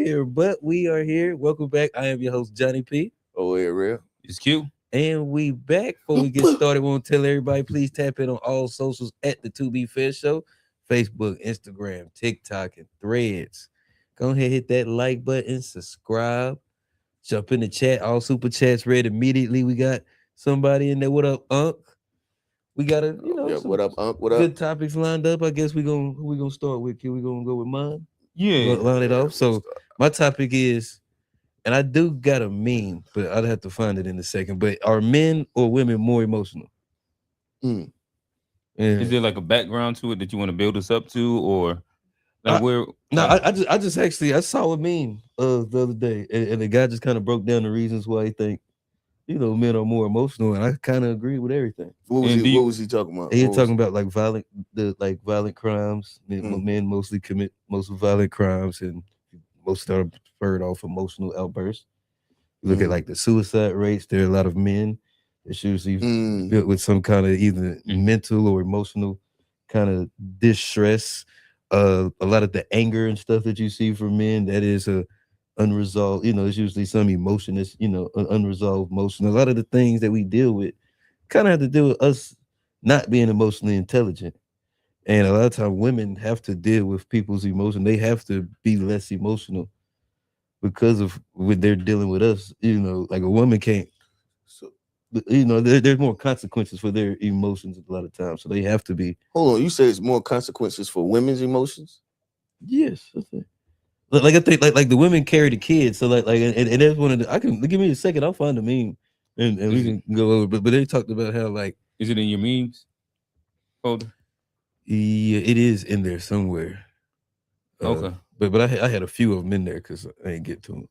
here, but we are here. Welcome back. I am your host, Johnny P. Oh, yeah, real. It's cute. And we back. Before we get started, we want to tell everybody, please tap in on all socials at the To Be Fair Show. Facebook, Instagram, TikTok, and Threads. Go ahead, hit that like button, subscribe, jump in the chat. All super chats read immediately. We got somebody in there. What up, Unc? We got some What up, Unc? What up? good topics lined up. I guess we gonna start with you. We gonna go with mine. Yeah. Line it off. So my topic is, and I do got a meme, but I'd have to find it in a second. But are men or women more emotional? Mm. Is there like a background to it that you want to build us up to, or like where? No, I just actually I saw a meme the other day, and the guy just kind of broke down the reasons why he think men are more emotional, and I kind of agree with everything. What was he talking about? He was talking about like violent crimes. Men mostly commit most violent crimes, and most are spurred off emotional outbursts. You look at like the suicide rates. There are a lot of men. It's usually built with some kind of either mental or emotional kind of distress. A lot of the anger and stuff that you see from men, that is a unresolved, it's usually some emotion that's, unresolved emotion. A lot of the things that we deal with kind of have to do with us not being emotionally intelligent. And a lot of times women have to deal with people's emotion. They have to be less emotional because of when they're dealing with us, like a woman can't. So, there's more consequences for their emotions a lot of times. So they have to be. Hold on, you say it's more consequences for women's emotions? Yes, I think. Like I think like the women carry the kids. So like and that's one of the, I can give me a second, I'll find the meme and we can go over. But they talked about how like, is it in your memes folder? Yeah, it is in there somewhere. Okay. But I had a few of them in there because I didn't get to them.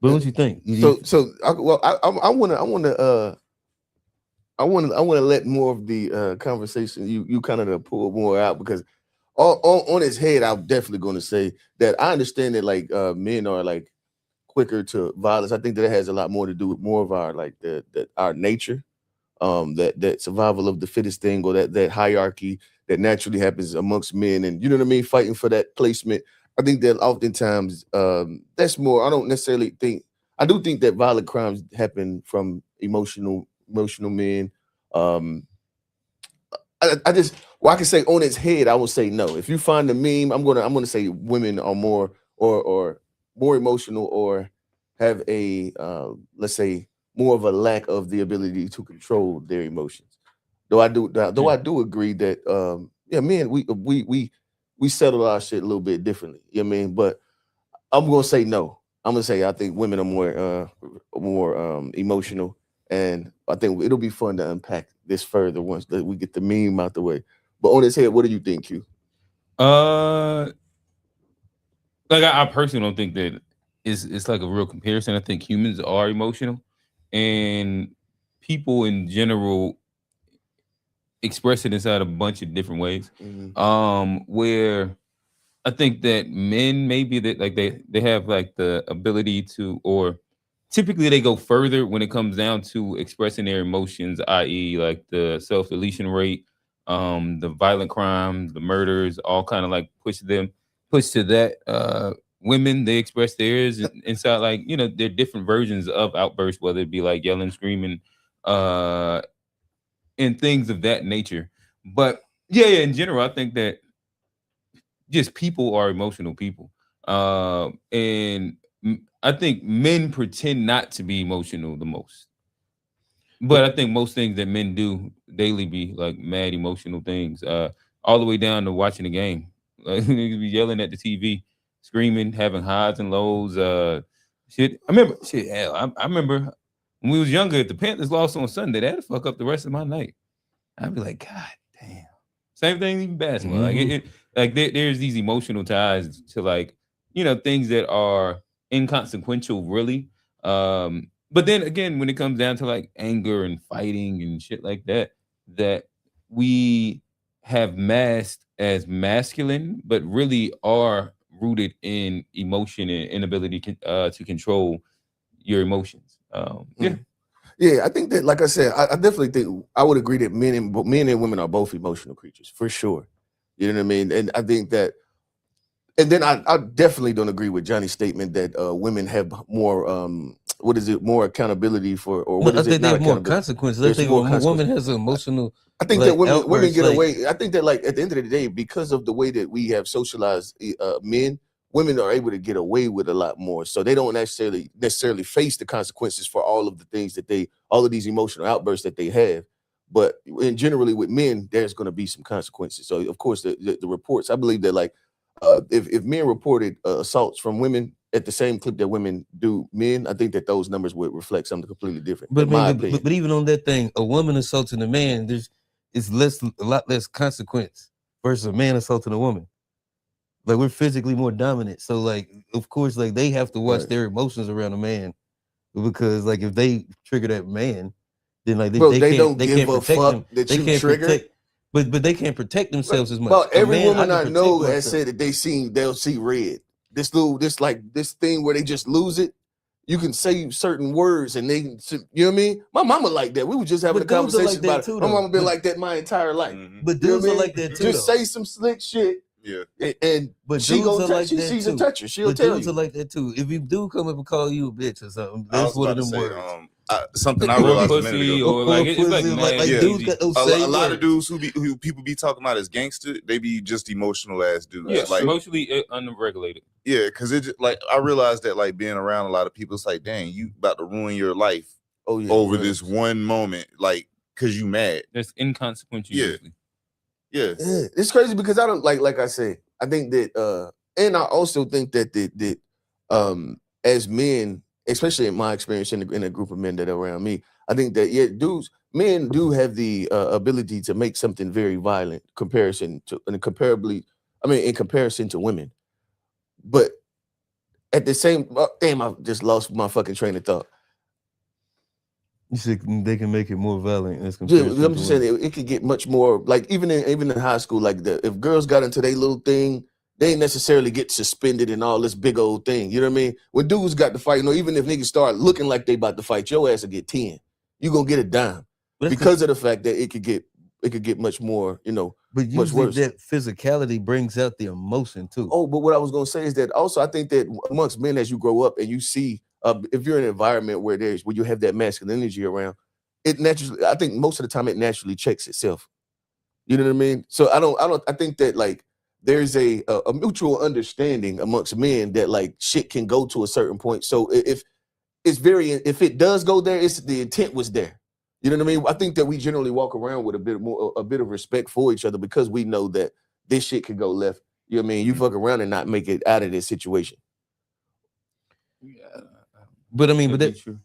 But what you think? I want to let more of the conversation you kind of pull more out, because on his head, I'm definitely going to say that I understand that like men are like quicker to violence. I think that it has a lot more to do with more of our like our nature, that survival of the fittest thing, or that hierarchy that naturally happens amongst men, and you know what I mean, fighting for that placement. I think that oftentimes that's more. I don't necessarily think. I do think that violent crimes happen from emotional men. I just, well, I can say on its head, I will say no. If you find the meme, I'm gonna say women are more or more emotional, or have a let's say more of a lack of the ability to control their emotions. Though I do agree that men, we settle our shit a little bit differently. You know what I mean? But I'm gonna say no. I'm gonna say I think women are more emotional, and I think it'll be fun to unpack this further once that we get the meme out the way. But on his head, what do you think, Q? Like I personally don't think that it's like a real comparison. I think humans are emotional, and people in general express it inside a bunch of different ways. Where I think that men maybe that like they have like the ability to, or typically they go further when it comes down to expressing their emotions, i.e. like the self-deletion rate, the violent crimes, the murders, all kind of like push to that. Women, they express theirs inside like, they're different versions of outbursts, whether it be like yelling, screaming, and things of that nature. But yeah, in general, I think that just people are emotional people. And I think men pretend not to be emotional the most. But I think most things that men do daily be like mad emotional things, all the way down to watching the game. Like niggas be yelling at the TV, screaming, having highs and lows. Shit. I remember when we was younger, if the Panthers lost on Sunday, that had to fuck up the rest of my night. I'd be like, God damn. Same thing even basketball. Like there's these emotional ties to like, things that are inconsequential really. But then again, when it comes down to like anger and fighting and shit like that, that we have masked as masculine, but really are rooted in emotion and inability to control your emotions. Yeah. Yeah, I think that, like I said, I definitely think I would agree that men and women are both emotional creatures for sure. You know what I mean? And I think that And then I definitely don't agree with Johnny's statement that women have more more accountability for, or what I is it? think they Not have more accountability. consequences. I There's think more a woman consequences. has an emotional. I think like, that women outburst, get like, away. I think that, like, at the end of the day, because of the way that we have socialized men, women are able to get away with a lot more. So they don't necessarily face the consequences for all of the things that all of these emotional outbursts that they have. But generally with men, there's going to be some consequences. So of course the reports, I believe that, like, if men reported assaults from women at the same clip that women do men, I think that those numbers would reflect something completely different. But in I mean, my opinion. but even on that thing, a woman assaulting a man, it's a lot less consequence versus a man assaulting a woman. Like, we're physically more dominant, so, like, of course, like, they have to watch Right. their emotions around a man, because, like, if they trigger that man, then, like, Bro, they don't they give can't a protect them. fuck that They you can't trigger. protect, but they can't protect themselves as much. About A every man, woman can I protect know has myself. said that they'll see red. This thing where they just lose it. You can say certain words and they, you know what I mean? My mama like that. We were just having But a dudes are conversation like that about it. too, My though. mama been But- like that my entire life. But You know dudes what I are mean? like that too, Just though. say some slick shit. Yeah. And But she dudes gonna are touch. like She that sees a too. toucher. She'll But tell dudes you. are like that too. If you do come up and call you a bitch or something, I was that's one about of to them say, words. something I Or realized a minute pussy, ago. or like it's like pussy, mad Yeah. dudes easy. got those A same lot of words. dudes who people be talking about as gangster, they be just emotional ass dudes. Yeah, Like, emotionally unregulated. yeah, because it just, like, I realized that, like, being around a lot of people, it's like, dang, you about to ruin your life Oh yeah. over 100%. this one moment, like, because you mad. That's inconsequential. Yeah. Usually. Yeah. Yeah, it's crazy because I don't like I said, I think that and I also think that as men, especially in my experience in a group of men that are around me, I think that men do have the ability to make something very violent in comparison to women. But at the same damn, I just lost my fucking train of thought. You said they can make it more violent as Yeah, comparison I'm to just women. saying it could get much more, like, even in high school, like, if girls got into their little thing, they ain't necessarily get suspended and all this big old thing. You know what I mean? When dudes got to fight, even if niggas start looking like they about to fight, your ass will get 10. You gonna get a dime But that's because of the fact that it could get much more, But much usually worse. that physicality brings out the emotion too. Oh, but what I was gonna say is that also I think that amongst men, as you grow up and you see, if you're in an environment where you have that masculine energy around, it naturally, I think most of the time it naturally checks itself. You know what I mean? So I think that, like, there's a mutual understanding amongst men that, like, shit can go to a certain point. So if it does go there, it's the intent was there. You know what I mean? I think that we generally walk around with a bit of respect for each other because we know that this shit could go left. You know what I mean? You fuck around and not make it out of this situation. Yeah, But I mean, could but be that, true.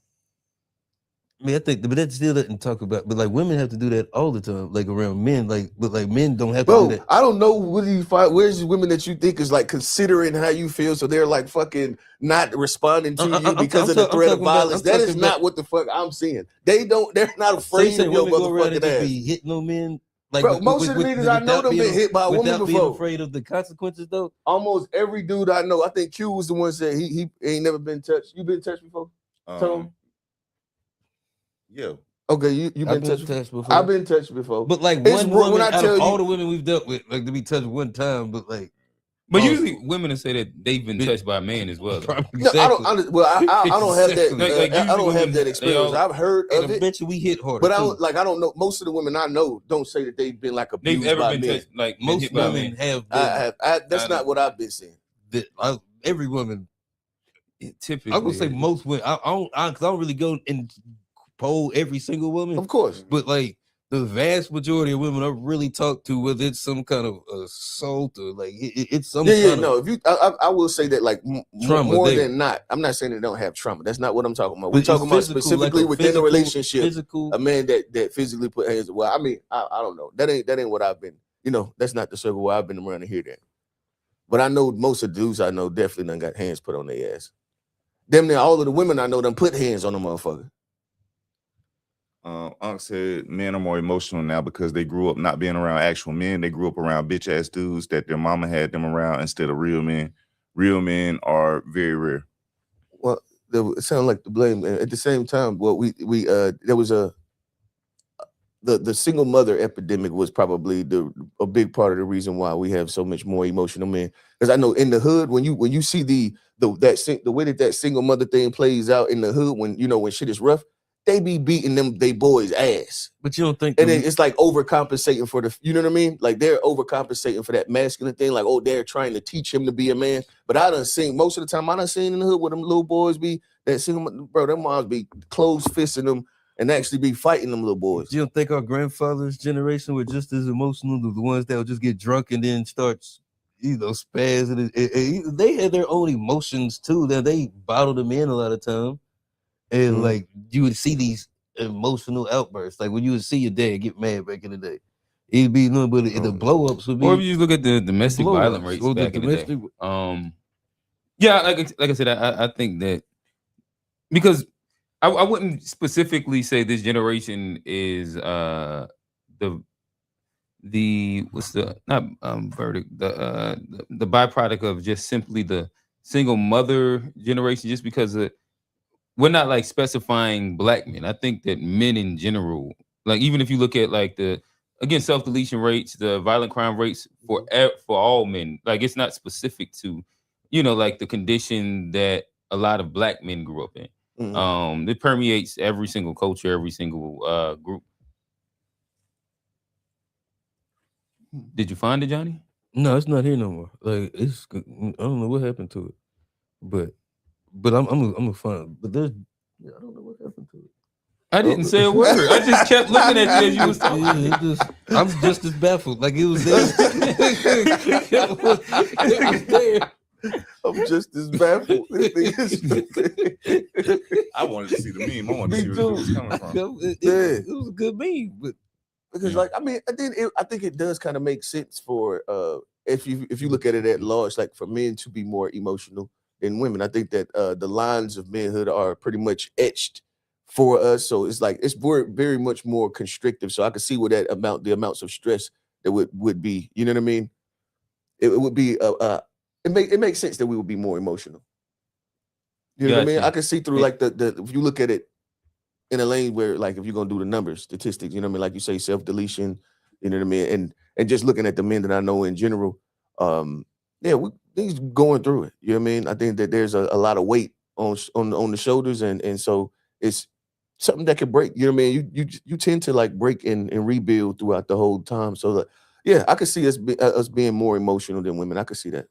I mean, I think, but that still doesn't talk about. But like, women have to do that all the time, like around men. But like men don't have to do Bro, that. I don't know what you find. Where's the women that you think is, like, considering how you feel, so they're, like, fucking not responding to you because of the threat of violence? That is not what the fuck I'm seeing. They're not afraid of your women go around and motherfucking just ass. be hitting on men. Like, Bro, most of the niggas I know done been hit by a woman without being before. afraid of the consequences, though. Almost every dude I know, I think Q was the one that said he ain't never been touched. You been touched before? Tone? Yeah. Okay, you I've been been touched before. I've been touched before. But like, It's one when woman I out tell of all you- the women we've dealt with, like, to be touched one time, but like, But usually women will say that they've been touched by a man as well. though. No, I don't I don't have that. Exactly. Like, I don't usually have that women, experience. they all- I've heard and of I it, bet you we hit harder. but I too. don't know. Most of the women I know don't say that they've been, like, They've abused ever by been men. touched, like been Most hit by a women man. have been. That's I not know. what I've been seeing. Every woman. Typically, I would say most women. I don't really go and poll every single woman, Of course. but like the vast majority of women I really talk to, whether it's some kind of assault or like it's some Yeah, kind no. of If you, I will say that, like, trauma more there. than not. I'm not saying they don't have trauma. That's not what I'm talking about. But We're it's talking about physical, specifically like a within a physical- relationship. physical. A man that physically put hands. Well, I mean, I don't know. That ain't what I've been. That's not the circle where I've been around to hear that. But I know most of the dudes I know definitely done got hands put on their ass. Damn near all of the women I know done put hands on the motherfucker. Unc said men are more emotional now because they grew up not being around actual men. They grew up around bitch ass dudes that their mama had them around instead of real men. Real men are very rare. Well, it sounded like the blame. At the same time, well, there was the single mother epidemic was probably a big part of the reason why we have so much more emotional men. Because I know in the hood, when you see the way that single mother thing plays out in the hood, when shit is rough, they be beating they boys' ass. But you don't think, and it's like overcompensating for you know what I mean? Like they're overcompensating for that masculine thing. Like, oh, they're trying to teach him to be a man. But I done seen most of the time. I done seen in the hood where them little boys be that single bro. Them moms be closed fisting them and actually be fighting them little boys. you don't think our grandfather's generation were just as emotional, the ones that would just get drunk and then start, spazzing? They had their own emotions too. That they bottled them in a lot of time, and like you would see these emotional outbursts, like when you would see your dad get mad back in the day. It'd be no, but the blow ups would be. Or if you look at the domestic violence rates back in the day. Yeah, like I said, I think that because I wouldn't specifically say this generation is the what's the not verdict the byproduct of just simply the single mother generation, just because we're not like specifying black men. I think that men in general, like even if you look at like the self-deletion rates, the violent crime rates for all men, like it's not specific to like the condition that a lot of black men grew up in. It permeates every single culture, every single group. Did you find it, Johnny? No, it's not here no more. Like I don't know what happened to it, but I'm gonna find it. But I don't know what happened to it. I didn't say a word. I just kept looking at you as you was talking. I'm just as baffled. Like it was there. It was there. I'm just as baffled. I wanted to see the meme. I wanted to see where it was coming from. It was a good meme, but because I think it does kind of make sense for if you look at it at large, like for men to be more emotional than women. I think that the lines of manhood are pretty much etched for us, so it's like it's very, very much more constrictive. So I can see what the amounts of stress that would be. You know what I mean? It would be it makes sense that we would be more emotional. You know what I mean? I can see through like the if you look at it in a lane where, like, if you're gonna do the numbers, statistics, you know what I mean? Like you say, self-deletion, you know what I mean? And just looking at the men that I know in general, things going through it. You know what I mean? I think that there's a lot of weight on the shoulders, and so it's something that could break. You know what I mean? You tend to like break and rebuild throughout the whole time. So I could see us being more emotional than women. I could see that.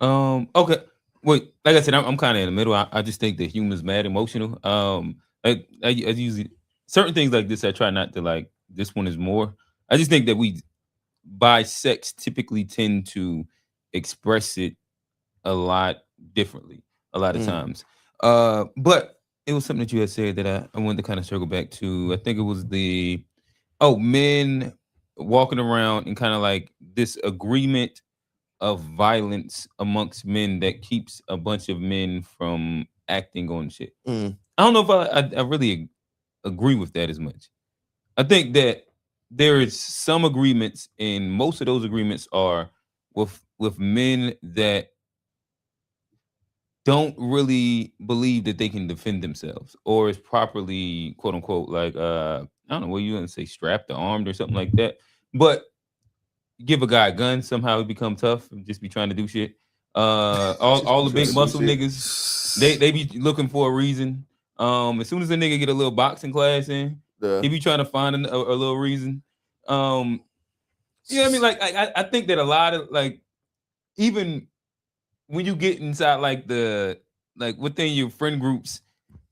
Okay. Wait, like I said, I'm kind of in the middle. I just think that humans mad emotional. I usually certain things like this, I try not to like. This one is more. I just think that we, by sex, typically tend to express it a lot differently a lot of times. But it was something that you had said that I wanted to kind of circle back to. I think it was men walking around and kind of like this agreement of violence amongst men that keeps a bunch of men from acting on shit. I don't know if I really agree with that as much. I think that there is some agreements, and most of those agreements are with men that don't really believe that they can defend themselves or is properly, quote unquote, like I don't know what you want to say, strapped or armed or something like that. But give a guy a gun, somehow he become tough and just be trying to do shit. All the big muscle niggas, they be looking for a reason. As soon as a nigga get a little boxing class in, he be trying to find a little reason. You know what I mean? Like I think that a lot of like, even when you get inside like within your friend groups,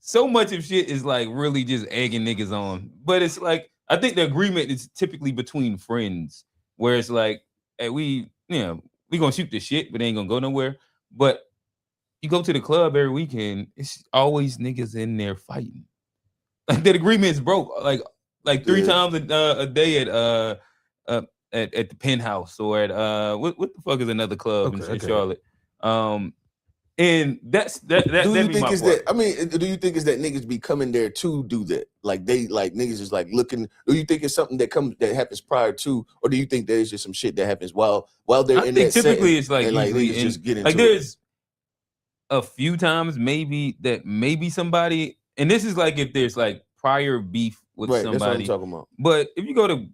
so much of shit is like really just egging niggas on. But it's like, I think the agreement is typically between friends, where it's like, hey, we gonna shoot this shit, but it ain't gonna go nowhere. But you go to the club every weekend, it's always niggas in there fighting. Like that agreement's broke. Like 3 times a day at the Penthouse or at what the fuck is another club in Charlotte. And that do you think is that? I mean, do you think is that niggas be coming there to do that? Like they like niggas is like looking. Do you think it's something that happens prior to, or do you think there's just some shit that happens while they're in that? Typically, it's like niggas just get into like there's a few times maybe somebody, and this is like if there's like prior beef with Right, that's what I'm somebody. talking about. But if you go to,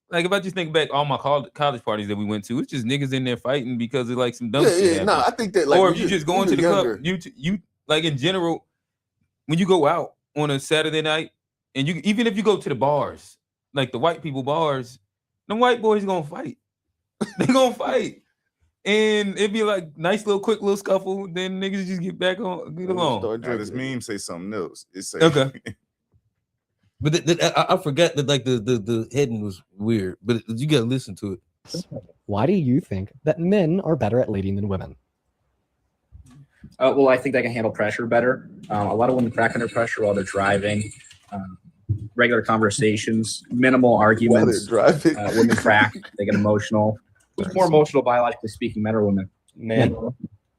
like, if I just think back all my college parties that we went to, it's just niggas in there fighting because of like some dumb shit happened. No, I think that like, or if you just go into the younger. club, you like in general, when you go out on a Saturday night, and you even if you go to the bars, like the white people bars, them white boys gonna fight. They gonna fight. And it'd be like nice little quick little scuffle, then niggas just get back on, get along. Now, this meme say something else. It say okay. But I forgot that like the heading was weird, but you gotta listen to it. Why do you think that men are better at leading than women? Well, I think they can handle pressure better. A lot of women crack under pressure while they're driving. Regular conversations, minimal arguments. Women crack. They get emotional. Who's more emotional, biologically speaking, men or women? Men.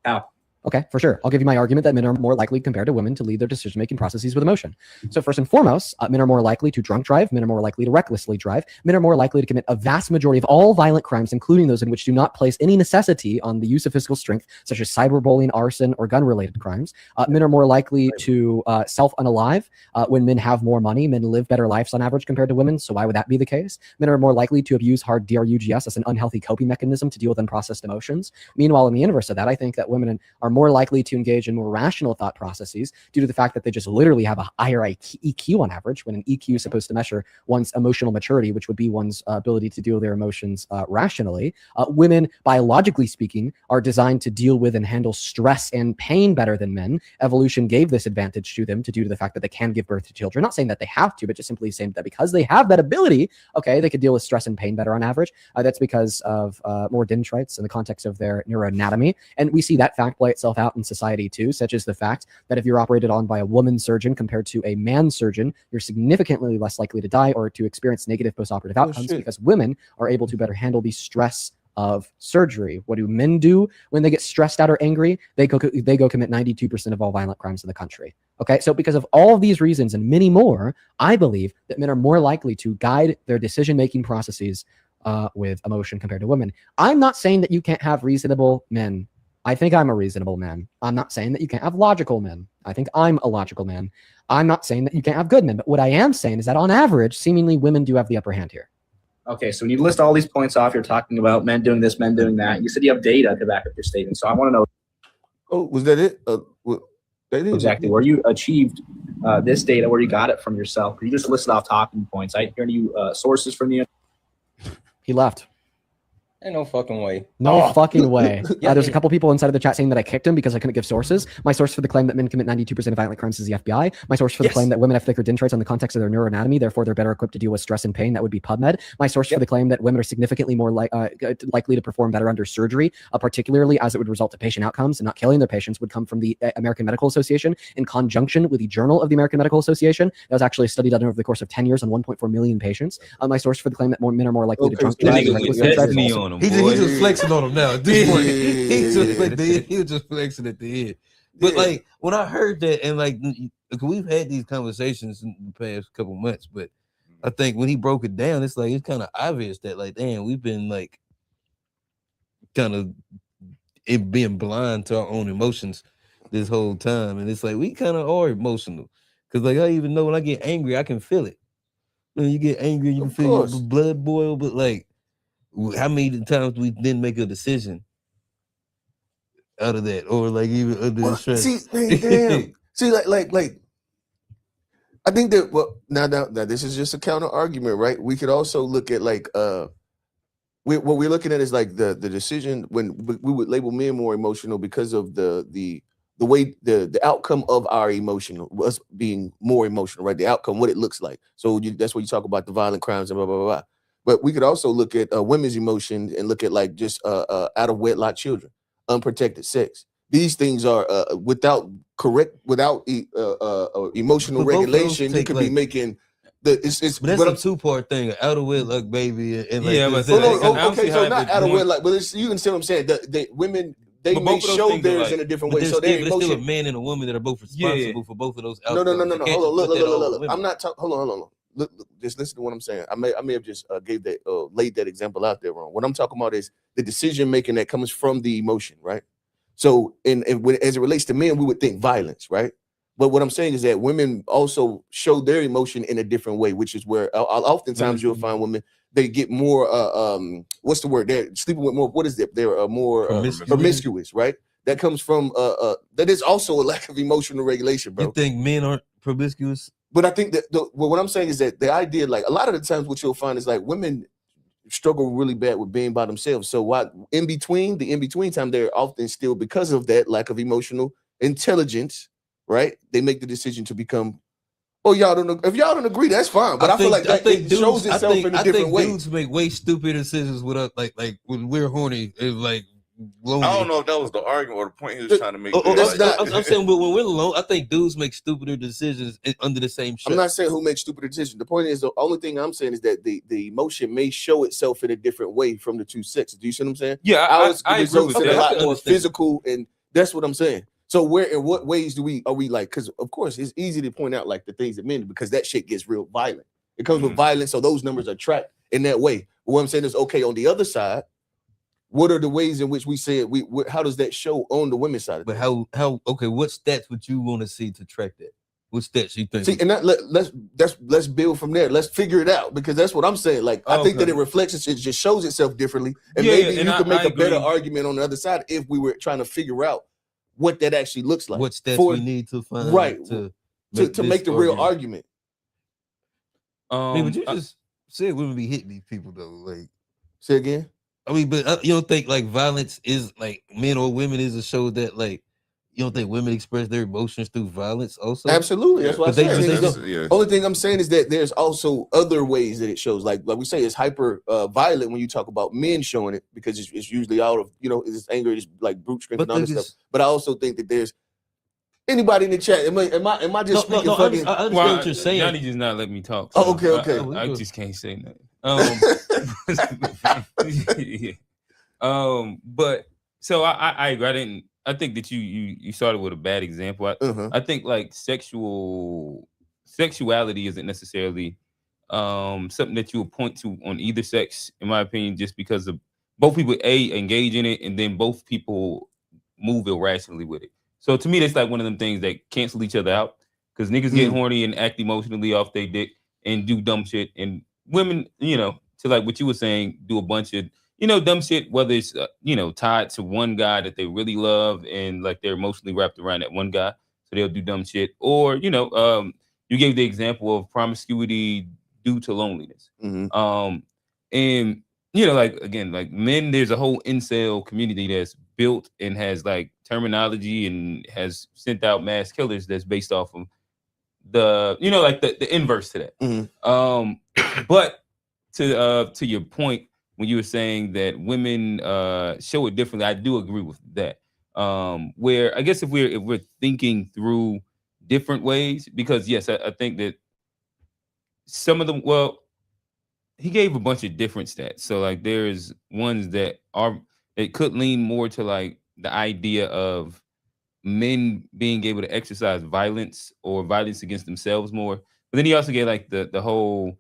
How? Okay, for sure. I'll give you my argument that men are more likely compared to women to lead their decision-making processes with emotion. So first and foremost, men are more likely to drunk drive. Men are more likely to recklessly drive. Men are more likely to commit a vast majority of all violent crimes, including those in which do not place any necessity on the use of physical strength, such as cyberbullying, arson, or gun-related crimes. Men are more likely to self-unalive. When men have more money, men live better lives on average compared to women. So why would that be the case? Men are more likely to abuse hard DRUGS as an unhealthy coping mechanism to deal with unprocessed emotions. Meanwhile, in the inverse of that, I think that women are more likely to engage in more rational thought processes due to the fact that they just literally have a higher EQ on average, when an EQ is supposed to measure one's emotional maturity, which would be one's ability to deal with their emotions rationally. Women, biologically speaking, are designed to deal with and handle stress and pain better than men. Evolution gave this advantage to them due to the fact that they can give birth to children. Not saying that they have to, but just simply saying that because they have that ability, okay, they could deal with stress and pain better on average. That's because of more dendrites in the context of their neuroanatomy. And we see that fact play itself out in society too, such as the fact that if you're operated on by a woman surgeon compared to a man surgeon, you're significantly less likely to die or to experience negative postoperative outcomes because women are able to better handle the stress of surgery. What do men do when they get stressed out or angry? They go commit 92% of all violent crimes in the country. Okay, so because of all of these reasons and many more, I believe that men are more likely to guide their decision-making processes with emotion compared to women. I'm not saying that you can't have reasonable men. I think I'm a reasonable man. I'm not saying that you can't have logical men. I think I'm a logical man. I'm not saying that you can't have good men. But what I am saying is that on average, seemingly women do have the upper hand here. Okay, so when you list all these points off, you're talking about men doing this, men doing that. You said you have data to back up your statement. So I want to know. Oh, was that it? Exactly where you achieved this data, where you got it from yourself. You just listed off talking points. I hear you sources from the. He left. Ain't no fucking way. No fucking way. There's a couple people inside of the chat saying that I kicked him because I couldn't give sources. My source for the claim that men commit 92% of violent crimes is the FBI. My source for the claim that women have thicker dendrites on the context of their neuroanatomy, therefore they're better equipped to deal with stress and pain. That would be PubMed. My source for the claim that women are significantly more likely to perform better under surgery, particularly as it would result to patient outcomes and not killing their patients, would come from the American Medical Association in conjunction with the Journal of the American Medical Association. That was actually a study done over the course of 10 years on 1.4 million patients. My source for the claim that more men are more likely to drunk drive. He just flexing on him now. At this point, he was just flexing at the end. But like when I heard that, and like we've had these conversations in the past couple months, but I think when he broke it down, it's like it's kind of obvious that like, damn, we've been like kind of being blind to our own emotions this whole time, and it's like we kind of are emotional because like I even know when I get angry, I can feel it. When you get angry, you can feel your blood boil, but like. How many times we didn't make a decision out of that, or like even under the stress? See, damn. See, like, I think that now this is just a counter argument, right? We could also look at like what we're looking at is like the decision when we would label men more emotional because of the way the outcome of our emotion was being more emotional, right? The outcome, what it looks like. So that's what you talk about the violent crimes and blah blah blah. But we could also look at women's emotion and look at like just out of wedlock children, unprotected sex. These things are without emotional regulation. You could be making it's. But that's a two-part thing: out of wedlock baby and like. Yeah, but okay, so not out of wedlock, but you can see what I'm saying. The women. They may show theirs in a different way. So there's still a man and a woman that are both responsible for both of those outcomes. No. Hold on, look. I'm not talking. Hold on. Look, just listen to what I'm saying. I may have just laid that example out there wrong. What I'm talking about is the decision making that comes from the emotion, right? So, as it relates to men, we would think violence, right? But what I'm saying is that women also show their emotion in a different way, which is where oftentimes you'll find women, they get more what's the word? They're sleeping with more, what is it? They're more promiscuous, right? That comes from that is also a lack of emotional regulation, bro. You think men aren't promiscuous? But I think that what I'm saying is that the idea, like a lot of the times what you'll find is like women struggle really bad with being by themselves. So the in between time, they're often still, because of that lack of emotional intelligence, right? They make the decision to become, if y'all don't agree, that's fine. But I feel like that it shows itself in a different way. Dudes make way stupider decisions with us, like when we're horny. It's like lonely. I don't know if that was the argument or the point he was trying to make. I'm saying, but when we're alone, I think dudes make stupider decisions under the same shit. I'm not saying who makes stupider decisions. The point is, the only thing I'm saying is that the emotion may show itself in a different way from the two sexes. Do you see what I'm saying? Yeah, I agree with that. A lot more physical, and that's what I'm saying. So in what ways are we like? Because of course it's easy to point out like the things that men do, because that shit gets real violent. It comes with violence, so those numbers are tracked in that way. But what I'm saying is, okay, on the other side, what are the ways in which we say it? How does that show on the women's side? But how? Okay, what stats would you want to see to track that? What stats you think? See, and let's build from there. Let's figure it out, because that's what I'm saying. Like, I think that it reflects, it just shows itself differently, and maybe you can make a better argument on the other side if we were trying to figure out what that actually looks like. What stats we need to find, right, to make the real argument. But you just said women be hitting these people though. Like, say again. I mean, but you don't think like violence is like men or women is a show that like you don't think women express their emotions through violence also? Absolutely. That's what I'm saying. Only thing I'm saying is that there's also other ways that it shows. Like we say, it's hyper violent when you talk about men showing it, because it's usually out of, it's anger, it's like brute strength and all this stuff. But I also think that there's anybody in the chat. Am I just speaking fucking? I understand what you're saying. Johnny just not letting me talk. So okay. I just can't say nothing. But so I agree. I think that you started with a bad example. I think like sexuality isn't necessarily something that you would point to on either sex, in my opinion, just because of both people engage in it, and then both people move irrationally with it. So to me, that's like one of them things that cancel each other out, because niggas get horny and act emotionally off their dick and do dumb shit, and women, to like what you were saying, do a bunch of dumb shit, whether it's tied to one guy that they really love and like they're emotionally wrapped around that one guy, so they'll do dumb shit, or you gave the example of promiscuity due to loneliness. And like again, like men, there's a whole incel community that's built and has like terminology and has sent out mass killers that's based off of the like the inverse to that. But to your point, when you were saying that women show it differently, I do agree with that. Where I guess if we're thinking through different ways, because yes, I think that some of them, he gave a bunch of different stats. So like there's ones that could lean more to like the idea of men being able to exercise violence or violence against themselves more. But then he also gave like the whole,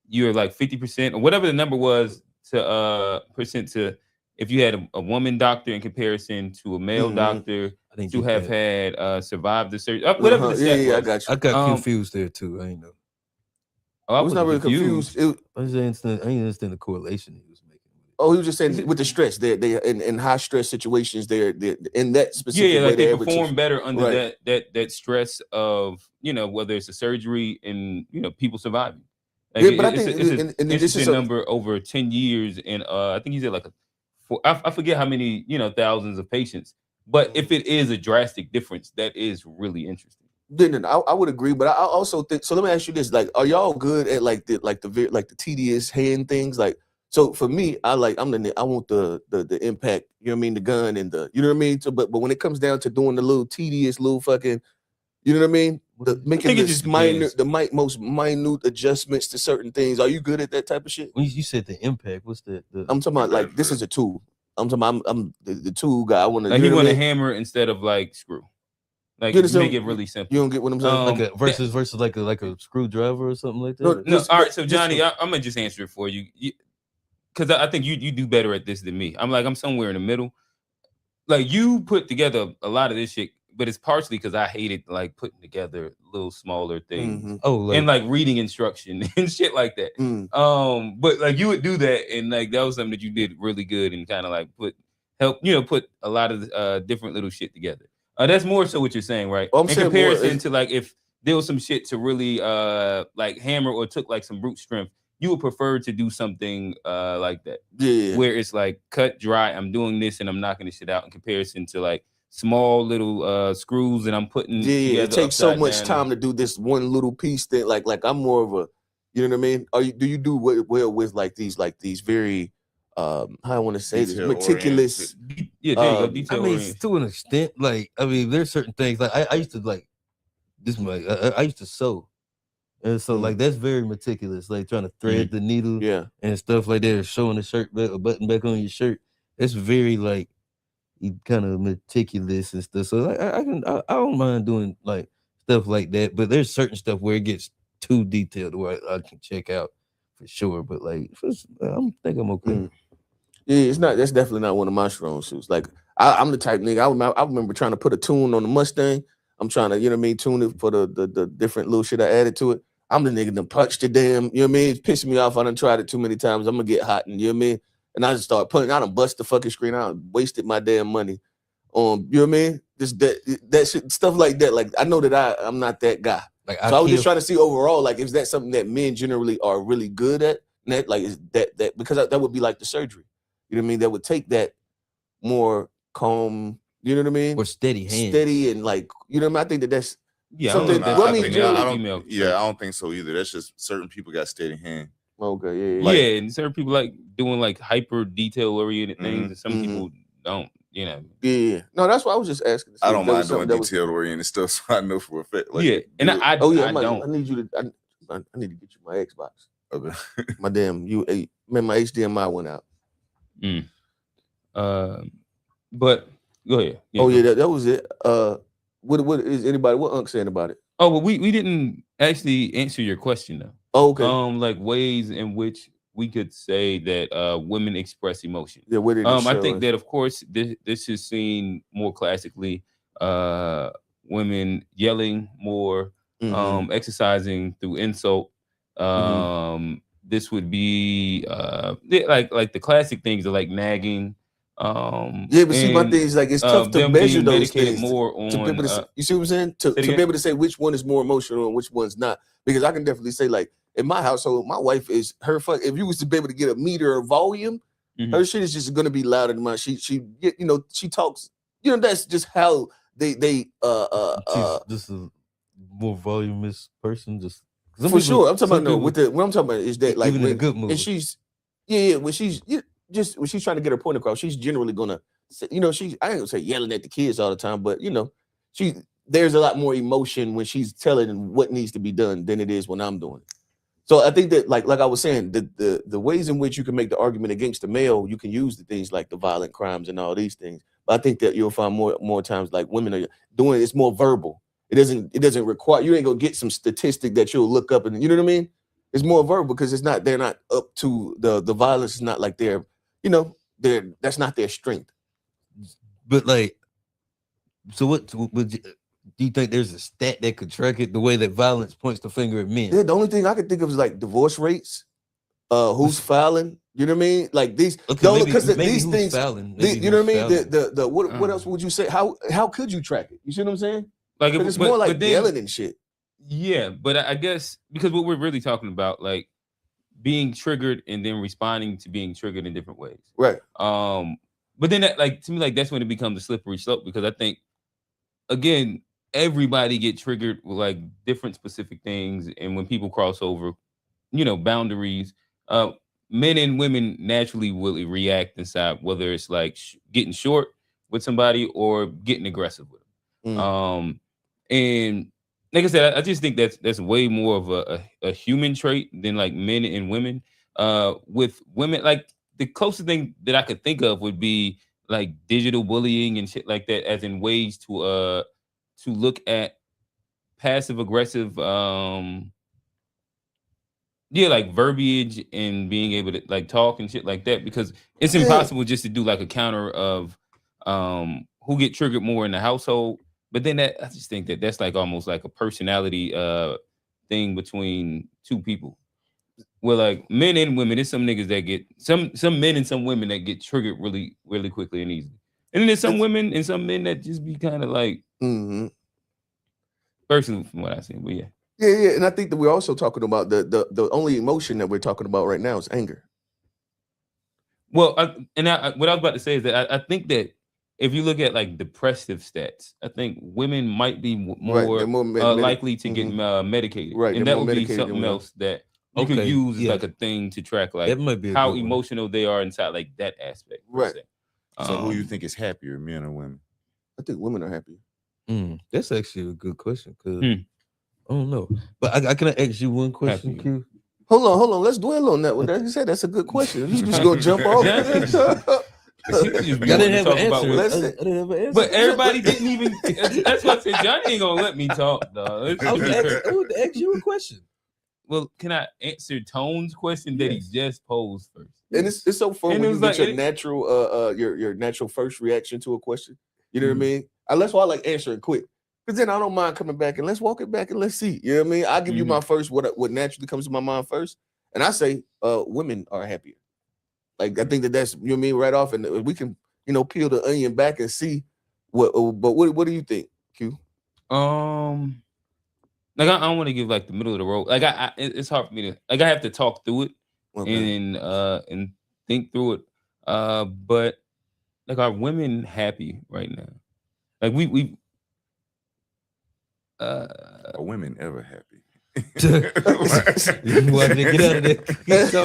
you're like 50% or whatever the number was to percent to if you had a woman doctor in comparison to a male doctor to have had survived the surgery. Whatever the stat was. I got you. I got confused there too. I ain't know. I was not really confused. I didn't understand the correlation he was making. Oh, he was just saying with the stress, they in high stress situations, they're in that specific way, like they perform better under that stress of whether it's a surgery and people surviving. Like but I think this is a number over 10 years, and I think he said like I forget how many thousands of patients. But if it is a drastic difference, that is really interesting. Then I would agree, but I also think so. Let me ask you this: like, are y'all good at like the tedious hand things? Like, so for me, I want the impact. You know what I mean? The gun and the what I mean. So, but when it comes down to doing the little tedious little fucking, you know what I mean? Making the most minute adjustments to certain things. Are you good at that type of shit? When you said the impact, what's the I'm talking about like this is a tool. I'm talking about I'm the tool guy. I want to like you want to hammer instead of like screw. Like make it really simple. You don't get what I'm saying? Like versus like a screwdriver or something like that. No, all right. So Johnny, I'm gonna just answer it for you, because I think you do better at this than me. I'm somewhere in the middle. Like you put together a lot of this shit but it's partially because I hated like putting together little smaller things. Mm-hmm. Oh, like, and like reading instruction and shit like that. But like you would do that, and like that was something that you did really good, and kind of like put a lot of different little shit together. That's more so what you're saying, right? I'm in saying comparison more, to like if there was some shit to really like hammer or took like some brute strength, you would prefer to do something like that. Yeah. Where it's like cut dry, I'm doing this and I'm knocking this shit out, in comparison to like small little screws that I'm putting together. It takes so much time to do this one little piece thing. Like I'm more of a, you know what I mean? Do you do well with like these very how I want to say this, meticulous? Yeah, there you go. Detail I mean, oriented. to an extent, like, I mean, there's certain things like I used to like this. I used to sew, and so like that's very meticulous. Like trying to thread the needle, and stuff like that, or showing the shirt back, a button back on your shirt. It's very like kind of meticulous and stuff. So like I don't mind doing like stuff like that. But there's certain stuff where it gets too detailed where I can check out for sure. But like, I think I'm okay. Yeah, that's definitely not one of my strong suits. Like I'm the type nigga. I remember trying to put a tune on the Mustang. I'm trying to, you know what I mean, tune it for the different little shit I added to it. I'm the nigga that punched the damn, you know what I mean? It's pissing me off. I done tried it too many times. I'm gonna get hot, and you know what I mean? And I just start putting, I done bust the fucking screen out, wasted my damn money on, you know what I mean? Just that shit, stuff like that. Like I know that I'm not that guy. Like so I was just trying to see overall, like, is that something that men generally are really good at? And that, like, is that because that would be like the surgery. You know what I mean? That would take that more calm, you know what I mean? Or steady hands. Steady and like, you know what I mean? I think that's I something. don't think so either. That's just certain people got steady hand. Okay, Yeah, and certain people like doing like hyper detail oriented things, and some people don't. You know. Yeah. No, that's why I was just asking. I don't mind doing detail oriented stuff, so I know for a fact. Like, yeah, and I don't. I need you to. I need to get you my Xbox. Okay. My damn U8. Man, my HDMI went out. But go ahead. Yeah, that was it. What is anybody? What Unc saying about it? Oh, well, we didn't actually answer your question though. Oh, okay. Like ways in which we could say that women express emotion. Yeah, where did I think that of course this is seen more classically. Women yelling more, exercising through insult. This would be like the classic things are like nagging. But see, my thing is like it's tough to measure those things. More on, to be able to, you see what I'm saying? To be able to say which one is more emotional and which one's not, because I can definitely say like in my household, my wife is her fuck. If you was to be able to get a meter of volume, her shit is just gonna be louder than mine. She she talks. You know, that's just how they This is a more voluminous person. Just for sure. I'm talking about what I'm talking about is that like even in a good mood. And she's when she's when she's trying to get her point across, she's generally gonna I ain't gonna say yelling at the kids all the time, but there's a lot more emotion when she's telling what needs to be done than it is when I'm doing it. So I think that like I was saying, the ways in which you can make the argument against the male, you can use the things like the violent crimes and all these things. But I think that you'll find more times like women are doing it's more verbal. It doesn't require, you ain't gonna get some statistic that you'll look up and you know what I mean? It's more verbal because they're not up to the violence is not like that's not their strength. But like, so what would do you think there's a stat that could track it the way that violence points the finger at men? Yeah, the only thing I could think of is like divorce rates, who's filing, you know what I mean? Like these, because these things, you know what I mean? What else would you say? How could you track it? You see what I'm saying? Like it's more like yelling and shit. Yeah, but I guess because what we're really talking about, like being triggered and then responding to being triggered in different ways, right? But then that, like to me, like that's when it becomes a slippery slope because I think again everybody get triggered with like different specific things, and when people cross over, boundaries, men and women naturally will react inside, whether it's like getting short with somebody or getting aggressive with them. And like I said, I just think that's way more of a human trait than like men and women. With women, like the closest thing that I could think of would be like digital bullying and shit like that, as in ways to look at passive aggressive, like verbiage and being able to like talk and shit like that, because it's impossible just to do like a counter of who get triggered more in the household. But then I just think that's like almost like a personality thing between two people. Well, like men and women, there's some niggas that get some men and some women that get triggered really, really quickly and easily. And then there's some women and some men that just be kind of like personally from what I see. But yeah. Yeah. And I think that we're also talking about the only emotion that we're talking about right now is anger. Well, what I was about to say is that I think that if you look at like depressive stats, I think women might be more likely to get medicated. Right. And that would be something else that you could use as like a thing to track like how emotional they are inside like that aspect. Right. So who you think is happier, men or women? I think women are happier. That's actually a good question because I don't know. But I can ask you one question, Q? Hold on. Let's dwell on that one. Like you said, that's a good question. You just gonna jump off. I didn't have an answer. But everybody didn't even. That's what I said. Johnny ain't gonna let me talk, dog. I would ask you a question. Well, can I answer Tone's question that he just posed first? And it's so fun when you get your natural your natural first reaction to a question. You know what I mean? That's why I like answering quick. Because then I don't mind coming back and let's walk it back and let's see. You know what I mean? I'll give you my first what naturally comes to my mind first. And I say women are happier. Like I think that's you know what I mean right off, and we can peel the onion back and see what. But what do you think, Q? Like I don't want to give like the middle of the road. Like it's hard for me to like I have to talk through it and think through it. But like are women happy right now? Like we are women ever happy? You want to get out of there? That's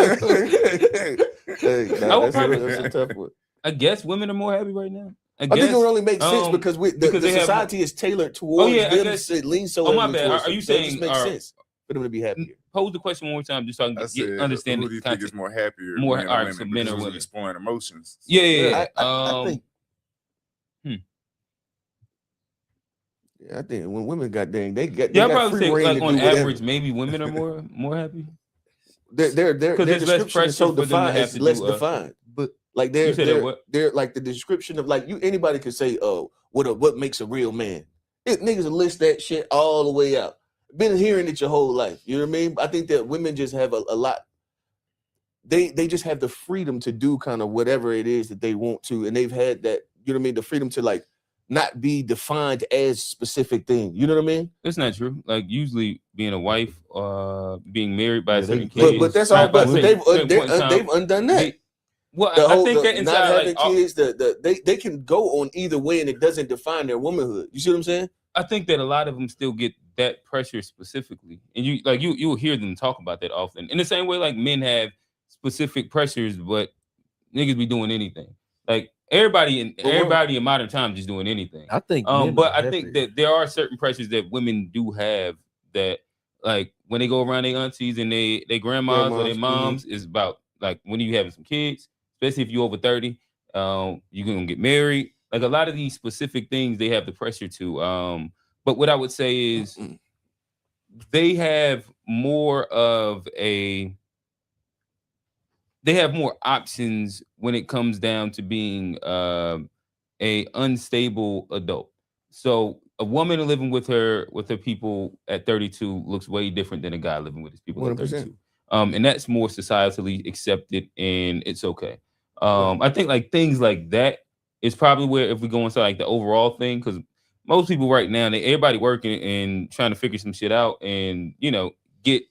a tough one. I guess women are more happy right now. I think it really makes sense because the society is tailored towards them. It leans so. Oh my bad. Are you saying it makes sense for them to be happier? Pose the question one more time, just so I can understand. Who do you think is more happier? More men or women? men or women exploring emotions. Yeah. I think. Yeah, I think when women got they got probably free say reign like to on do average, whatever. maybe women are more happy. Their description is so defined, it's less defined. But like they're like the description of like anybody could say, oh, what makes a real man? Niggas will list that shit all the way out. Been hearing it your whole life. You know what I mean? I think that women just have a lot. They just have the freedom to do kind of whatever it is that they want to, and they've had that. You know what I mean? The freedom to like not be defined as specific thing. You know what I mean? It's not true. Like usually being a wife, being married by a certain kid. But that's all. But they've undone that. I think that inside not having kids, they can go on either way, and it doesn't define their womanhood. You see what I'm saying? I think that a lot of them still get that pressure specifically, and you'll hear them talk about that often. In the same way, like men have specific pressures, but niggas be doing anything. Like everybody in modern times is doing anything. I think, but I think that there are certain pressures that women do have that, like when they go around their aunties and their grandmas or their moms, is about like when you having some kids, especially if you're over 30, you're gonna get married. Like a lot of these specific things, they have the pressure to. But what I would say is, they have more options when it comes down to being a unstable adult. So a woman living with her people at 32 looks way different than a guy living with his people 100%. At 32. And that's more societally accepted, and it's okay. I think like things like that is probably where, if we go into like the overall thing, because most people right now, everybody working and trying to figure some shit out, and get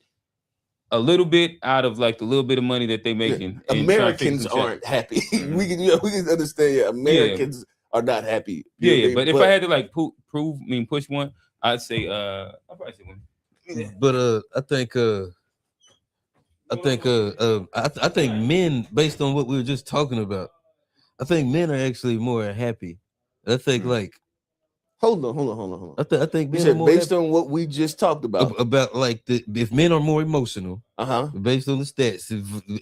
a little bit out of like the little bit of money that they making. Yeah. Americans aren't happy. we can understand. Yeah, Americans are not happy. But if I had to like push one, I'd say I'd probably say one. Yeah. But I think men, based on what we were just talking about, I think men are actually more happy. I think like. Hold on. I think men are more based happy. On what we just talked about like if men are more emotional, based on the stats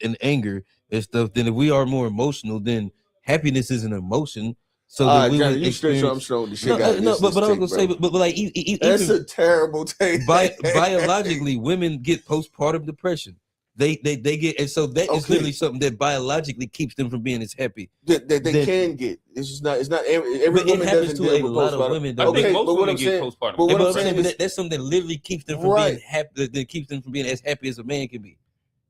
and anger and stuff, then if we are more emotional, then happiness is an emotion. So that we Johnny, would you stretch Armstrong the shit out. But I was gonna say, but like that's a terrible take. Biologically, women get postpartum depression. They get, and so that is literally something that biologically keeps them from being as happy. That they can get. It's just not. It's not every but woman it happens doesn't to deal a with lot of postpartum. women. I Though. think Okay, most but what women I'm get saying- postpartum. but what But I'm I'm saying saying, but is- that's something that literally keeps them from being happy. That keeps them from being as happy as a man can be.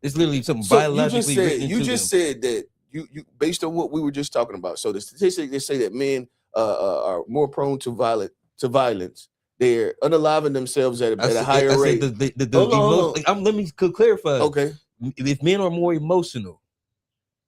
It's literally something biologically written into you just them. said that you based on what we were just talking about. So the statistics they say that men are more prone to violence. They're unaliving themselves at a higher rate. Let me clarify. Okay. If men are more emotional,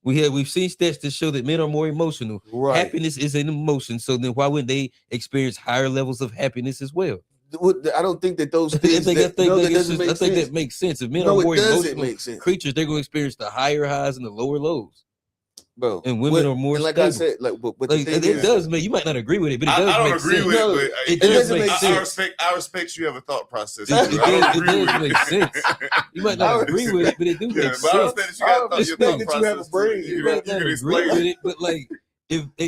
we've seen stats that show that men are more emotional. Right. Happiness is an emotion. So then why wouldn't they experience higher levels of happiness as well? I don't think that those I things. think That that makes sense. If men are more emotional make sense. creatures, they're going to experience the higher highs and the lower lows. Bro, and women are more like stable. I said, but the Like, thing it is, does make, you might not agree with it, but it does I don't make agree sense. with No, it, but it does doesn't make make sense. I respect you have a thought process. It I don't does agree with make it. sense. You might not agree with it, but it do make But I sense. respect that you got I your respect thought that you have a process. brain. You You might can not agree explain with it. it, but like,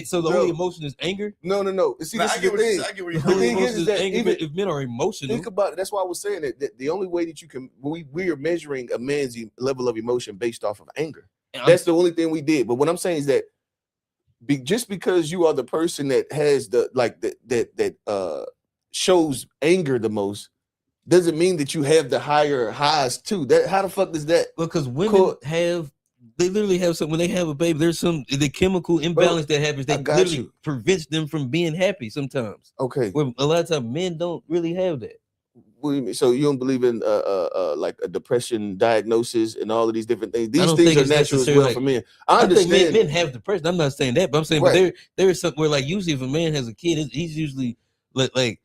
so the No. only emotion is anger. no. See, Nah, this I is get the what you thing. I get where The you're only thing going. is emotion is that anger. even- But if men are emotional, Think about it. That's why I was saying that the only way that you can we are measuring a man's level of emotion based off of anger. That's the only thing we did. But what I'm saying is that just because you are the person that has that shows anger the most doesn't mean that you have the higher highs too. That how the fuck does that? because women they literally have something when they have a baby. There's the chemical imbalance that happens I that got literally you. prevents them from being happy sometimes. Okay. Where a lot of times men don't really have that. What do you mean? So you don't believe in like a depression diagnosis and all of these different things? These don't things think are it's natural as necessarily well like- for men. I think understand. men have depression. I'm not saying that, but I'm saying, Right. but there is something where like usually if a man has a kid, he's usually like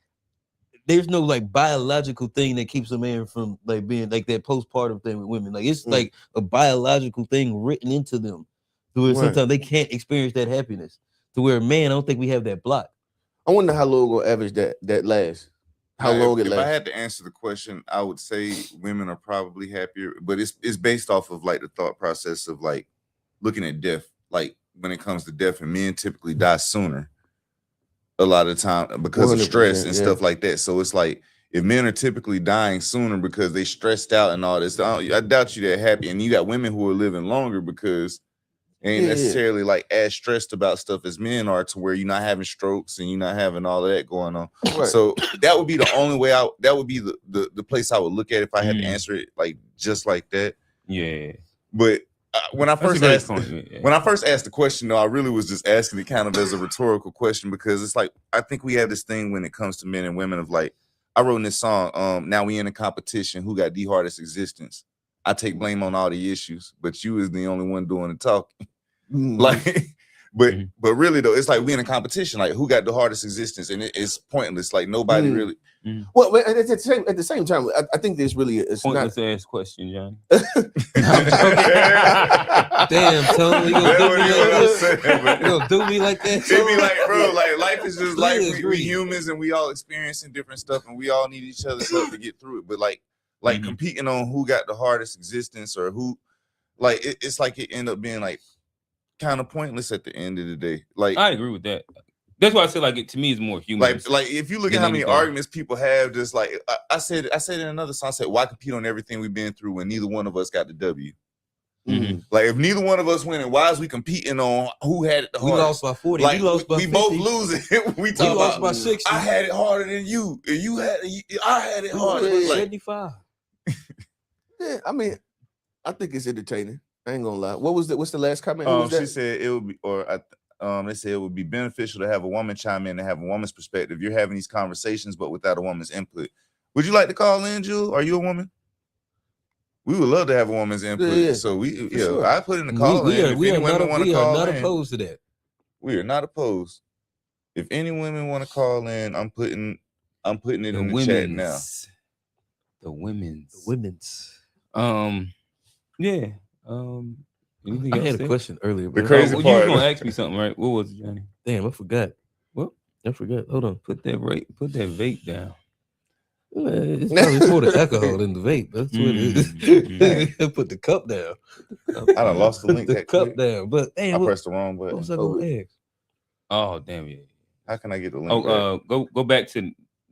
there's no like biological thing that keeps a man from like being like that postpartum thing with women. Like it's like a biological thing written into them, to where Right. sometimes they can't experience that happiness. To where man, I don't think we have that block. I wonder how long will average that lasts. How Now, long it if I lasts. had to answer the question, I would say women are probably happier, but it's based off of like the thought process of like looking at death. Like when it comes to death, and men typically die sooner a lot of the time because of stress 100%, and yeah. stuff like that. So it's like if men are typically dying sooner because they stressed out and all this, I doubt you that happy. And you got women who are living longer because they ain't Yeah. necessarily like as stressed about stuff as men are, to where you're not having strokes and you're not having all of that going on. Right. So that would be the only way out. That would be the place I would look at if I had to Mm. answer it like just like that. Yeah. But when I That's a first great asked, point. Yeah. when I first asked the question, though, I really was just asking it kind of as a rhetorical question, because it's like I think we have this thing when it comes to men and women of like, I wrote in this song, now we in a competition, who got the hardest existence. I take blame on all the issues, but you is the only one doing the talking. Like, but really though, it's like we in a competition, like who got the hardest existence, and it's pointless. Like nobody really. Well, but at the same time, I think there's really it's Pointless not. ass question, Johnny. Damn, Tony, you That gonna do wasn't me what I was like saying, that? but- You gonna do me like that? It be like, bro, like life is just life. Please We agree. humans and we all experiencing different stuff, and we all need each other's help to get through it. But like competing on who got the hardest existence or who, like it's like it end up being like kind of pointless at the end of the day. Like I agree with that. That's why I say like it to me is more human. like if you look at than how many anything. arguments people have, just like I said in another song, I said, why compete on everything we've been through when neither one of us got the W? Like if neither one of us winning, why is we competing on who had it the We hardest? lost by 40. Like we lost by we 50. both losing. we talk lost about by 60. I had it harder than you, and you had I had it harder. By Like, 75. Yeah, I mean, I think it's entertaining. I ain't gonna lie. What's the last comment? Who was she that? said it would be, they said it would be beneficial to have a woman chime in and have a woman's perspective. You're having these conversations, but without a woman's input. Would you like to call in, Jewel? Are you a woman? We would love to have a woman's input. Yeah. So sure. I put in the call We in. are If any women want to call in, opposed to that. we are not opposed. If any women want to call in, I'm putting it in the chat now. The women's. Yeah. Anything I else had a there? question earlier. The But crazy You were part. gonna ask me something, right? What was it, Johnny? damn, I forgot. What? I forgot. Hold on. Put that vape down. It's probably for the alcohol in the vape. That's what it is. Put the cup down. I done lost the link The that cup quick. down. But I damn, pressed the wrong what button. was I gonna ask? Oh damn yeah. How can I get the link? Oh go back to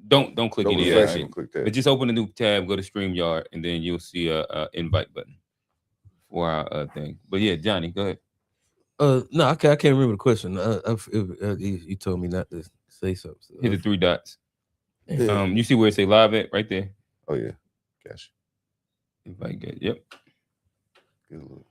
don't click Don't any of yeah, I that ain't shit. gonna click that. But just open a new tab, go to StreamYard, and then you'll see a invite button. for our thing. But yeah, Johnny, go ahead. No, I can't remember the question. You told me not to say something. So Hit the 3 dots. Yeah. You see where it say live at right there? Oh yeah, gotcha. Invite get. Yep. Good look.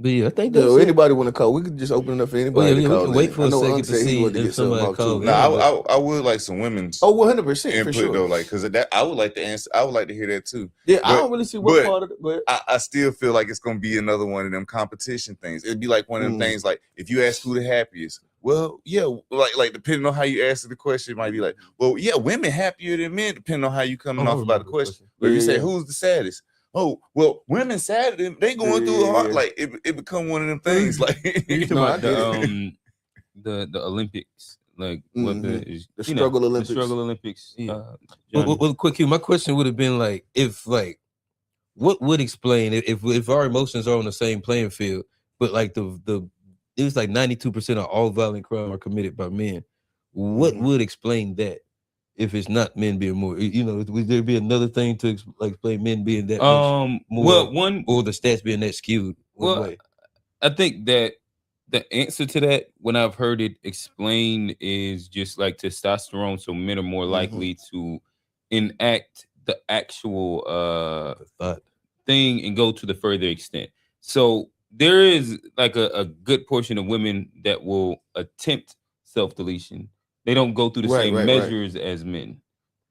But yeah, I think that's it. Anybody want to call? We could just open it up for anybody. We to call can wait for I a know second Unc to said he see wanted to if get something somebody out too. calls. No, I would like some women's 100% for input sure. though, like because that I would like to answer. I would like to hear that too. Yeah, I But- don't really see what but part of it, but I still feel like it's gonna be another one of them competition things. It'd be like one of them things like if you ask who the happiest, well, yeah, like depending on how you answer the question, it might be like, well, yeah, women happier than men, depending on how you coming off about the question. Or if you say who's the saddest, oh, well, women sad, they going through a hard, like it become one of them things. Like You talking about the Olympics, like what the struggle Olympics. The struggle Olympics. Yeah. Well, quick, my question would have been like, if like, what would explain if our emotions are on the same playing field, but like it was like 92% of all violent crime are committed by men. What would explain that? If it's not men being more, would there be another thing to explain men being that much more? Well, one or the stats being that skewed. Well, I think that the answer to that, when I've heard it explained, is just like testosterone. So men are more likely to enact the actual thing and go to the further extent. So there is like a good portion of women that will attempt self-deletion. They don't go through the same measures as men.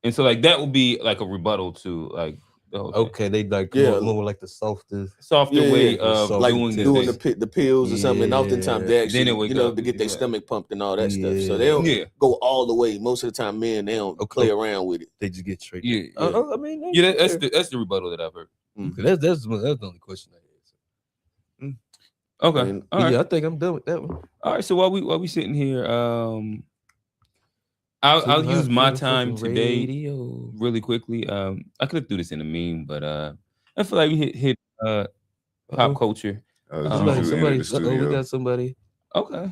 And so like that would be like a rebuttal to like the whole thing. They like more like the softer way of like doing the pills or something. And oftentimes they actually to get their stomach pumped and all that stuff. So they don't go all the way. Most of the time men, they don't play around with it. They just get straight. I mean that's the rebuttal that I've heard. That's the only question I had. Okay. All right. Yeah, I think I'm done with that one. All right. So while we sitting here, I'll use my time today really quickly. I could do this in a meme, but I feel like we hit pop culture. Somebody we got somebody. Okay.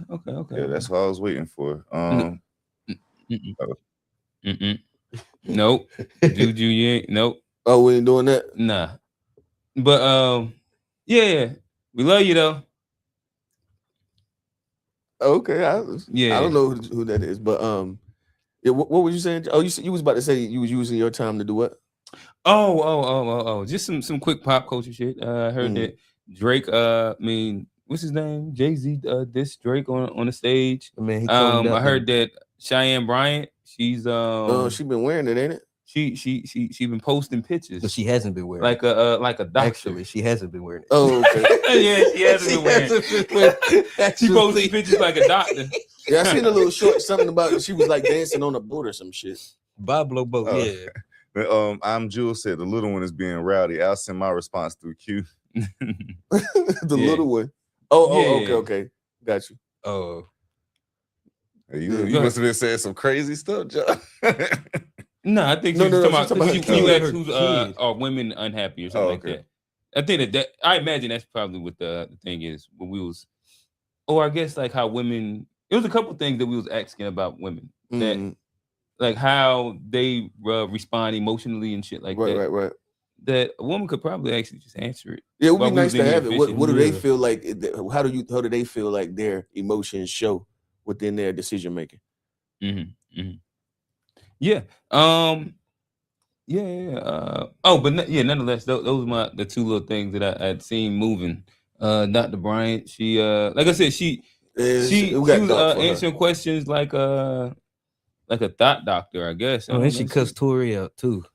Yeah, that's what I was waiting for. Nope. Juju, you ain't. Nope. Oh, we ain't doing that. Nah. But yeah, we love you though. Okay, I don't know who that is, but yeah, what was you saying? Oh, you was about to say you was using your time to do what? Just some quick pop culture shit. I heard that Drake, what's his name? Jay-Z dissed Drake on the stage. I heard that Cheyenne Bryant, she's she been wearing it, ain't it? She been posting pictures, but she hasn't been wearing like a doctor. Actually, she hasn't been wearing it. Oh, okay. Yeah, she hasn't been wearing it. She posting pictures like a doctor. Yeah, I seen a little short something about she was like dancing on a boat or some shit. Bob Lobo, yeah. I'm Jules said the little one is being rowdy. I'll send my response through Q. The little one. Okay. Got you. Oh. You must have been saying some crazy stuff, John. No, I think she's talking about you asked who's are women unhappy or something like that. I think that I imagine that's probably what the thing is when we was, I guess like how women. It was a couple things that we was asking about women that, like how they respond emotionally and shit like that. Right. That a woman could probably actually just answer it. Yeah, it would be nice to have it. What do they feel like? How do they feel like their emotions show within their decision making? Yeah. Nonetheless, those were the two little things that I had seen moving. Dr. Bryant, she like I said, she was answering questions like a thought doctor, I guess. And she cussed Tory out too.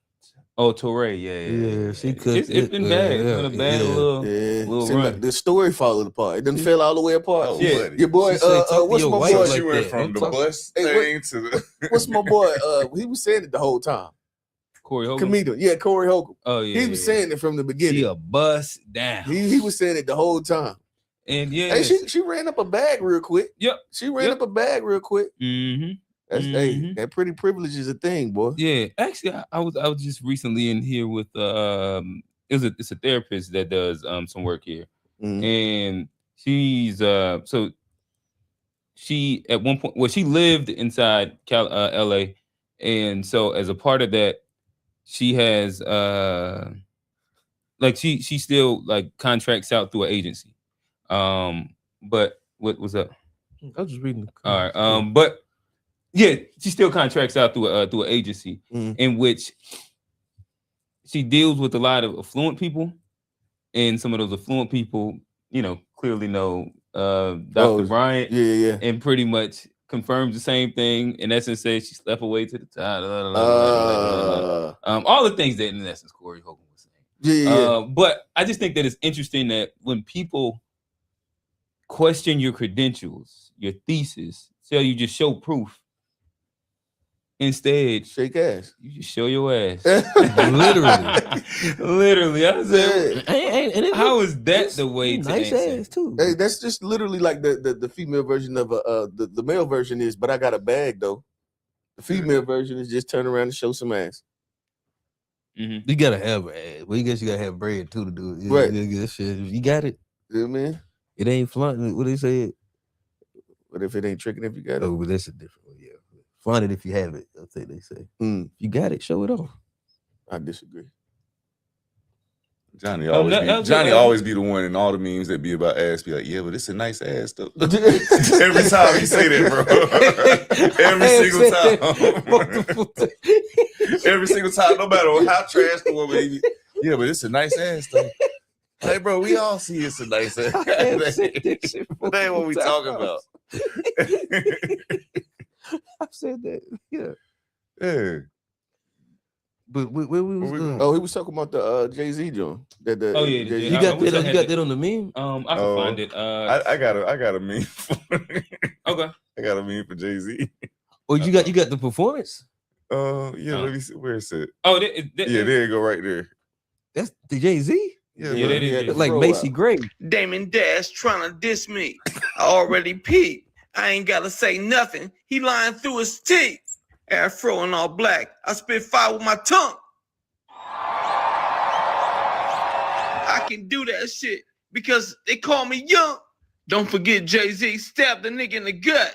Oh, Toure, yeah. She could. It's been bad. It's been a bad little run. Like the story falling apart. It didn't fell all the way apart. Oh, yeah, your boy. What's my boy? She went from the bus thing to the. What's my boy? He was saying it the whole time. Corey Holcomb. Comedian, yeah, Corey Holcomb. Oh yeah, he was saying it from the beginning. She a bust down. He was saying it the whole time. And yeah, hey, she ran up a bag real quick. Yep, she ran up a bag real quick. Mm-hmm. That's that pretty privilege is a thing, boy. Yeah, actually, I was just recently in here with it's a therapist that does some work here, and she's so she at one point she lived inside LA, and so as a part of that, she has like she still like contracts out through an agency. But what was up? I was just reading. All right. But yeah, she still contracts out through an agency in which she deals with a lot of affluent people, and some of those affluent people, you know, clearly know Dr. Bryant, and pretty much confirms the same thing. In essence, says she slept away to the top. All the things that, in essence, Corey Hogan was saying. But I just think that it's interesting that when people question your credentials, your thesis, tell you just show proof. Instead, shake ass. You just show your ass. Literally. Literally. I said, how is that the way to nice answer? Ass too? Hey, that's just literally like the female version of the male version is, but I got a bag though. The female version is just turn around and show some ass. You gotta have an ass. Well, you guess you gotta have bread too to do it. Right. You got it. You know what I mean? It ain't flaunting. What they say? But if it ain't tricking, if you got it. Oh, but that's a different one. Yeah. Flaunt it if you have it. That's what they say. If you got it, show it off. I disagree. Johnny always be the one in all the memes that be about ass. Be like, yeah, but it's a nice ass though. Every time you say that, bro. Every single time, no matter how trash the woman is. Yeah, but it's a nice ass though. Like, bro, we all see it's a nice ass. That ain't what we talking about. I've said that. Yeah. But where we was he was talking about the Jay-Z joint. You got that on the meme? I can find it. I got a meme. Okay. I got a meme for Jay-Z. Oh, you got the performance? Let me see. Where is it? Oh, there you go, right there. That's the Jay-Z? Yeah, that is. Like Macy Gray. Damon Dash trying to diss me. I already peeped. I ain't gotta say nothing. He lying through his teeth. Afro and all black. I spit fire with my tongue. I can do that shit because they call me young. Don't forget Jay-Z stabbed the nigga in the gut.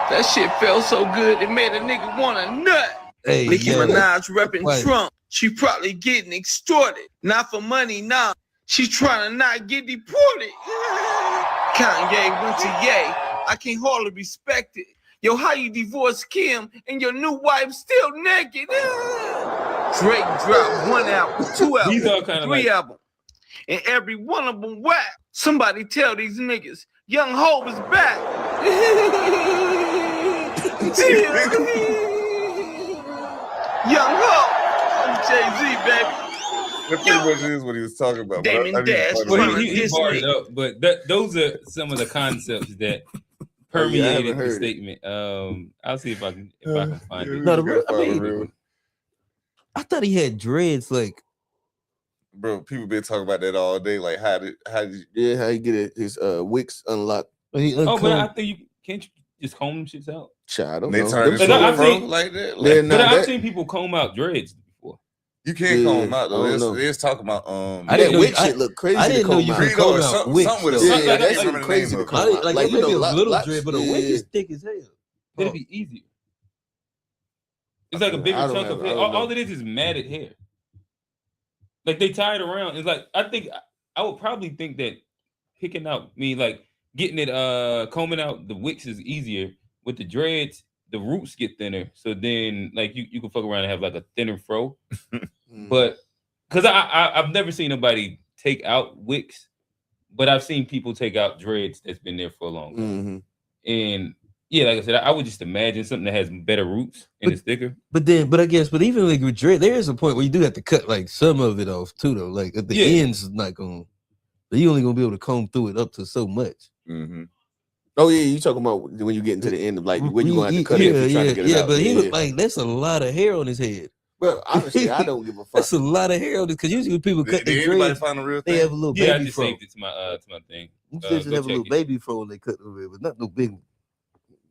That shit felt so good it made a nigga want a nut. Hey, Nicki Minaj repping Trump. She probably getting extorted. Not for money, nah. She trying to not get deported. Kanye went to Ye. I can't hardly respect it. Yo, how you divorce Kim and your new wife still naked? Drake dropped 1 album, 2 albums, 3 albums. And every one of them whack. Somebody tell these niggas, Young Hov is back. Young Hov, I'm Jay-Z, baby. That pretty much is what he was talking about. Damon Dash. He barred it up, but those are some of the concepts that permeated the statement. I'll see if I can find it. No, I thought he had dreads. Like, bro, people been talking about that all day. Like, how did he get his wicks unlocked? But I think can't you just comb them shits out? I don't know. Like that. But I've seen people comb out dreads before. You can't comb them out though. It's talking about that wig shit look crazy. I didn't know you could comb out wigs. That's crazy to comb out. Like maybe a little dread, but a wig is thick as hell. It'd be easier. It's like a bigger chunk of hair. All it is matted hair. Like they tie it around. It's like I would probably think that picking out getting it combing out the wicks is easier. With the dreads, the roots get thinner. So then like you can fuck around and have like a thinner fro. But because I've never seen nobody take out wicks, but I've seen people take out dreads that's been there for a long time. And yeah, like I said, I would just imagine something that has better roots and is thicker. But even like with dread, there is a point where you do have to cut like some of it off too, though. Like at the ends, not going. You only gonna be able to comb through it up to so much. Oh yeah, you talking about when you get into the end of like when you gonna have to cut it if you're trying to get it out. But he look like that's a lot of hair on his head. Well, honestly, I don't give a fuck. That's a lot of hair on this because usually when people cut their dreads, find a real thing? They have a little baby I just fro. saved it to my thing. You just have a little baby fro when they cut the red, but not no big one.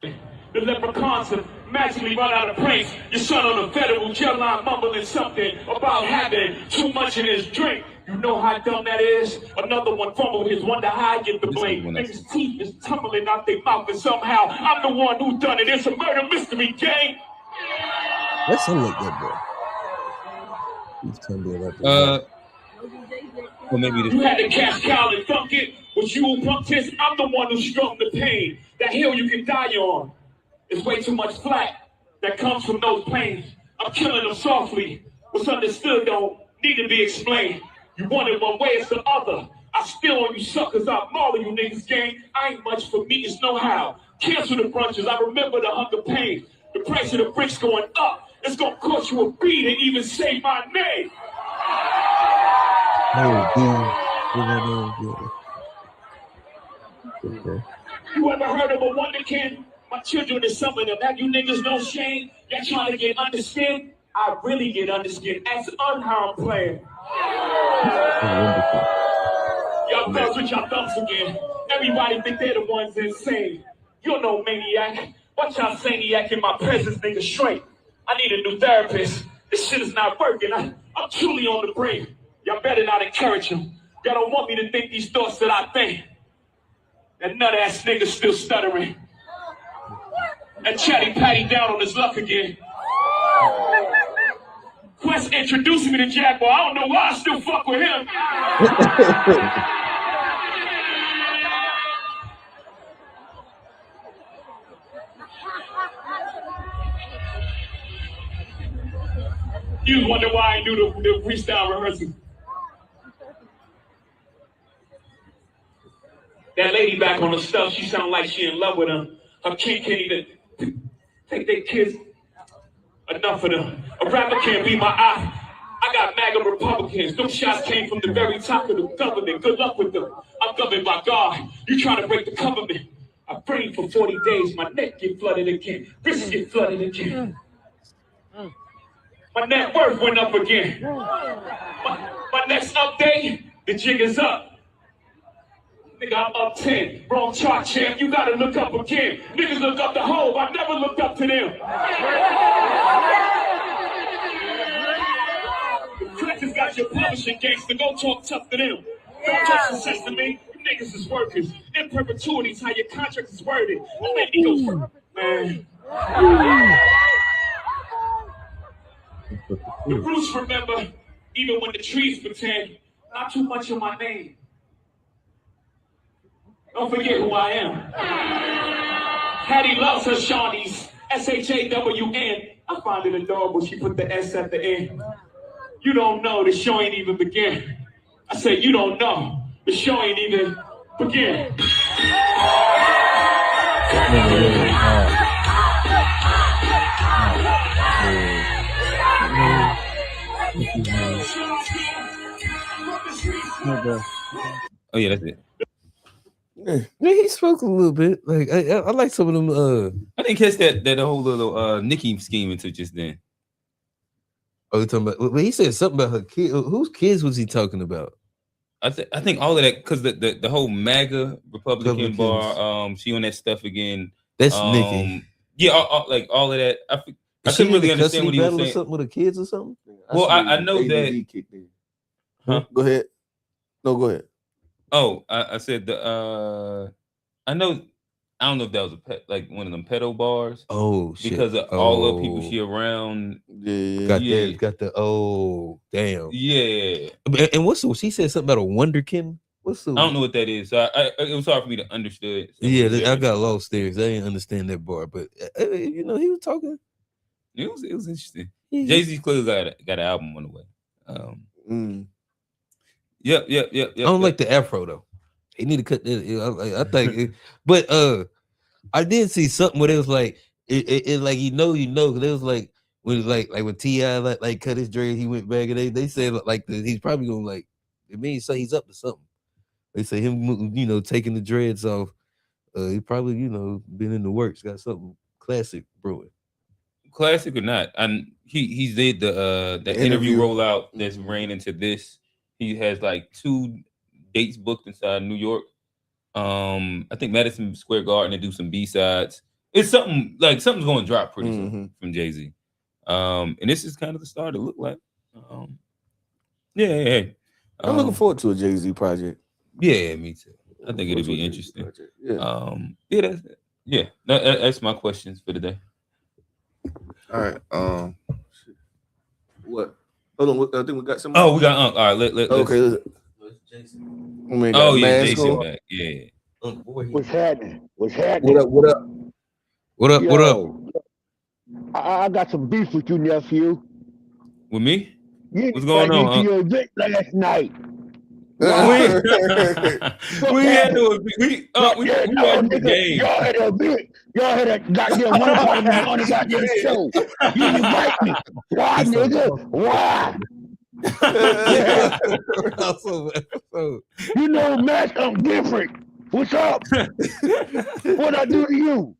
The leprechauns have magically run out of pranks. Your son on the federal jail line mumbling something about having too much in his drink. You know how dumb that is? Another one fumbled his wonder how I get the blame. Niggas' teeth is tumbling out their mouth and somehow I'm the one who done it. It's a murder mystery game. Let's unlock that boy. He's tumbling up. Well, maybe You had to cash cow and thunk it, but you punk this. I'm the one who strung the pain. That hill you can die on. It's way too much flack that comes from those planes. I'm killing them softly. What's understood don't need to be explained. You want it one way, it's the other. I spill on you suckers, I maul you niggas gang. I ain't much for me, it's no how. Cancel the brunches, I remember the hunger pain. The price of the bricks going up. It's gonna cost you a beat to even say my name. Okay. You ever heard of a wonderkin? My children is some of them. Have you niggas no shame? Y'all trying to get understand? I really get understand. As unharmed player. Y'all thugs with y'all thumbs again. Everybody think they're the ones insane. You're no maniac. Watch y'all saniac in my presence, nigga, straight. I need a new therapist. This shit is not working. I'm truly on the brink. Y'all better not encourage him. Y'all don't want me to think these thoughts that I think. That nut-ass nigga still stuttering. And Chatty Patty down on his luck again. Quest introduced me to Jaguar. I don't know why I still fuck with him. You wonder why I do the freestyle rehearsal. That lady back on the stuff, she sound like she in love with him. Her kid can't even take their kids. Enough of them. A rapper can't be my eye. I got MAGA Republicans. Them shots came from the very top of the government. Good luck with them. I'm governed by God. You trying to break the government. I prayed for 40 days. My neck get flooded again. Wrist get flooded again. My net worth went up again. My next update, the jig is up. Nigga, I'm up 10. Wrong chart, champ. You gotta look up again. Niggas look up the hole. I never looked up to them. The Clinton's got your publishing gangster. Go talk tough to them. Don't touch the system, man. You niggas is workers. In perpetuity, how your contract is worded. Don't make me go, man. The Bruce remember, even when the trees pretend, not too much of my name. Don't forget who I am. Hattie loves her Shawnees. S-H-A-W-N. I find it adorable she put the S at the end. You don't know, the show ain't even begin. I said, you don't know, the show ain't even begin. Oh yeah, that's it. Yeah, he spoke a little bit. Like I like some of them. I didn't catch that whole little Nicki scheme into just then. Oh, you're talking about? Well, he said something about her kid. Whose kids was he talking about? I think all of that because the whole MAGA Republican bar. She on that stuff again. That's Nicki. Yeah, like all of that. I couldn't really understand what he was saying. Or something with her kids or something. Well, I know that. Huh? Go ahead. No, go ahead. Oh, I said I know. I don't know if that was like one of them pedo bars. Oh shit! Because of all the people she around. Yeah, got the damn. Yeah. And what's she said something about a wonderkin? What's the? I don't know what that is. So it was hard for me to understand. Yeah, I got lost there because I didn't understand that bar. But he was talking. It was interesting. Jay-Z clearly got an album on the way. Yep. I don't like the afro though. He need to cut that. I think, but I did see something where it was like it like you know, because it was like when when T.I. like cut his dread, he went back and they said like he's probably gonna like it means say he's up to something. They say him taking the dreads off. He probably been in the works, got something classic brewing. Classic or not, and he did the interview rollout that's ran into this. He has like 2 dates booked inside New York. I think Madison Square Garden to do some B-sides. It's something's going to drop pretty soon from Jay-Z. And this is kind of the start. It looked like. Yeah. I'm looking forward to a Jay-Z project. Yeah, me too. I think it'll be interesting. Yeah. That's my questions for today. All right. What? Hold on, I think we got somebody. Oh, we got Unc. All right, okay. Oh yeah, Jason back. Yeah. What's happening? What's What happening? up? What up? What up? Yo, What up? I got some beef with you, nephew. With me? You What's going on? to your event last night. We had to. We watched the game. Y'all had an event. Y'all had a goddamn one party on the goddamn show. You invite me. Why, nigga? Why? You know, Matt, I'm different. What's up? What I do to you?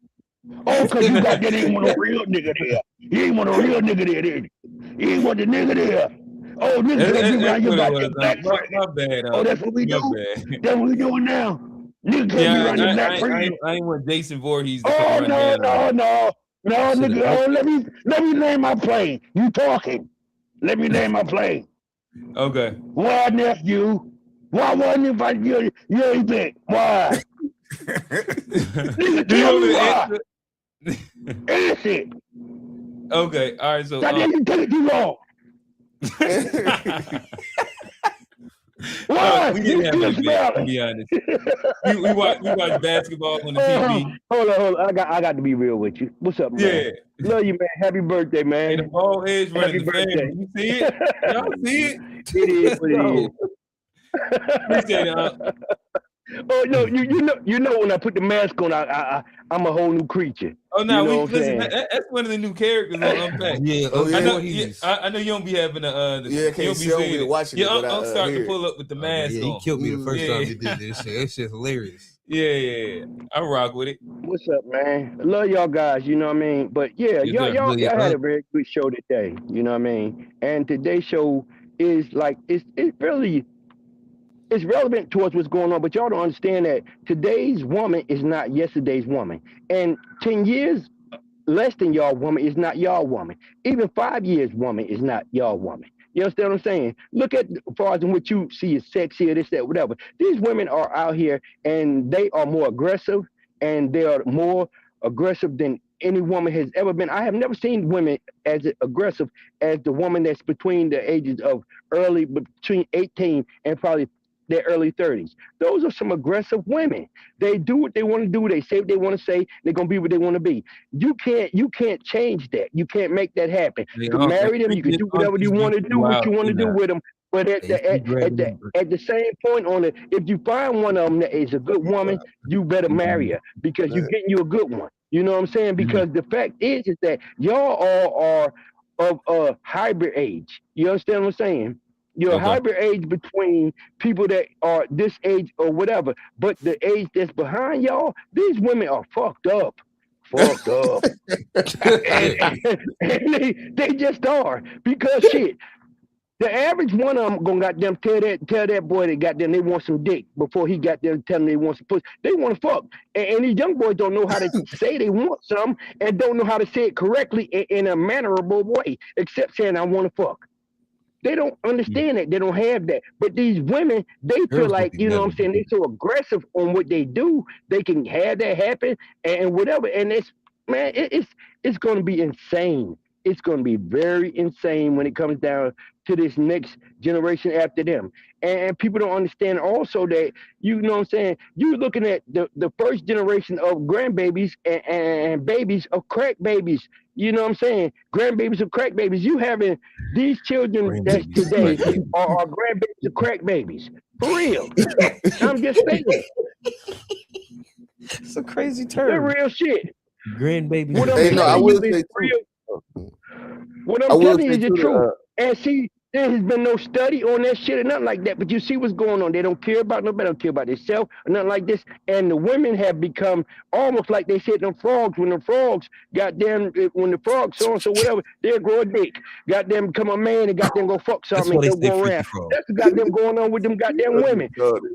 Oh, because you got that ain't want no real nigga there. You ain't want a real nigga there, did you? You ain't want the nigga there. Oh, nigga, you got your goddamn black friend. My bad. Oh, that's what we do? Bad. That's what we doing now. Nigga can't be around your black friend. I ain't want Jason Voorhees to Oh, come no, nigga. Oh, let me land my plane. You talking. Let me land my plane. Okay. Why, nephew? Why wasn't invited your event? Why? Nigga, tell me why. Answer. Okay. All right. So you take it too long. Why? We didn't have an event, to be honest. we watch basketball on the TV. Hold on. I got to be real with you. What's up, man? Yeah. Love you, man. Happy birthday, man. Hey, the ball heads running the family. You see it? Y'all see it? It is what it is. Appreciate it. Oh no, you know when I put the mask on, I'm a whole new creature. Oh no, you know listen. That's one of the new characters on Unpack. Yeah, I know you don't be having can't see me watching it. I'm starting to pull up with the mask on. He killed me the first time he did this shit. That shit's hilarious. Yeah. I rock with it. What's up, man? I love y'all guys, you know what I mean? But yeah, y'all had a very good show today, you know what I mean? And today's show is like it's really it's relevant towards what's going on, but y'all don't understand that today's woman is not yesterday's woman. And 10 years less than y'all woman is not y'all woman. Even 5 years woman is not y'all woman. You understand what I'm saying? Look at as far as in what you see as sexy or this, that, whatever. These women are out here and they are more aggressive, and they are more aggressive than any woman has ever been. I have never seen women as aggressive as the woman that's between the ages of between 18 and probably their early 30s. Those are some aggressive women. They do what they want to do. They say what they want to say. They're gonna be what they want to be. You can't change that. You can't make that happen. You can marry them. You can do whatever you want to do. What you want to do with them. But at the same point on it, if you find one of them that is a good woman, you better marry her because you're getting you a good one. You know what I'm saying? Because the fact is that y'all all are of a hybrid age. You understand what I'm saying? You're a hybrid age between people that are this age or whatever. But the age that's behind y'all, these women are fucked up. and they just are. Because shit, the average one of them gonna goddamn tell that boy that goddamn they want some dick before he got them telling they want some pussy. They want to fuck. And these young boys don't know how to say they want some and don't know how to say it correctly in a mannerable way, except saying I want to fuck. They don't understand that. They don't have that. But these women, they feel like, you know what I'm saying, they're so aggressive on what they do, they can have that happen and whatever. And it's going to be insane. It's going to be very insane when it comes down to this next generation after them. And people don't understand also that, you know what I'm saying, you're looking at the first generation of grandbabies and babies of crack babies. You know what I'm saying? Grandbabies of crack babies. You having these children that's today are grandbabies of crack babies. For real. I'm just saying. It's a crazy term. They're real shit. Grandbaby. What I'm telling you is the truth. And see, there has been no study on that shit or nothing like that. But you see what's going on. They don't care about nobody. They don't care about themselves or nothing like this. And the women have become almost like they said them frogs. When the frogs when the frogs so whatever, they'll grow a dick. Goddamn become a man and goddamn go fuck something and they'll go around. That's what goddamn going on with them goddamn women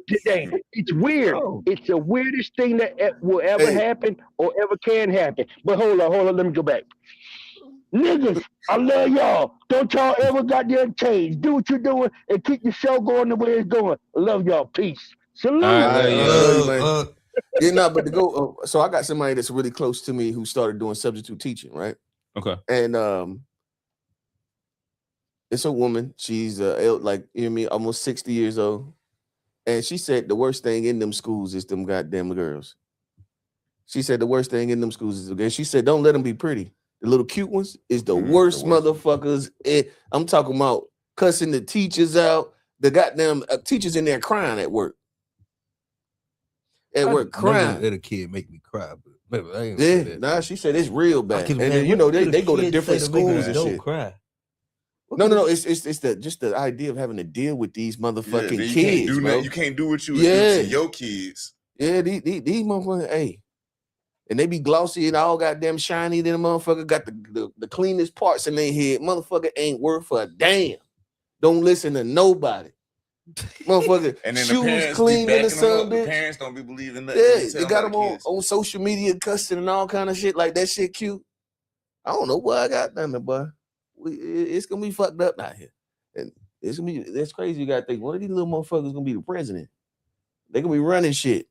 today. It's weird. It's the weirdest thing that will ever happen or ever can happen. But hold on, let me go back. Niggas, I love y'all. Don't y'all ever goddamn change. Do what you're doing and keep your show going the way it's going. I love y'all. Peace. Salute. But to go. So I got somebody that's really close to me who started doing substitute teaching, right? Okay. And It's a woman. She's like, you know what I mean, almost 60 years old. And she said the worst thing in them schools is them goddamn girls. She said the worst thing in them schools is, and she said, don't let them be pretty. The little cute ones is the worst motherfuckers. I'm talking about cussing the teachers out. The goddamn teachers in there crying at work. At work crying. Let a kid make me cry, but I ain't yeah, nah, she said it's real bad. And then, you know, they go to different schools and shit. Cry. No. It's just the idea of having to deal with these motherfucking kids, bro. You can't do what you would do to your kids. Yeah, these motherfuckers, hey. And they be glossy and all goddamn shiny. Then the motherfucker got the cleanest parts in their head. Motherfucker ain't worth a damn. Don't listen to nobody. Motherfucker, and then shoes clean in the sun, bitch. The parents don't be believing that. Yeah, they got them on social media cussing and all kind of shit. Like that shit cute. I don't know what I got done, boy. It's gonna be fucked up out here. And it's gonna be, that's crazy. You gotta think, one of these little motherfuckers gonna be the president. They gonna be running shit.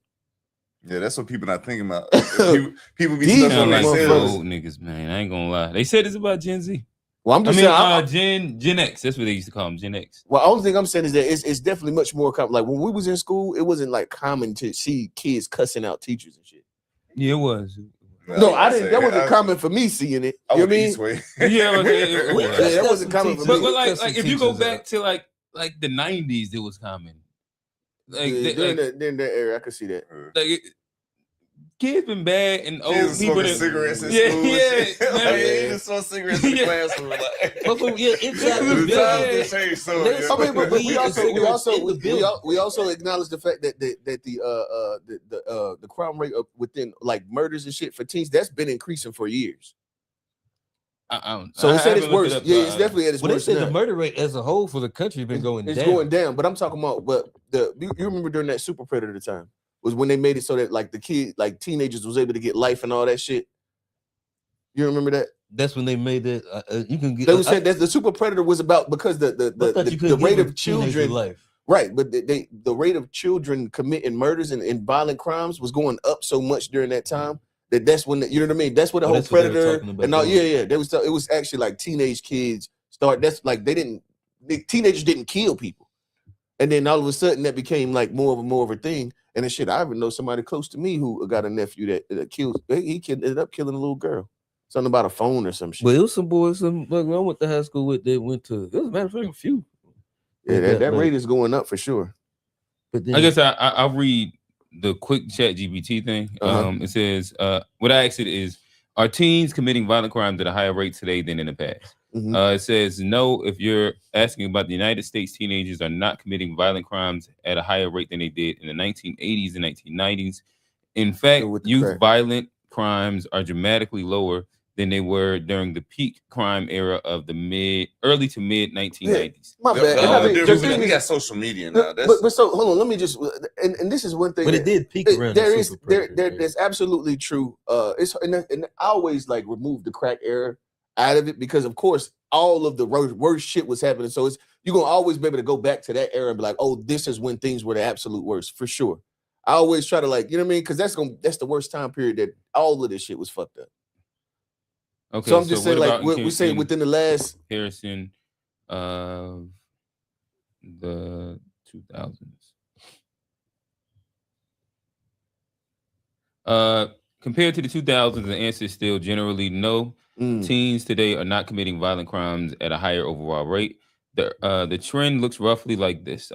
Yeah, that's what people not thinking about. People be stuck on like themselves. old niggas, man. I ain't gonna lie. They said it's about Gen Z. Well, I'm just saying, Gen X. That's what they used to call them, Gen X. Well, the only thing I'm saying is that it's definitely much more common. Like when we was in school, it wasn't like common to see kids cussing out teachers and shit. Yeah, it was. No, I didn't. That wasn't common for me seeing it. You know what I mean? Yeah, it was. Yeah, that wasn't common for me. But like if you go back to like the 90s, it was common. Like during that era, I could see that. Like kids been bad and old kids people smoking cigarettes in school. Yeah, Like, they just smoke cigarettes in the classroom. Like, we also acknowledge the fact that the crime rate within like murders and shit for teens that's been increasing for years. So it said it's worse. It's definitely at its worst. They said the murder rate as a whole for the country has been going down. It's going down, but I'm talking about. But you remember during that Super Predator time was when they made it so that like the kid, like teenagers, was able to get life and all that shit. You remember that? That's when they made it. You can get. They said that the Super Predator was about because the rate of children life. Right, but the rate of children committing murders and violent crimes was going up so much during that time. That's when you know what I mean. That's what the whole Predator and all. Yeah. It was actually like teenage kids start. That's like teenagers didn't kill people, and then all of a sudden that became like more of a thing. And then shit, I even know somebody close to me who got a nephew that killed. He ended up killing a little girl. Something about a phone or some shit. But it was some boys. I went to high school with. They went to. It was a matter of fact a few. Yeah, that rate is going up for sure. But then, I guess I'll read the quick chat GPT thing. It says, what I asked it is, are teens committing violent crimes at a higher rate today than in the past? It says, no, if you're asking about the United States, teenagers are not committing violent crimes at a higher rate than they did in the 1980s and 1990s. In fact, youth violent crimes are dramatically lower than they were during the peak crime era of the early to mid 1990s. My bad. We got social media now. But so hold on, let me just and this is one thing. But it did peak around. There's absolutely true. And I always like remove the crack era out of it because of course all of the worst shit was happening. So you're gonna always be able to go back to that era and be like, oh, this is when things were the absolute worst for sure. I always try to like, you know what I mean? Because that's the worst time period that all of this shit was fucked up. Okay, so I'm just saying, like we say within the last comparison of the 2000s. Compared to the 2000s, the answer is still generally no. Teens today are not committing violent crimes at a higher overall rate. The trend looks roughly like this: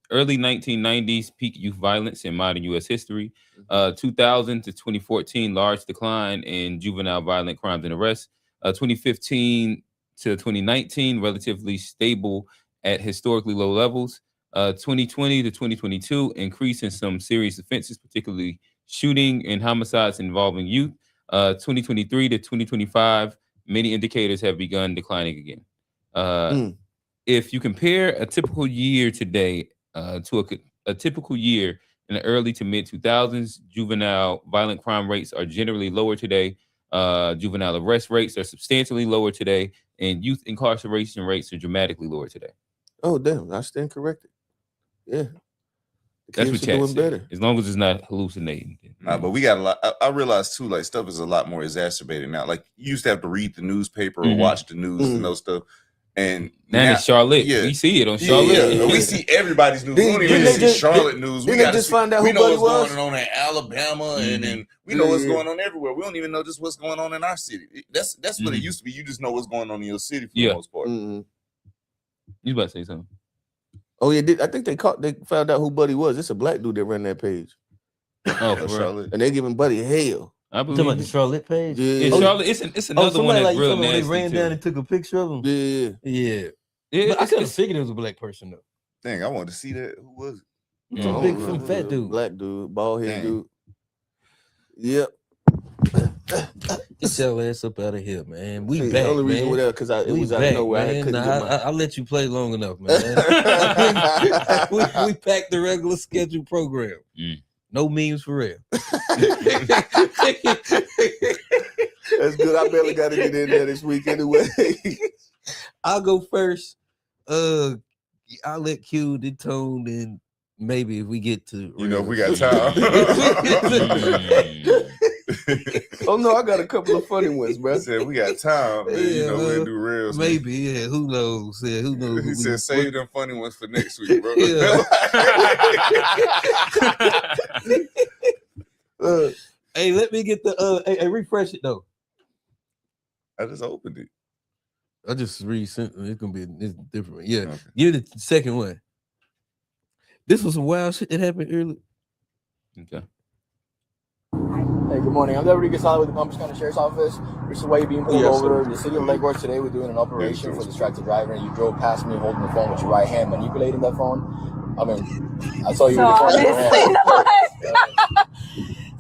early 1990s peak youth violence in modern U.S. history. 2000 to 2014 large decline in juvenile violent crimes and arrests. 2015 to 2019 relatively stable at historically low levels. 2020 to 2022 increase in some serious offenses, particularly shooting and homicides involving youth. 2023 to 2025 many indicators have begun declining again. If you compare a typical year today to a typical year in the early to mid 2000s, juvenile violent crime rates are generally lower today. Juvenile arrest rates are substantially lower today, and youth incarceration rates are dramatically lower today. Oh, damn. I stand corrected. Yeah. That's what chat doing better. As long as it's not hallucinating. But we got a lot. I realize too, like stuff is a lot more exacerbated now. Like you used to have to read the newspaper or watch the news and those stuff. And now it's Charlotte. We see it on Charlotte. Yeah. We see everybody's news. We don't even see Charlotte news. We just find out who know what's was going on in Alabama, and then we know what's going on everywhere. We don't even know just what's going on in our city. That's what it used to be. You just know what's going on in your city for the most part. You about to say something? Oh yeah, I think they found out who Buddy was. It's a black dude that ran that page. Oh, for Charlotte, and they giving Buddy hell. I believe about the Charlotte page. Yeah, Charlotte. It's another one that's real nasty. They ran down and took a picture of him. Yeah. But I could have figured it was a black person though. Dang, I wanted to see that. Who was it? Some big, some fat dude, black dude, bald head dude. Yep. Get your ass up out of here, man. We See, back, the only reason man. with that because it was out of nowhere. I'll let you play long enough, man. we packed the regular scheduled program. No memes for real. That's good. I barely got to get in there this week anyway. I'll go first. I'll let Q detone, and maybe if we get to if we got time. Oh no, I got a couple of funny ones, bro. He said we got time, man. We'll do reels. Maybe, yeah. Who knows? Yeah, who knows? He said save them funny ones for next week, bro. Hey, let me get the hey, refresh it though. I just opened it. I just resent it. It's gonna be different. Yeah, okay. Give the second one. This was some wild shit that happened earlier. Okay. Hey, good morning. I'm Deputy Gasala with the Palm Beach County Sheriff's Office. Recently, being pulled over. The city of Lake Worth today. We're doing an operation for distracted driver, and you drove past me holding the phone with your right hand, manipulating that phone. I mean, I saw you with the phone in your hand.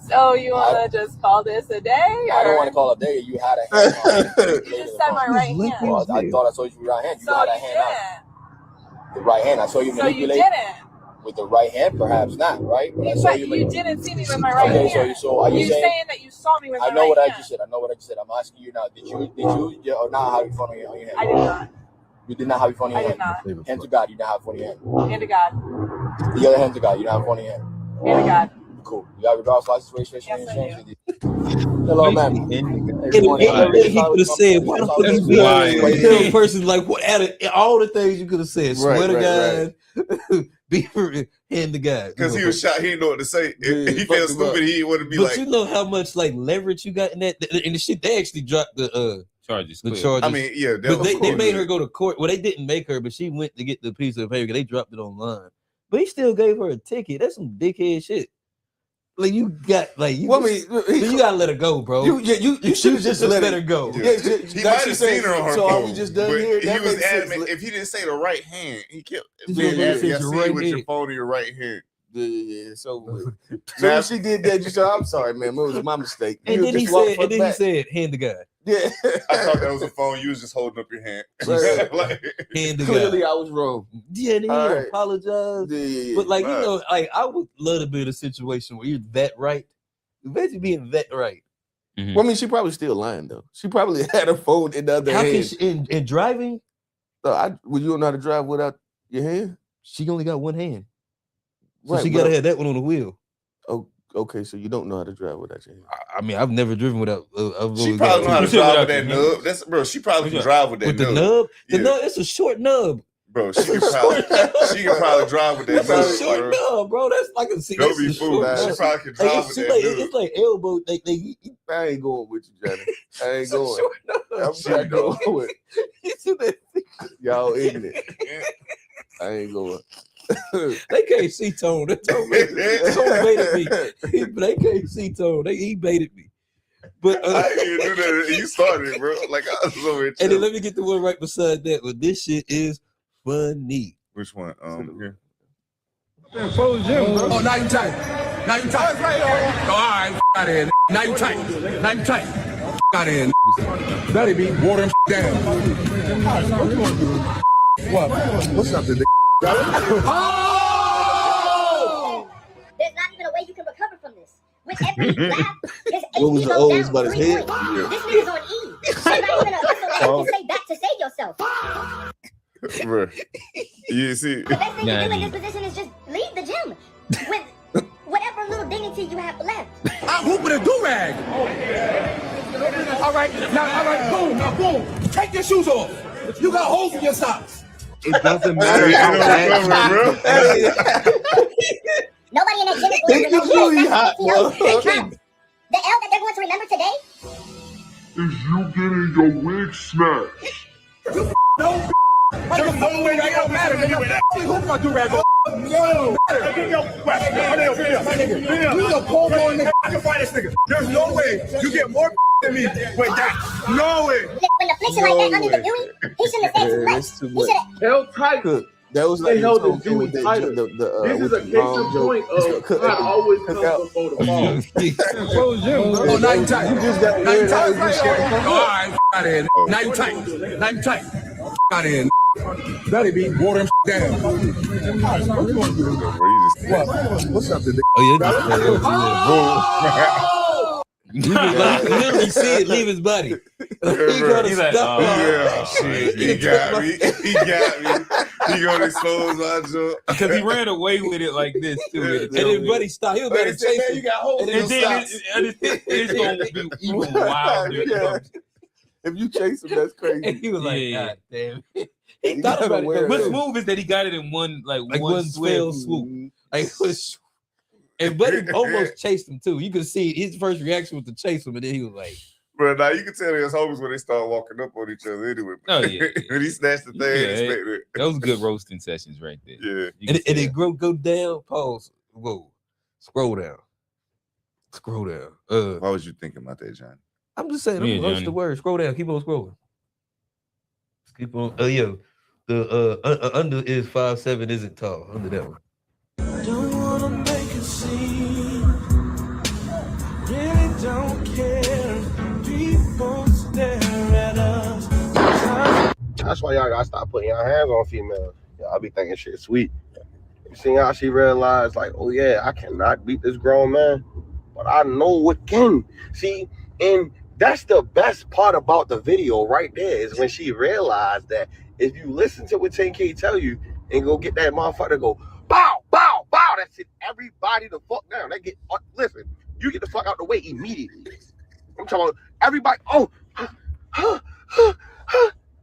So you want to just call this a day? Or? I don't want to call it a day. You had a hand on it. You just said my right hand. Well, I thought I saw you with your right hand. You so had a you hand didn't. out. The right hand. I saw you manipulate. So you didn't. With the right hand, perhaps not, right? But I saw you didn't see me with my right hand. So are you saying that you saw me with my right hand? I know what I just said. I'm asking you now. Did you or not have your phone on your hand? I did not. You did not have your phone in your hand? I did not. Hand to God, you didn't have your phone in your hand. Hand to God. The other hand to God, you don't have your phone in your hand. Hand to God. Cool. You have your driver's license, registration, yes, insurance? Hello, ma'am. He could have said, why the fuck you tell a person like what out of all the things you could have said, swear to God, be hand to God. Because he was shot, he didn't know what to say. If he felt stupid, he wouldn't be like. But you know how much like leverage you got in that, and the shit they actually dropped the charges. The charges. I mean, yeah, but they made her go to court. Well, they didn't make her, but she went to get the piece of paper. They dropped it online, but he still gave her a ticket. That's some dickhead shit. Like you got like you. Well, you gotta let her go, bro. You should have just let her go. Yeah. He might have seen her on her phone. So are we just done here? He was adamant. If he didn't say the right hand, he kept being adamant. I see you with your phone in your right hand. Yeah. So now she did that. You said, "I'm sorry, man. It was my mistake." And then he said, "Hand to God." Yeah, I thought that was a phone. You was just holding up your hand. Like, hand to clearly, God. I was wrong. Yeah, then he apologized. Yeah. But like you know, like I would love to be in a situation where you're that right. Imagine being that right. Mm-hmm. Well, I mean, she probably still lying though. She probably had her phone in the other hand. How can she in driving? Would you know how to drive without your hand? She only got one hand. So right, she gotta have that one on the wheel. Oh, okay. So you don't know how to drive without your hand. I mean, I've never driven without. She probably know how to drive with that nub. That's bro. She probably can drive with that with the nub. The nub. It's a short nub. Bro, she can probably drive with that. That's a short nub, bro. That's like a. Don't be fooled. She probably can drive with that. It's like elbow. I ain't going with you, Johnny. I ain't going. I'm not going with. Y'all ignorant. I ain't going. They can't see Tone. Tone baited me. They can't see Tone. He baited me. But I didn't even do that. You started it, bro. Like I was over here. And then let me get the one right beside that. Well, this shit is funny. Which one? Here. Close the gym, bro. Oh, now you tight. Now you tight. Oh, all right. Out of here. Now you tight. Now you tight. Out of here. Better be water down. What? What's up, nigga? Oh! There's not even a way you can recover from this. With every lap, his HP goes down 3 points. This nigga's on E. There's not even a hustle to say that to save yourself. Bro, you see, The best thing to do in this position is just leave the gym with whatever little dignity you have left. I'm hooping a do-rag. All right, now, boom, take your shoes off. You got holes in your socks. It doesn't matter how bad Nobody in that gym is going to remember today. The L that they're going to remember today is you getting your wig snatched. No way, that don't matter. Who's gonna do that? No. You a poor boy nigga. I can find this nigga. There's no way you get more than me. Wait, no way. When the fliction like that under the Dewey, he shouldn't have said too much. He should have held tight. That was like held the Dewey tighter. This is a case in point of God always comes before the fall. Oh, now you tight. You just got now you tight. All right, out of here. Now you tight. Now you tight. Out of here. Better be water him down. What's up today? Oh yeah. Literally see it leave his body. He's like, yeah, shit. He got me. He gonna expose my joke because he ran away with it like this too. And then buddy stopped. He was about to chase him. You got holes in your socks. It's gonna be even wilder. Yeah. If you chase him, that's crazy. And he was like, God damn. He thought about it. What's smooth is that he got it in one one fell swoop. Like it was. And Buddy almost chased him too. You could see his first reaction was to chase him, and then he was like, "Bro, now you can tell his homies when they start walking up on each other anyway." Oh yeah, when he snatched the thing, those good roasting sessions right there. Yeah, and it go down. Pause. Whoa, scroll down. Why was you thinking about that, Johnny? I'm just saying. I'm gonna the word. Scroll down. Keep on scrolling. Keep on. Yeah, the under is 5'7" isn't tall. Under that one. Don't wanna make a scene. Really don't care. People stare at us. That's why y'all gotta stop putting your hands on females. Y'all be thinking shit sweet. You see how she realized, like, oh yeah, I cannot beat this grown man, but I know what can. See, and that's the best part about the video right there is when she realized that if you listen to what 10K tell you and go get that motherfucker to go bow, bow, bow, that's it. Everybody the fuck down. They get listen. You get the fuck out the way immediately. I'm talking about everybody.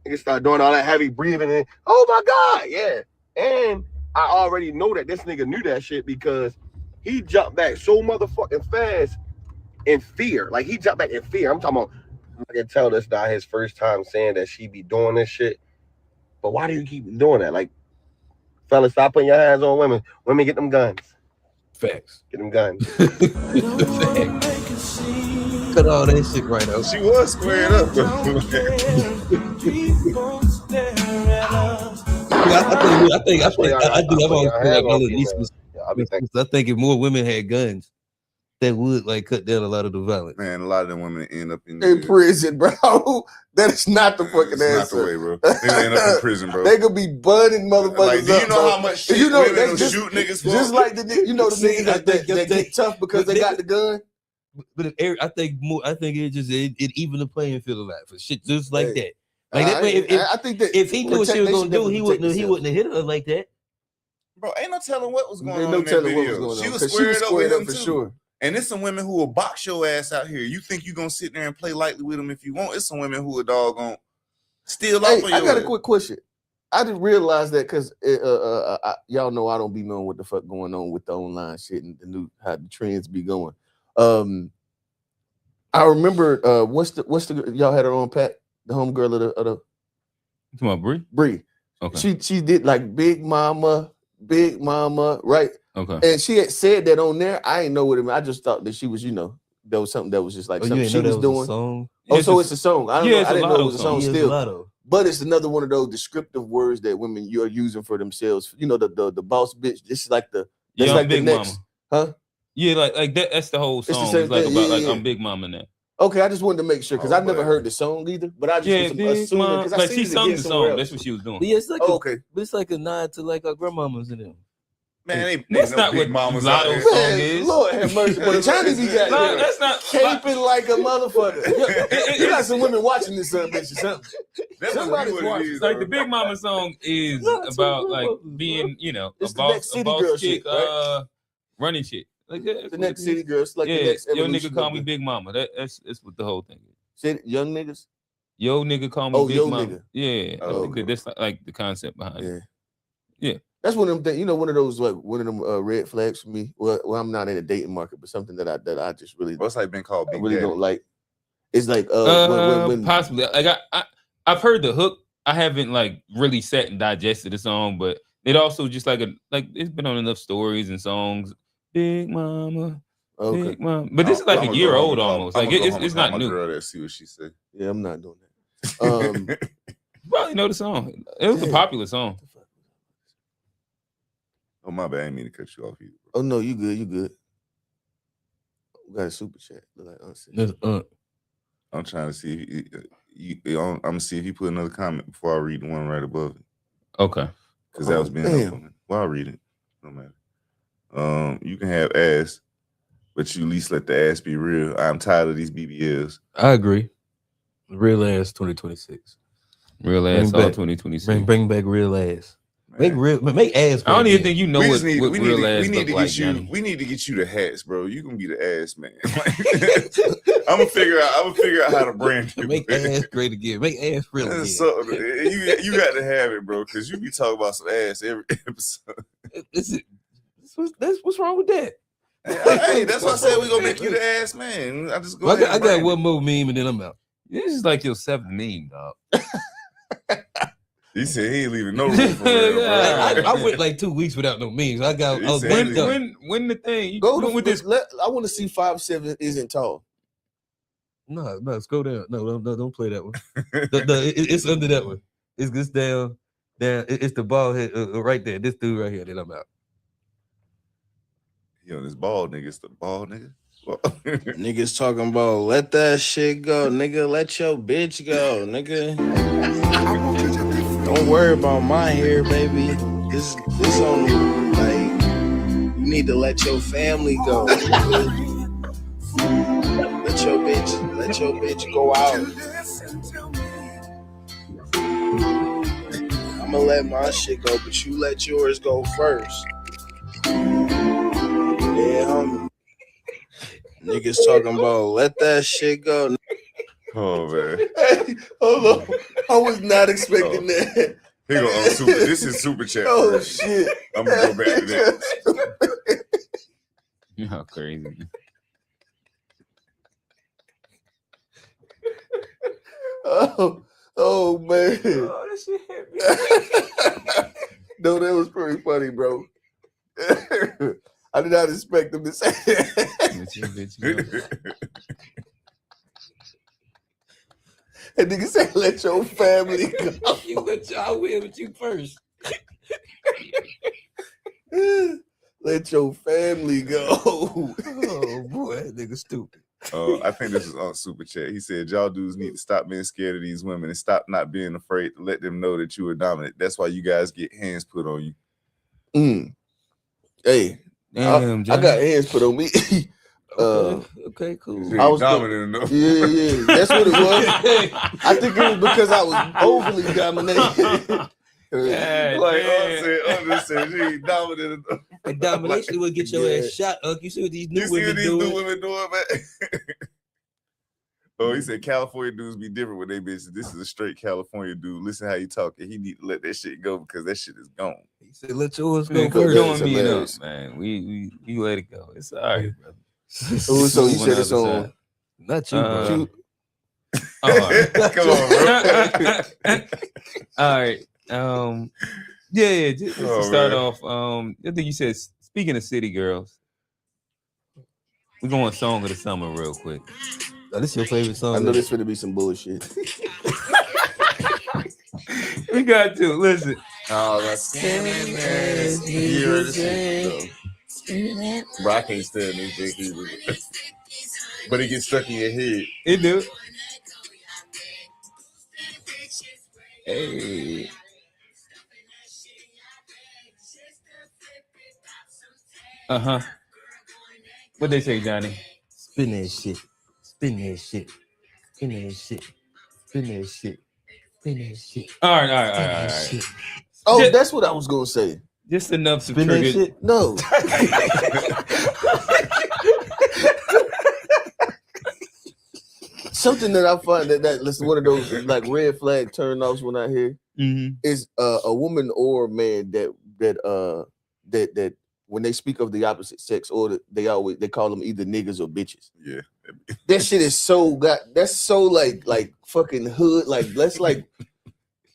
They start doing all that heavy breathing and oh my God, yeah. And I already know that this nigga knew that shit because he jumped back so motherfucking fast in fear. Like he jumped back in fear. I'm talking about I can tell this not his first time saying that she be doing this shit. But why do you keep doing that? Like, fellas, stop putting your hands on women. Women get them guns. Facts. Get them guns. Cut all that shit right out. She was squared up. I think if more women had guns, that would like cut down a lot of the violence. Man, a lot of them women end up in prison, bro. That is not the fucking answer. Not the way, bro. They end up in prison, bro. They could be burning motherfuckers. Like, do you know bro. how much shit women will shoot niggas for? Just like the niggas that get tough because they got the gun. But I think it even the playing field a lot for shit just like that. Like that way, I think that if he knew what she was gonna do, he wouldn't have hit her like that. Bro, ain't no telling what was going on. No in that telling what video. was going on. She was squared up with him for too. Sure. And there's some women who will box your ass out here. You think you gonna sit there and play lightly with them if you want? It's some women who are doggone steal off of you. I got a quick question. I didn't realize that because y'all know I don't be knowing what the fuck going on with the online shit and the new how the trends be going. I remember what's the y'all had her on Pat, the homegirl of the you talking about Bree. Okay. She did like Big Mama, right? Okay. And she had said that on there. I didn't know what it meant. I just thought that she was, there was something that was just like something she was doing. Song? Oh, so it's a song. I didn't know it was a song still. Lotto. But it's another one of those descriptive words that women you're using for themselves. The boss bitch. This is like the Big next, Mama. Huh? Yeah, like that. That's the whole song. It's like about like I'm Big Mama now. Okay, I just wanted to make sure because I never heard the song either. But I just was assuming because like she sung the song. That's what she was doing. But yeah, it's like but it's like a nod to like our grandmamas and them. Man, that's not what Mama's Lotto song is. Lord have mercy, but Johnny be got that's not caping like a motherfucker. You got some women watching this bitch or something. Somebody's watching. Like the Big Mama song is about like being, a boss chick, right? Running shit. Like the next city girls, like yeah, the next your nigga call me Big Mama. That's what the whole thing is. Young niggas. Yo nigga call me Big yo Mama. nigga. Yeah, I think that that's like the concept behind it. Yeah. That's one of them things, one of those one of them red flags for me. Well, I'm not in a dating market, but something that I just really what's like been called Big really Daddy? don't like. It's like when possibly like I've heard the hook. I haven't like really sat and digested the song, but it also just like it's been on enough stories and songs. Big Mama. Okay. Big Mama. But this is like a year old almost. Like it's not new. Girl, let's see what she said. Yeah, I'm not doing that. You probably know the song. It was a popular song. Oh my bad, I didn't mean to cut you off either. Oh no, you good. We got a super chat. Look like I'm trying to see if I'm gonna see if you put another comment before I read the one right above it. Okay. Because that was being open. Well, I'll read it. No matter. You can have ass, but you at least let the ass be real. I'm tired of these BBLs. I agree. Real ass 2026. Real ass all 2026. Bring back real ass. Make ass. I don't even think you know what real ass we need to like, get you. Johnny. We need to get you the hats, bro. You can be the ass man. I'm gonna figure out how to brand you. Make ass great again. Make ass real again. So, you got to have it, bro, because you be talking about some ass every episode. What's wrong with that? Hey, that's why I said we're gonna make you the ass man. I just go. I got one more meme and then I'm out. This is like your 7th meme, dog. He said he ain't leaving no room for real, bro. I went like 2 weeks without no memes. I was when the thing you go with this. I want to see 5'7" isn't tall. No, scroll down. No, don't play that one. It's under that one. It's this down. It's the bald head right there. This dude right here. Then I'm out. Yo, this bald nigga. It's the bald nigga. Niggas talking about let that shit go, nigga. Let your bitch go, nigga. Don't worry about my hair, baby. This only like you need to let your family go. Let your bitch go out. I'ma let my shit go, but you let yours go first. Yeah, homie. Niggas talking about let that shit go. Oh man. Hey, hold on. I was not expecting that. Here go super. This is super chat. Oh first. shit. I'm gonna go back to that. How crazy. Oh man. Oh, that shit hit me. No, that was pretty funny, bro. I did not expect him to say that. And nigga say, let your family go. You let y'all win with you first. Let your family go. Oh boy, that nigga stupid. I think this is on super chat. He said, y'all dudes need to stop being scared of these women and stop not being afraid to let them know that you are dominant. That's why you guys get hands put on you. Hey, damn, I got hands put on me. Okay, cool. I was dominant enough. Yeah, that's what it was. I think it was because I was overly dominated. Like Uncle said, she ain't dominant enough. And domination will get your ass shot, Unc. You see what these new women doing? Man? Oh, he said California dudes be different with they bitches. This is a straight California dude. Listen how you talking. He need to let that shit go because that shit is gone. He said, let yours Man, go quit first. doing me enough, man. We let it go. It's all right, brother. Oh, so you said it's on. Not you, bro. All right. Come on, bro. All right. Yeah. Just to start off, I think you said, speaking of city girls, we're going song of the summer real quick. Oh, this your favorite song? I know this finna be some bullshit. We got to listen. Oh, that's you heard this shit, bro. I can't stand this shit either. But it gets stuck in your head. It do. Hey. Uh-huh. What they say, Johnny? Spin that shit. Spin that shit. Spin that shit. Spin that shit. Spin that shit. All right. Oh, that's what I was gonna say. Just enough to Spin trigger. that shit? No. something that I find that listen, one of those like red flag turn offs when I hear is a woman or a man that when they speak of the opposite sex, or they call them either niggas or bitches. Yeah, that shit is that's so like fucking hood. Like that's like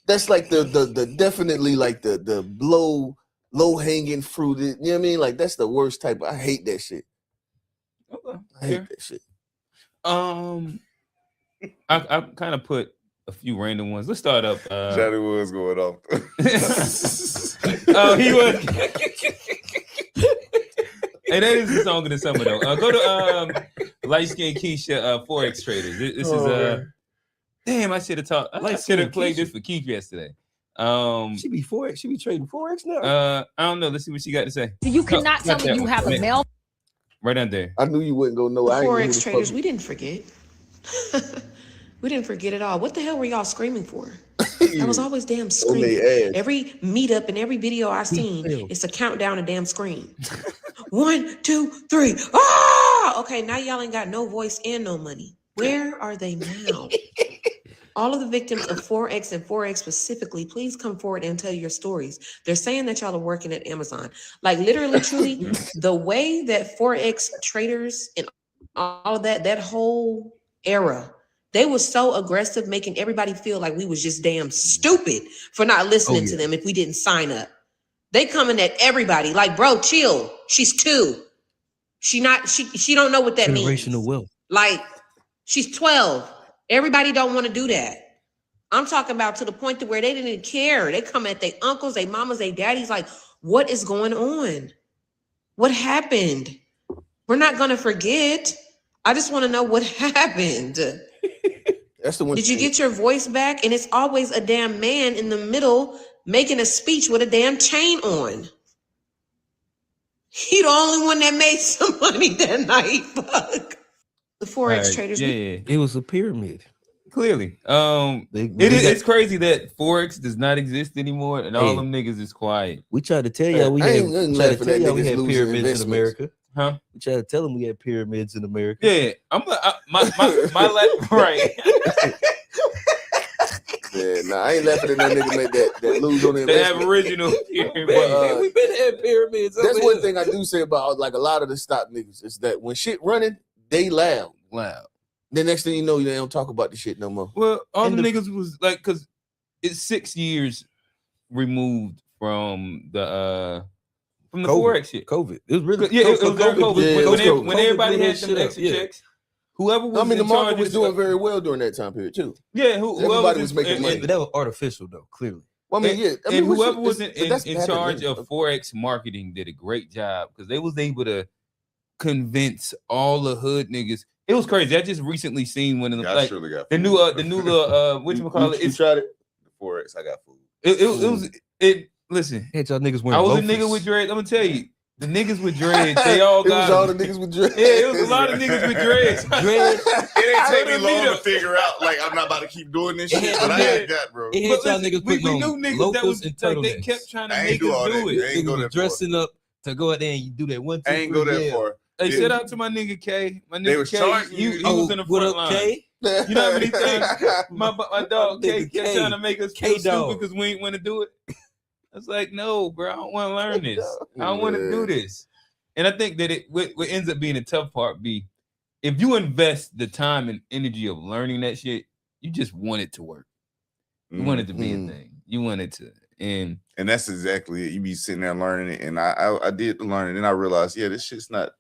the definitely like the low hanging fruit. You know what I mean? Like that's the worst type. I hate that shit. Okay. I hate that shit. I kind of put a few random ones. Let's start up. Johnny was going off. Oh, he was. Hey, that is the song of the summer though. Go to Light Skin Keisha Forex Traders. This is damn. I should have talked. I should have played this for Keith yesterday. She be Forex. She be trading Forex now. I don't know. Let's see what she got to say. You cannot tell me you have a male. Right down there. I knew you wouldn't go no. Forex traders, we didn't forget. We didn't forget at all. What the hell were y'all screaming for? I was always damn screaming. Every meetup and every video I seen, it's a countdown and damn scream. 1, 2, 3. Ah! Okay, now y'all ain't got no voice and no money. Where are they now? All of the victims of Forex and Forex specifically, please come forward and tell your stories. They're saying that y'all are working at Amazon. Like literally, truly, the way that Forex traders and all of that whole era, they were so aggressive, making everybody feel like we was just damn stupid for not listening to them if we didn't sign up. They coming at everybody like, bro, chill. She's 2. She don't know what that means. Generational wealth. Like, she's 12. Everybody don't want to do that. I'm talking about to the point to where they didn't care. They come at their uncles, their mamas, their daddies, like, what is going on? What happened? We're not going to forget. I just want to know what happened. That's the one. Did you get your voice back? And it's always a damn man in the middle making a speech with a damn chain on. He the only one that made some money that night. Fuck. The Forex traders. Yeah, it was a pyramid. Clearly. It's crazy that Forex does not exist anymore and all them niggas is quiet. We tried to tell y'all we had pyramids in America. Huh? We tried to tell them we had pyramids in America. Yeah, my right. Yeah, nah, I ain't laughing at no nigga make that lose on the investment. The Aboriginal pyramid. We been had pyramids. That's one thing I do say about like a lot of the stock niggas is that when shit running, they loud. The next thing you know, they don't talk about the shit no more. Well, all the niggas was like, because it's 6 years removed from the Forex shit. COVID. It was really it was COVID. When everybody had some some extra checks. Whoever was the market was doing very well during that time period too. Yeah, everybody was making money. But that was artificial though, clearly. Well, I mean, and whoever was in charge of Forex marketing did a great job because they was able to convince all the hood niggas. It was crazy. I just recently seen one of them. Like, the new whatchamacallit. You tried it? The Forex, I got food. It listen. Hey, y'all niggas I was a nigga with dreads. I'm gonna tell you. The niggas with dreads, they all got. It was all the niggas with dreads. Yeah, it was a lot of niggas with dreads. It didn't take me long to figure out. Like, I'm not about to keep doing this shit, but I got, bro. We knew niggas that was like they kept trying to make us do it. I ain't go that dressing up to go out there and you do that 1, 2, 3. I ain't go that far. Hey, shout out to my nigga K. My nigga They was K. charging He was in the front line. K? You know how many times my dog K kept trying to make us feel stupid because we ain't want to do it. I was like, no, bro, I don't want to learn this. I don't want to do this. And I think that what ends up being the tough part be if you invest the time and energy of learning that shit, you just want it to work. You want it to be a thing. You want it to. And that's exactly it. You be sitting there learning it. And I did learn it. And I realized, this shit's not.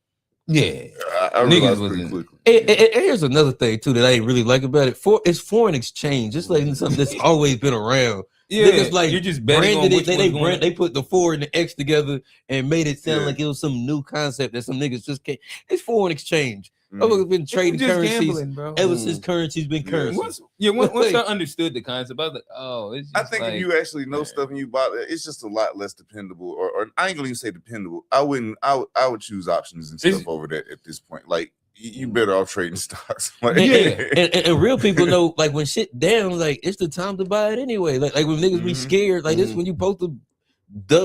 Yeah. I realized pretty quickly. And here's another thing, too, that I ain't really like about it. It's foreign exchange. It's like something that's always been around. Yeah, niggas like you're just betting on which they put the 4 and the X together and made it sound like it was some new concept that some niggas just can't. It's foreign exchange. I've been trading currencies ever since currency's been currency. Once I understood the concept, I was like, it's just I think if you actually know stuff and you bought it, it's just a lot less dependable. Or I ain't gonna even say dependable. I would choose options and stuff over that at this point. Like, you better off trading stocks. Like, and real people know, like, when shit down, like, it's the time to buy it anyway. Like when niggas be scared, like this when you supposed to,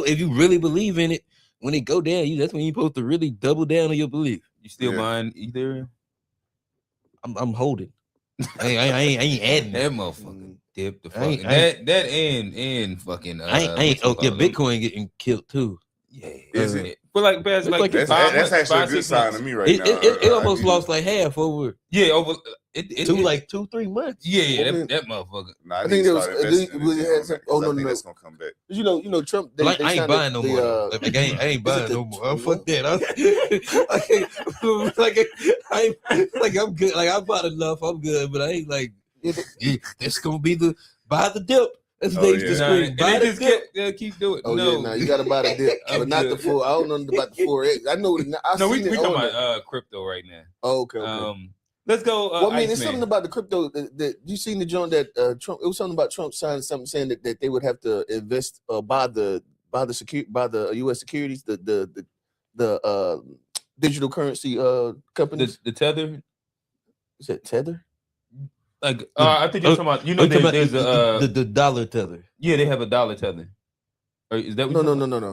if you really believe in it, when it go down, that's when you supposed to really double down on your belief. You still buying Ethereum? I'm holding. I ain't adding that motherfucker. Dip the fucking that and fucking Bitcoin getting killed too. Yeah, is it? But like, that's actually a good sign to me right now. It almost lost like half over. Yeah, over like 2-3 months. Yeah, that motherfucker. I think there was. That's gonna come back. You know, Trump. I ain't buying no more. I ain't buying no more. Fuck that. I'm good. Like I bought enough. I'm good, but I ain't like. It's gonna be the buy the dip. As they used to scream. Buy the dip. Keep doing it. No, you gotta buy the dip, but not the full. I don't know about the 4X. I know. We talking about crypto right now. Oh, okay. Let's go. Well, I mean, there's something about the crypto that you seen the joint that Trump. It was something about Trump signing something saying that they would have to invest buy the U.S. securities, the digital currency companies. The Tether. Is it Tether? Like I think you're talking about. There's the dollar tether. Yeah, they have a dollar tether. Or is that no?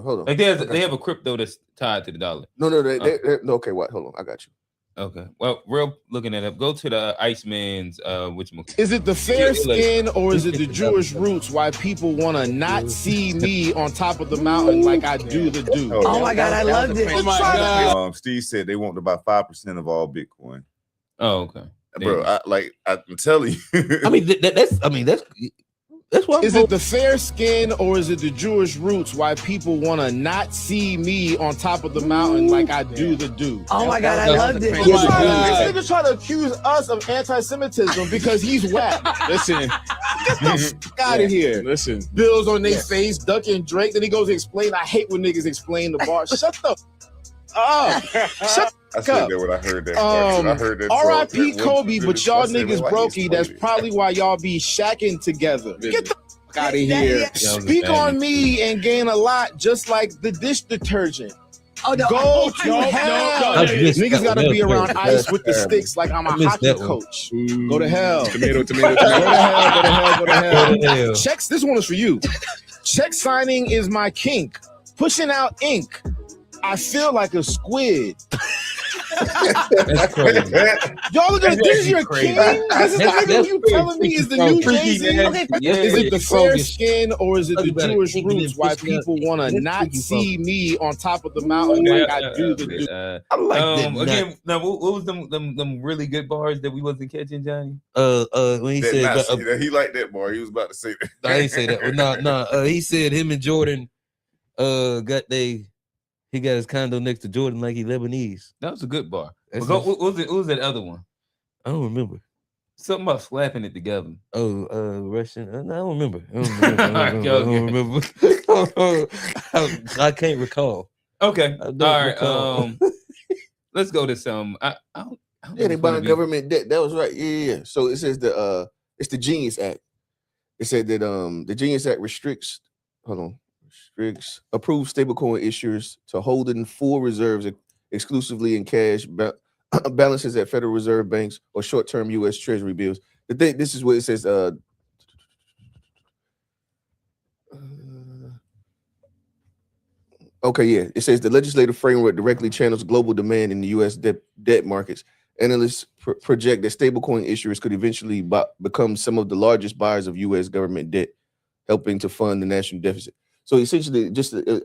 Hold on. Like they have a crypto that's tied to the dollar. No. Okay, what? Hold on, I got you. Okay. Well, real looking it up. Go to the Iceman's Is it the fair skin or is it the Jewish roots why people want to not see me on top of the mountain like I do the dude? Oh my God, I loved it. Oh my God. Steve said they want about 5% of all Bitcoin. Oh, okay. Bro, I'm telling you. I mean, that's why. Is it the fair skin or is it the Jewish roots why people want to not see me on top of the mountain like I do the dude? Oh my God, I loved it. This nigga trying to accuse us of anti-Semitism because he's whack. Listen, get the fuck out of here. Listen, bills on their face, ducking Drake. Then he goes to explain. I hate when niggas explain the bar. Shut the up. Shut I said that when I heard that. I heard that. R.I.P. Kobe, but y'all niggas brokey. That's probably why y'all be shacking together. Get the fuck out of here. Speak on me and gain a lot, just like the dish detergent. Oh, no. Go to hell. Niggas gotta be around ice with the sticks like I'm a hockey coach. Go to hell. Tomato. Go to hell. Checks. This one is for you. Check signing is my kink. Pushing out ink. I feel like a squid. That's crazy. Y'all look at this. You're king. This is the nigga you telling me is the new Jay-Z. Is it the fair skin or is it the Jewish roots why people want to not see me on top of the mountain like I do the dude? I like that. Again, now what was them really good bars that we wasn't catching, Johnny? When he said he liked that bar. He was about to say that. I ain't say that. No. He said him and Jordan he got his condo next to Jordan like he Lebanese. That was a good bar. What was that other one? I don't remember. Something about slapping it together. Oh, Russian. I don't remember. I don't remember. I can't recall. Okay. All right. Let's go to some. I don't they buying government debt. That was right. Yeah. So it says it's the Genius Act. It said that the Genius Act restricts approved stablecoin issuers to holding full reserves exclusively in cash balances at Federal Reserve banks or short-term U.S. Treasury bills. This is what it says. It says the legislative framework directly channels global demand in the U.S. debt markets. Analysts project that stablecoin issuers could eventually become some of the largest buyers of U.S. government debt, helping to fund the national deficit. So essentially,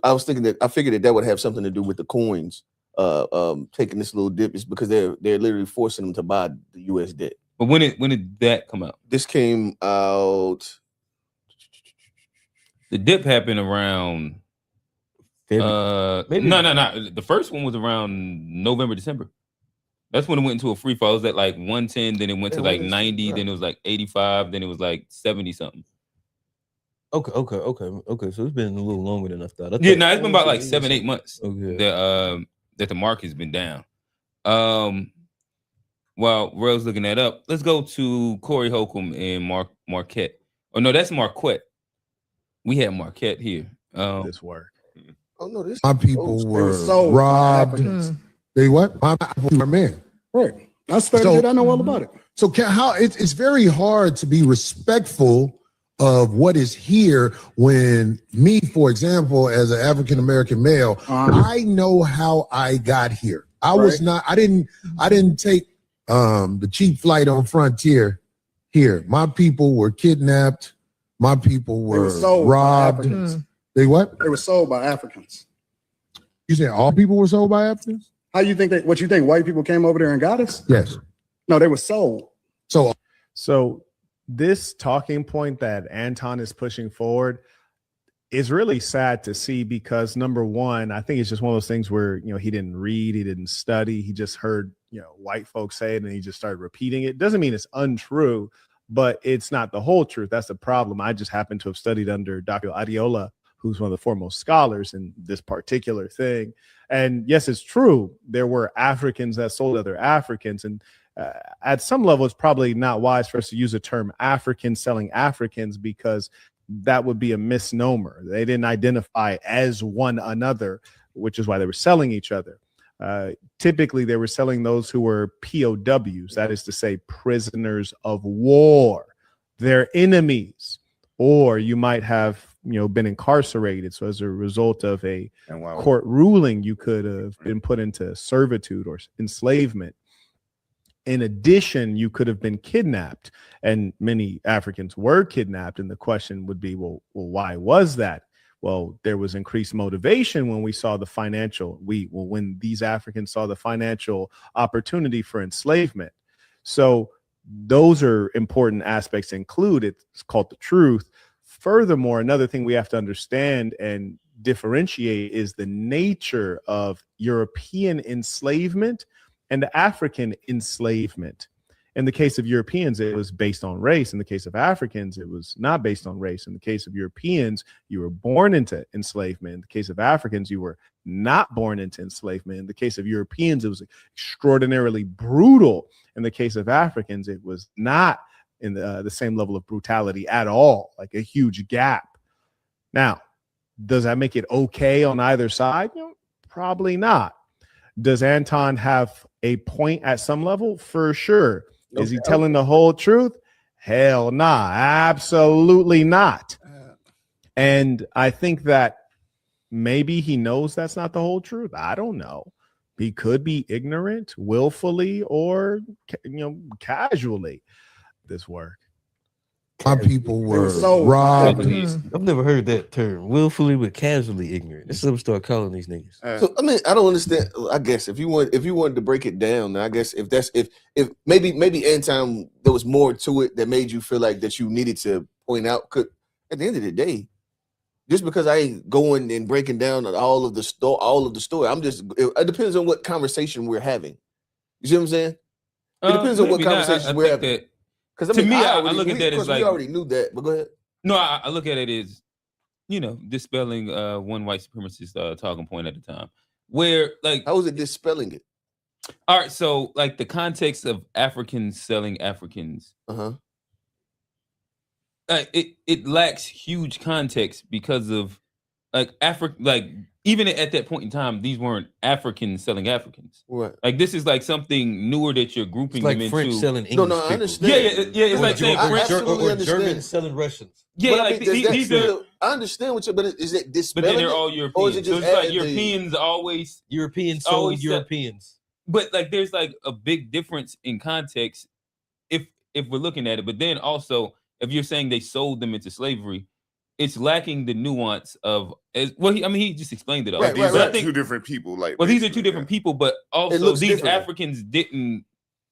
I was thinking that I figured that would have something to do with the coins taking this little dip, is because they're literally forcing them to buy the U.S. debt. But when did that come out? This came out. The dip happened around. No. The first one was around November, December. That's when it went into a free fall. It was at like 110, then it went to like 90, then it was like 85, then it was like 70 something. Okay. So it's been a little longer than I thought. It's been about like 7-8 months. Okay. That the market's been down. While Rel's looking that up, let's go to Corey Holcomb and Marquette. Oh no, that's Marquette. We had Marquette here. This work. Oh no, this. My people were robbed. They what? My people were men. Right. I studied it. I know all about it. So it's very hard to be respectful of what is here when me, for example, as an African-American male, I know how I got here. I didn't take the cheap flight on Frontier here. My people were kidnapped. My people were sold by robbed. Africans. They what? They were sold by Africans. You said all people were sold by Africans? How you think that? What you think? White people came over there and got us? Yes. No, they were sold. So this talking point that Anton is pushing forward is really sad to see because number one, I think it's just one of those things where, he didn't read, he didn't study, he just heard, white folks say it and he just started repeating it. Doesn't mean it's untrue, but it's not the whole truth. That's the problem. I just happen to have studied under Dr. Adiola, who's one of the foremost scholars in this particular thing. And yes, it's true. There were Africans that sold other Africans. And at some level, it's probably not wise for us to use the term African selling Africans because that would be a misnomer. They didn't identify as one another, which is why they were selling each other. Typically, they were selling those who were POWs, that is to say, prisoners of war, their enemies, or you might have been incarcerated. So as a result of a court ruling, you could have been put into servitude or enslavement. In addition, you could have been kidnapped, and many Africans were kidnapped. And the question would be, well, why was that? Well, there was increased motivation when we saw the when these Africans saw the financial opportunity for enslavement. So those are important aspects included. It's called the truth. Furthermore, another thing we have to understand and differentiate is the nature of European enslavement and the African enslavement. In the case of Europeans, it was based on race. In the case of Africans, it was not based on race. In the case of Europeans, you were born into enslavement. In the case of Africans, you were not born into enslavement. In the case of Europeans, it was extraordinarily brutal. In the case of Africans, it was not in the same level of brutality at all, like a huge gap. Now, does that make it okay on either side? Probably not. Does Anton have a point at some level? For sure. Is he telling the whole truth? Hell nah, absolutely not. And I think that maybe he knows that's not the whole truth. I don't know. He could be ignorant, willfully, or casually. This work. My people were robbed. I've never heard that term. Willfully but casually ignorant. That's what we start calling these niggas. So I mean, I don't understand. I guess if you wanted to break it down, I guess if maybe Anton there was more to it that made you feel like that you needed to point out. Could at the end of the day, just because I ain't going and breaking down all of the story, it depends on what conversation we're having. You see what I'm saying? It depends on what conversation we're having. Because to me, I look at that as like we already knew that, but go ahead. No, I look at it as dispelling one white supremacist talking point at a time. Where like how was it dispelling it? All right, so like the context of Africans selling Africans, it lacks huge context because of even at that point in time, these weren't Africans selling Africans. Right. Like this is like something newer that you're grouping them into. French selling English. No, I understand. Yeah. It's like saying French or German selling Russians. Yeah, like these are. I understand what you, but is it dispelling? But then they're all Europeans. Or is it just so it's like Europeans always sold Europeans. But like there's like a big difference in context if we're looking at it. But then also if you're saying they sold them into slavery, it's lacking the nuance of he just explained it all. Right, these are two different people. These are two different people, but also these Africans didn't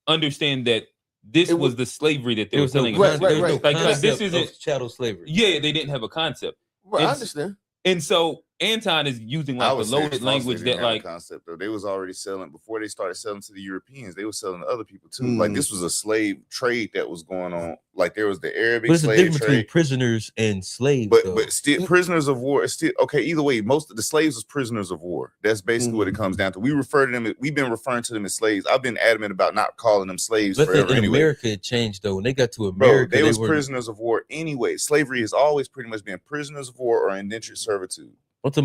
understand that this was the slavery that they were selling. Right. Like this isn't chattel slavery. Yeah, they didn't have a concept. Right, I understand. And so Anton is using like the loaded language that like concept though. They was already selling before they started selling to the Europeans. They were selling to other people too. Like this was a slave trade that was going on. Like there was the Arabic slave trade. Between prisoners and slaves. But still, prisoners of war is still okay. Either way, most of the slaves was prisoners of war. That's basically what it comes down to. We refer to them. We've been referring to them as slaves. I've been adamant about not calling them slaves forever. In America, it changed though. When they got to America, they was prisoners of war anyway. Slavery has always pretty much been prisoners of war or indentured servitude. But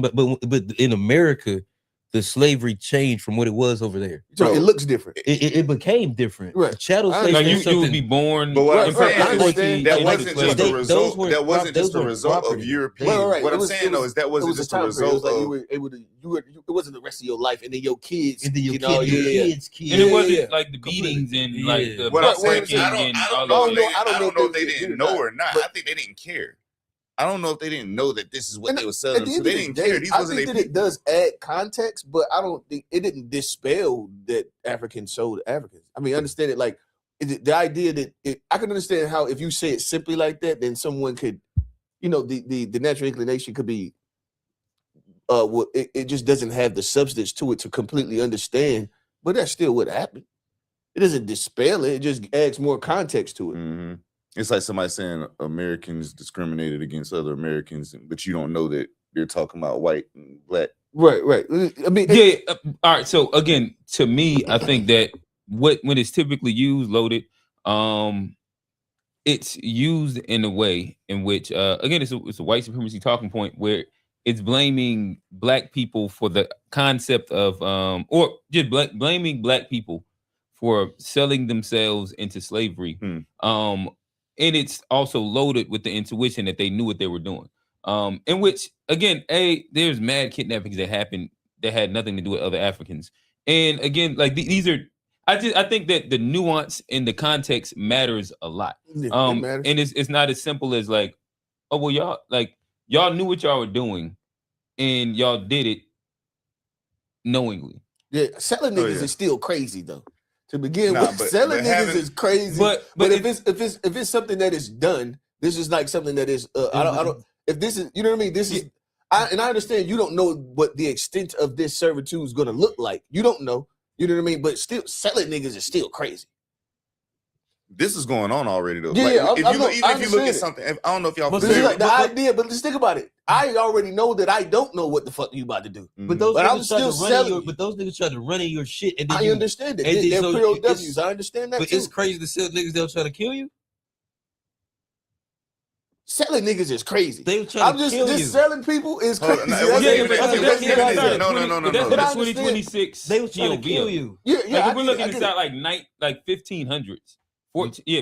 in America, the slavery changed from what it was over there. So it looks different. It became different. Right. Chattel Like slaves. you would be born. But what I'm in saying perpetuity is that in wasn't just slavery. a result. That wasn't just those a were result of property. European. Right. What It I'm was- saying it though was- is that wasn't it was just a a time period. It was result like of. you were able to. It wasn't the rest of your life, and then your kids. And then your you know, kids. And it wasn't like the beatings and like the What I'm saying, breaking and I all don't that. know. I don't know if they did didn't or know not, or not. but- I think they didn't care. I don't know if they didn't know that this is what And they were at selling. the So end they of the didn't day, care. These I wasn't think their that it people. does add context, but I don't think it didn't dispel that Africans sold Africans. I mean, understand it like the idea that I can understand how if you say it simply like that, then someone could, the natural inclination could be, it just doesn't have the substance to it to completely understand. But that's still what happened. It doesn't dispel it; it just adds more context to it. Mm-hmm. It's like somebody saying Americans discriminated against other Americans, but you don't know that they're talking about white and black. Right. I mean, all right. So again, to me, I think that when it's typically used, loaded, it's used in a way in which, again, it's a white supremacy talking point where it's blaming black people for the concept of, or just blaming black people for selling themselves into slavery. And it's also loaded with the intuition that they knew what they were doing. In which, again, there's mad kidnappings that happened that had nothing to do with other Africans. And again, like these are, I think that the nuance in the context matters a lot. It matters. And it's not as simple as like, oh well, y'all knew what y'all were doing, and y'all did it knowingly. Yeah, selling niggas is still crazy though. To begin Nah, with, but selling niggas having- is crazy. But if it's something that is done, this is like something that is. I don't. If this is, you know what I mean. This is. I understand you don't know what the extent of this servitude is going to look like. You don't know. You know what I mean. But still, selling niggas is still crazy. This is going on already though. Yeah, Like, if you look I at understand something, I don't know if y'all. But see, like, the idea, but just think about it. I already know that I don't know what the fuck you about to do. But those I'm niggas tried still to run selling. but those niggas tried to run in your shit. And then I understand it. They're POWs. I understand that But too. it's crazy to sell niggas they'll try to kill you. Selling niggas is crazy. They were trying I'm to just kill you. selling people is Hold crazy. on, no, That's- no. That's But I the 2026. They was trying to GOV. kill you. Yeah, Like I if we're get it, looking I at get this it. out like 1500s. 1500s. Yeah,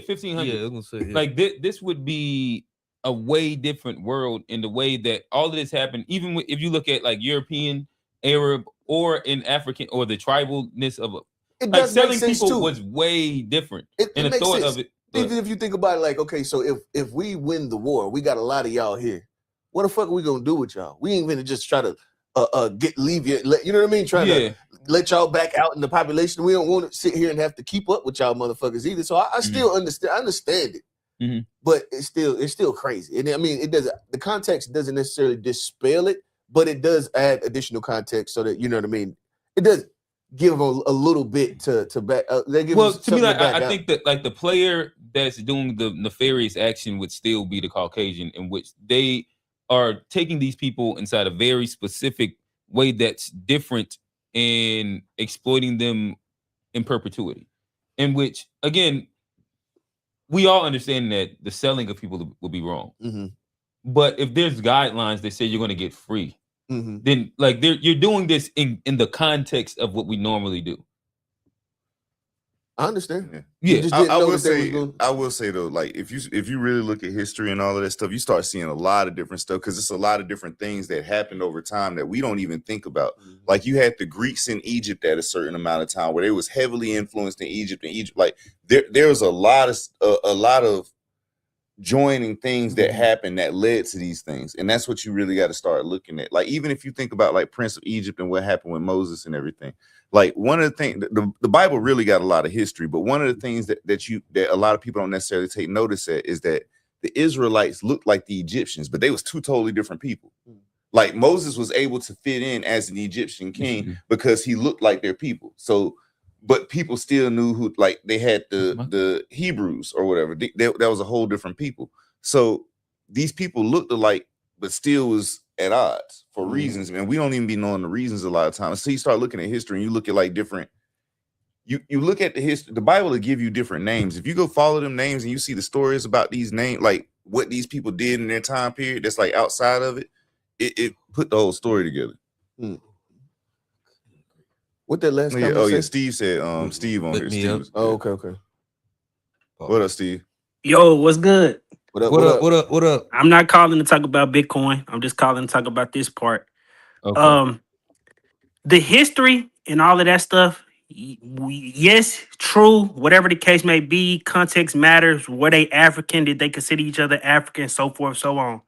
I was gonna say, yeah. Like this would be a way different world in the way that all of this happened. Even if you look at like European, Arab, or in African, or the tribalness of It like does make selling sense, people too. was way different. It and the makes thought sense. of it. Even if you think about it, like, okay, so if we win the war, we got a lot of y'all here. What the fuck are we gonna do with y'all? We ain't gonna just try to leave you. You know what I mean? Trying to let y'all back out in the population. We don't want to sit here and have to keep up with y'all motherfuckers either. So I still understand. I understand it, but it's still crazy. And I mean, it doesn't. The context doesn't necessarily dispel it, but it does add additional context so that you know what I mean. It does give them a little bit to back. They give Well, them to me, something like, back I out. think that like the player that's doing the nefarious action would still be the Caucasian, in which they are taking these people inside a very specific way that's different and exploiting them in perpetuity. In which, again, we all understand that the selling of people will be wrong. But if there's guidelines that say you're going to get free, then like you're doing this in the context of what we normally do. I understand. Yeah, I will say though, like if you really look at history and all of that stuff, you start seeing a lot of different stuff because it's a lot of different things that happened over time that we don't even think about. Like you had the Greeks in Egypt at a certain amount of time where they was heavily influenced in Egypt. Like there was a lot of joining things that happened that led to these things, and that's what you really got to start looking at. Like even if you think about like Prince of Egypt and what happened with Moses and everything. Like one of the things, the Bible really got a lot of history, but one of the things that a lot of people don't necessarily take notice at is that the Israelites looked like the Egyptians, but they was two totally different people. Like Moses was able to fit in as an Egyptian king because he looked like their people. So, but people still knew who, like they had the Hebrews or whatever. That was a whole different people. So these people looked alike, but still was at odds for reasons, and we don't even be knowing the reasons a lot of times. So you start looking at history and you look at like different, you look at the history, the Bible will give you different names. If you go follow them names and you see the stories about these names, like what these people did in their time period, that's like outside of it, it put the whole story together. What that last comment Oh yeah, say? Steve said Steve on here. Steve. Oh, okay. What up, Steve? Yo, what's good? What up? What up? I'm not calling to talk about Bitcoin. I'm just calling to talk about this part. Okay. The history and all of that stuff. Yes, true. Whatever the case may be, context matters. Were they African? Did they consider each other African? So forth, so on.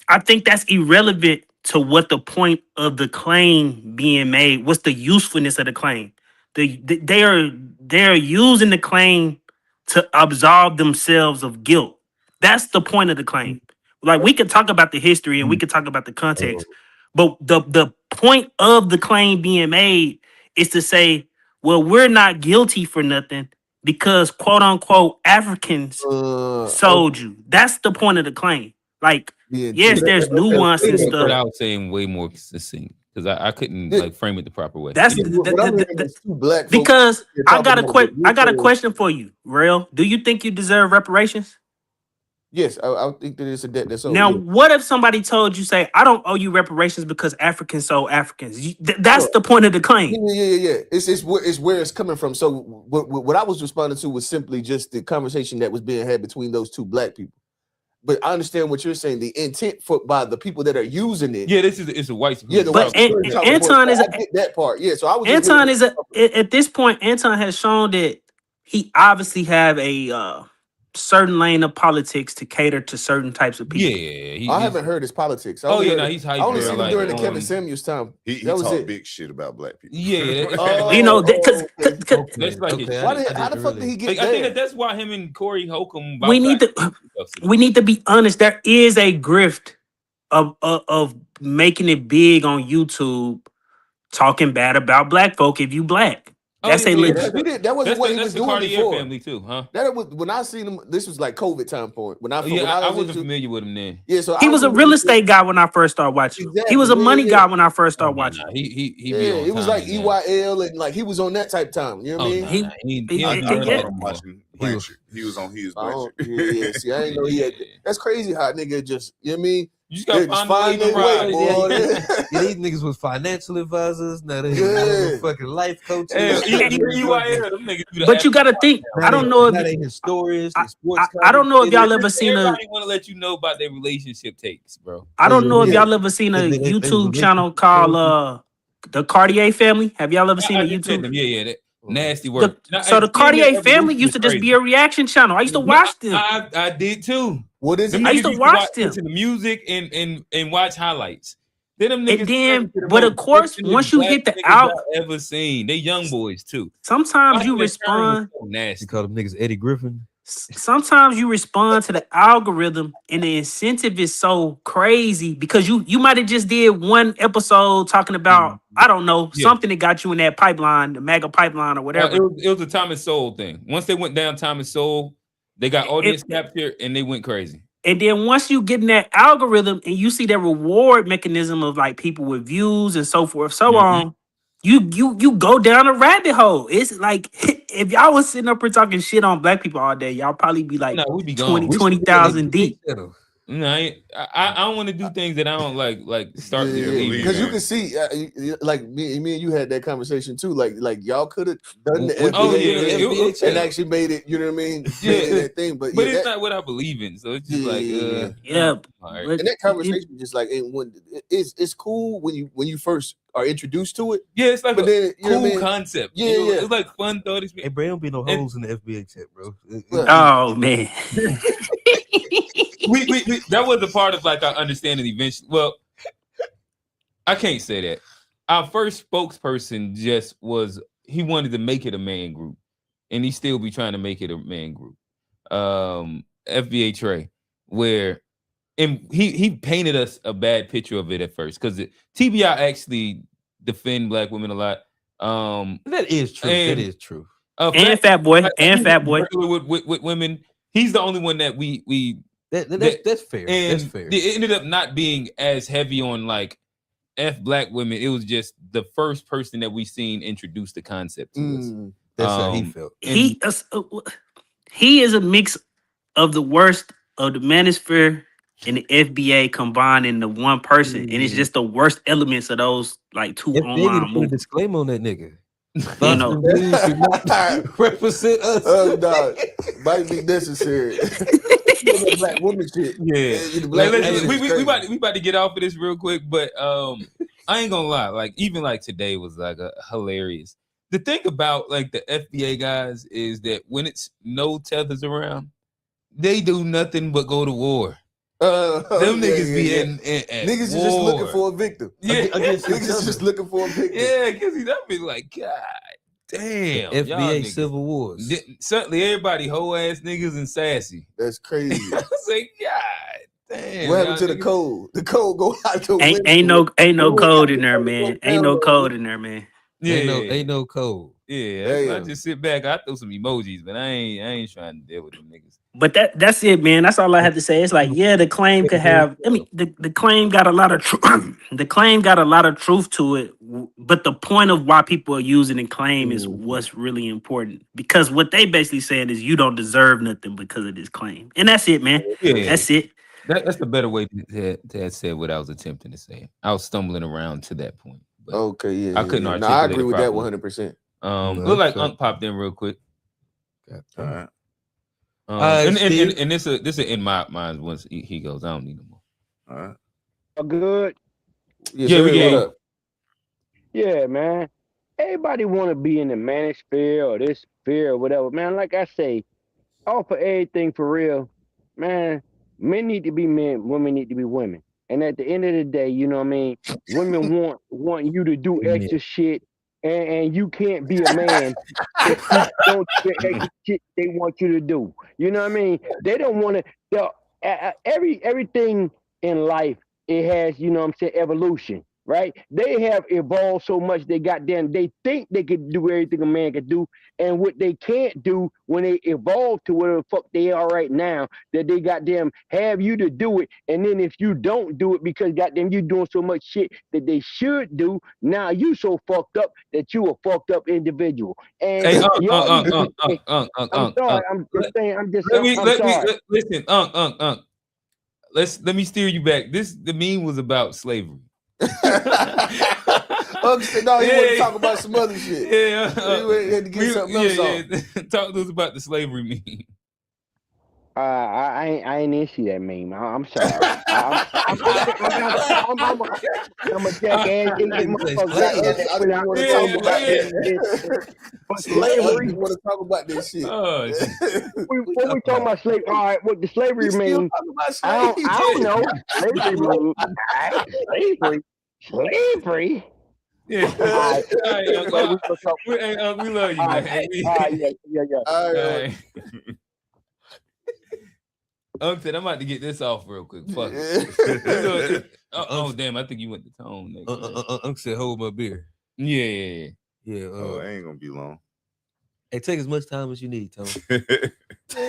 I think that's irrelevant to what the point of the claim being made. What's the usefulness of the claim? They are using the claim to absolve themselves of guilt. That's the point of the claim. Like we could talk about the history and we could talk about the context, but the point of the claim being made is to say, well, we're not guilty for nothing because quote unquote Africans sold you. That's the point of the claim. Like, yes, there's nuance and stuff. I was saying way more succinct because I couldn't like frame it the proper way. That's because I got a question for you, Rail. Do you think you deserve reparations? Yes, I think that it's a debt that's owed. Now, what if somebody told you, say, I don't owe you reparations because Africans sold Africans? That's the point of the claim. Yeah. It's where it's coming from. So what I was responding to was simply just the conversation that was being had between those two black people. But I understand what you're saying. The intent by the people that are using it. Yeah, it's a white. Yeah, but Anton is I get that part. Yeah, so I was. Anton is at this point. Anton has shown that he obviously have a certain lane of politics to cater to certain types of people. Yeah, I haven't heard his politics. He's hype. I only seen him during the Kevin Samuels time. He talked big shit about black people. Yeah, you know, because that's like how the fuck did he get I think that's why him and Corey Holcomb. We need to be honest. There is a grift of making it big on YouTube, talking bad about black folk if you black. That's that wasn't what he was doing before. Family too, huh? That was when I seen him. This was like COVID time point. I wasn't familiar with him then. Yeah, so he was a real estate guy when I first started watching. Exactly. He was a money guy when I first started watching. It was like EYL and like he was on that type time. You know what I mean? He was on his. Yeah. See, I didn't know he had. That's crazy how nigga just. You know what I mean? You just gotta find their way, boy. These niggas was financial advisors. Now they fucking life coaches. But you gotta think. I don't know if they historians. I don't know if y'all ever seen Everybody want to let you know about their relationship takes, bro. I don't know if y'all ever seen a YouTube channel called the Cartier Family. Have y'all ever seen a YouTube? Yeah. Nasty work. So the Cartier Family used to just be a reaction channel. I used to watch them. I did too. What is it? I used to watch them. Listen to music and watch highlights. But of course, once you hit the out, ever seen they young boys too. Sometimes you respond. So nasty. You call them niggas Eddie Griffin. Sometimes you respond to the algorithm, and the incentive is so crazy because you might have just did one episode talking about I don't know something that got you in that pipeline, the mega pipeline or whatever. It was a Time and Soul thing. Once they went down Time and Soul, they got audience capture and they went crazy. And then once you get in that algorithm and you see that reward mechanism of like people with views and so forth, so on, you go down a rabbit hole. It's like if y'all was sitting up here talking shit on black people all day, y'all probably be like 20,000 deep. No, I don't want to do things that I don't like start because you can see like me and you had that conversation too. Like y'all could have done the FBA and actually made it. You know what I mean? That thing, but it's not what I believe in. So it's just and that conversation just like it's cool when you first are introduced to it. Yeah, it's like cool concept. Yeah, it's like fun thought. Hey, bro, don't be no holes in the FBA chat, bro. Oh man. we that was a part of like our understanding eventually. Well, I can't say that. Our first spokesperson just he wanted to make it a man group, and he still be trying to make it a man group. FBA Trey, and he painted us a bad picture of it at first because TBI actually defend black women a lot. That is true. That is true. And Fat Boy. With women, he's the only one that we. That's fair. And that's fair. It ended up not being as heavy on like black women. It was just the first person that we seen introduce the concept to us. That's how he felt. He is a mix of the worst of the manosphere and the FBA combined into one person, and it's just the worst elements of those like two online movies. Put a disclaimer on that nigga. You know, represent us. Dog, might be necessary. Black woman shit. Yeah. Black we about to get off of this real quick, but I ain't gonna lie. Like even like today was like a hilarious. The thing about like the FBA guys is that when it's no tethers around, they do nothing but go to war. Them niggas be in niggas war. are just looking for a victim. Yeah, niggas is just looking for a victim. Yeah, because that be like, God damn, FBA Civil Wars. Certainly, everybody hoe ass niggas and sassy. That's crazy. I was like, God damn. What happened to the code? The code go out the window. Ain't no code in there, man. Ain't no code in there, man. Yeah, ain't no code. Yeah, I just sit back. I throw some emojis, but I ain't trying to deal with them niggas. But that's it, man. That's all I have to say. It's like, yeah, the claim could have. I mean, the claim got a lot of the claim got a lot of truth to it. But the point of why people are using the claim is what's really important. Because what they basically saying is you don't deserve nothing because of this claim, and that's it, man. Yeah. That's it. That's the better way to have said what I was attempting to say. I was stumbling around to that point. But okay, yeah. I couldn't articulate. No, I agree with that properly. 100%. Look like Unc popped in real quick. All right. And this is in my mind once he goes. I don't need no more. All right. Good. Yeah, we get it. Yeah, man. Everybody want to be in the manosphere or this sphere or whatever, man. Like I say, all for everything for real, man. Men need to be men, women need to be women. And at the end of the day, you know what I mean? Women want you to do extra shit, and you can't be a man if you don't do the extra shit they want you to do. You know what I mean? They don't want to. Everything in life, it has, you know what I'm saying, evolution. Right? They have evolved so much they think they could do everything a man could do, and what they can't do when they evolve to where the fuck they are right now, that they goddamn have you to do it, and then if you don't do it because goddamn you doing so much shit that they should do, now you so fucked up that you a fucked up individual. And hey, I'm sorry, I'm just saying, I'm sorry. Listen, let me steer you back. The meme was about slavery. Unc said, no, he want to talk about some other shit. Yeah, he had to get something else on. Talk to us about the slavery meme. I ain't see that meme. I'm sorry. I'm a jackass. Slavery. You want to talk about this shit? When we talking about slavery, all right. What the slavery means? I don't know. Slavery. Yeah. We love you, man. Yeah. All right. Unc said, I'm about to get this off real quick. Fuck it. Oh, damn. I think you went to tone. Unc said, hold my beer. Yeah. Oh, it ain't going to be long. Hey, take as much time as you need, Tone. Fuck you.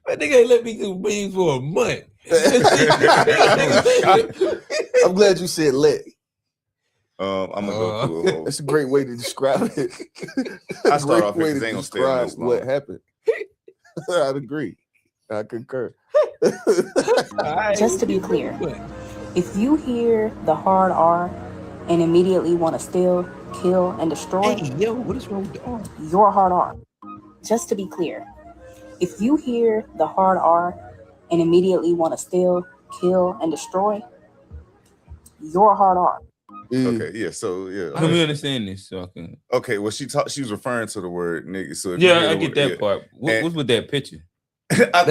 That nigga ain't let me do beans for a month. I'm glad you said let. I'm gonna go through a whole. That's a great way to describe it. I start off because they ain't gonna stay on this long. What happened? I'd agree. I concur. Just to be clear, if you hear the hard R and immediately want to steal, kill, and destroy, hey, yo, what is wrong with the R? You're hard R. Just to be clear, if you hear the hard R and immediately want to steal, kill, and destroy, you're hard R. Okay, yeah. So yeah, let me understand this. So I can. Okay, well, she was referring to the word nigga. So if yeah, I get that part. What's with that picture? I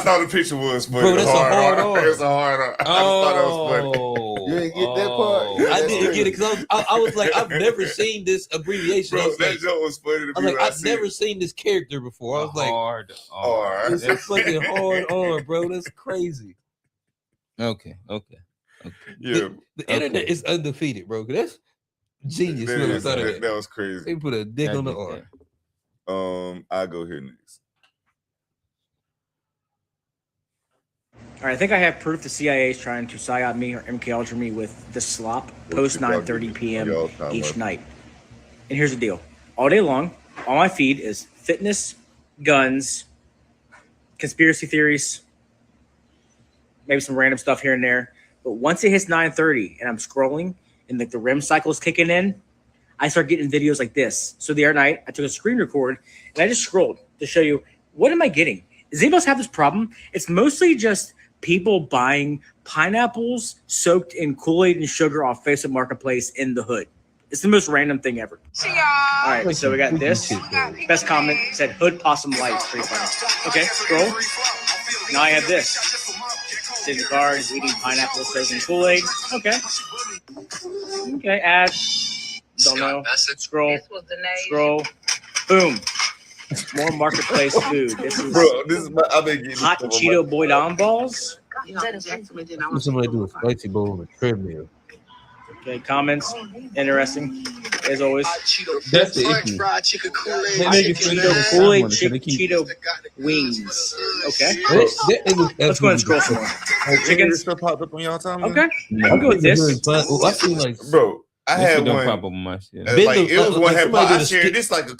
thought the picture was funny. Bro, that's a hard R. It's a hard R. I thought that was funny. You didn't get that part. I didn't get it because I was like, I've never seen this abbreviation. Bro, that joke was funny to me. Like, I've never seen this character before. I was like, hard R. That's fucking hard R, bro. That's crazy. Okay. Yeah, the internet is undefeated, bro. That's genius. That was crazy. They put a dick on the R. I'll go here next. All right, I think I have proof the CIA is trying to psyop me or MK Ultra me with the slop post 9:30 p.m. each night. And here's the deal: all day long, on my feed is fitness, guns, conspiracy theories, maybe some random stuff here and there. But once it hits 9:30 and I'm scrolling, and like the REM cycle is kicking in, I start getting videos like this. So the other night, I took a screen record and I just scrolled to show you, what am I getting? Does anybody else have this problem? It's mostly just people buying pineapples soaked in Kool-Aid and sugar off Facebook Marketplace in the hood. It's the most random thing ever. All right, so we got this. Best comment said hood possum lights. Pretty funny. Okay, scroll. Now I have this. Sitting in the car, is eating pineapple soaked in Kool-Aid. Okay. Okay, add. Don't know. Scroll. Boom. More marketplace food. This is I've been getting hot Cheeto boy down balls. Somebody do a spicy bowl on a treadmill. Okay, comments. Interesting. As always. That's the issue. Kool-Aid Cheeto wings. Okay. Let's go and scroll some more. Chicken stuff popped up on y'all time. Okay. I'll go with this. I feel like, bro, I had one. Pop up on my shit. Like it was one happened. I shared this like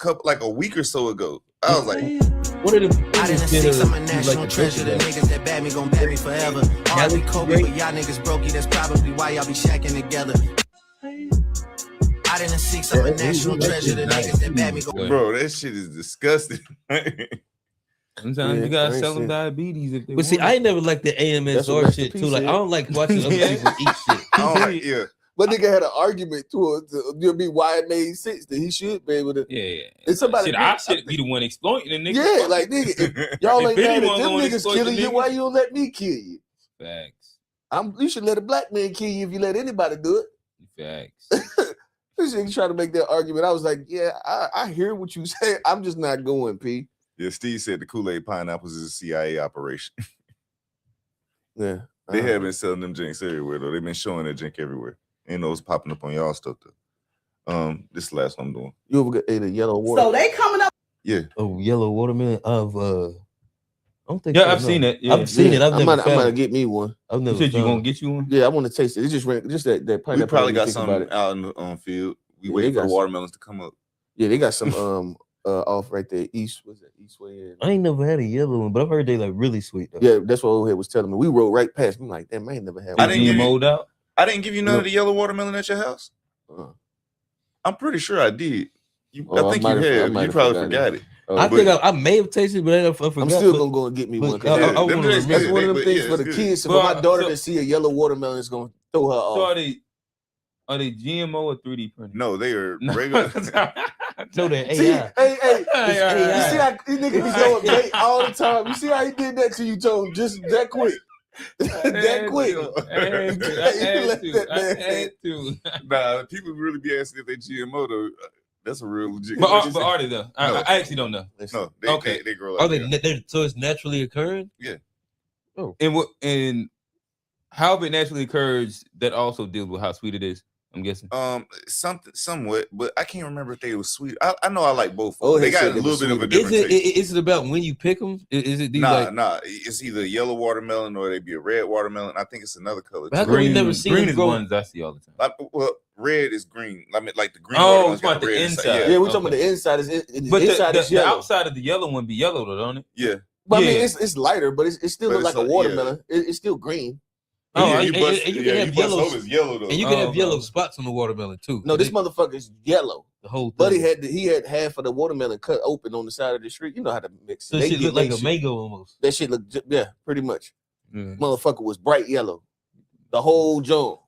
a week or so ago. I was like, what are the I didn't see some national treasure. The niggas that bad me gon' bad me forever. All we Kobe, but y'all niggas brokey. That's probably why y'all be shacking together. I didn't see some national treasure. The niggas that bad me gon' bro, that shit is disgusting. Sometimes you gotta sell them diabetes if they But see, I ain't never liked the AMSR shit too. Like, I don't like watching other people eat shit. Yeah. But nigga had an argument to be why it made sense that he should be able to. Yeah. It's somebody. Shit, I should be the one exploiting the nigga. Yeah, like nigga, if y'all ain't mad at them niggas killing you. Why you don't let me kill you? Facts. You should let a black man kill you if you let anybody do it. Facts. This nigga trying to make that argument. I was like, yeah, I hear what you say. I'm just not going, P. Yeah, Steve said the Kool-Aid pineapples is a CIA operation. Yeah. They have been selling them drinks everywhere though. They've been showing that drink everywhere. Ain't those popping up on y'all stuff though. This is the last one I'm doing. You ever ate a yellow water? So they coming up. Yeah. Oh, yellow watermelon. I don't think. Yeah, I've seen it. Yeah. I've seen it. I've never. I'm gonna get me one. I've never. You said you gonna get you one? Yeah, I want to taste it. It's just that pineapple. We probably got something out in the field. We wait for the watermelons to come up. Yeah, they got some off right there east. Was it Eastway? I ain't never had a yellow one, but I've heard they like really sweet though. Yeah, that's what old head was telling me. We rode right past. I'm like, damn, I ain't never had one. I didn't give you none of the yellow watermelon at your house. I'm pretty sure I did. I think you have. You probably forgot it. I think I may have tasted, but I forgot. I'm still gonna go and get me one. That's one of them things for the kids. So for my daughter to see a yellow watermelon is gonna throw her off. So are they GMO or 3D printed? No, they are regular. No, they're AI. See, you see how these niggas be going bait all the time. You see how he did that to you, Tone, just that quick. That quick. I had to. Nah, people really be asking if they GMO though. That's a real legit. But are they though? No. I actually don't know. No, they grow like that. So it's naturally occurring? Yeah. Oh. And how it naturally occurs, that also deals with how sweet it is. I'm guessing. Somewhat, but I can't remember if they were sweet. I know I like both. They got a little bit of a different taste. Is it about when you pick them? Is it? Nah. It's either a yellow watermelon or they be a red watermelon. I think it's another color. How come we never seen green is ones I see all the time. Well, red is green. I mean, like the green. Oh, it's about the inside. Yeah, we're talking about the inside. But the the outside of the yellow one be yellow though, don't it? Yeah. But I mean, it's lighter, but it still looks like a watermelon. It's still green. Oh, you can have yellow. Yellow though. And you can have yellow spots on the watermelon too. No, this motherfucker is yellow. The whole thing. Buddy he had half of the watermelon cut open on the side of the street. You know how to mix. So shit look like a mango almost. That shit look, pretty much. Motherfucker was bright yellow, the whole joint.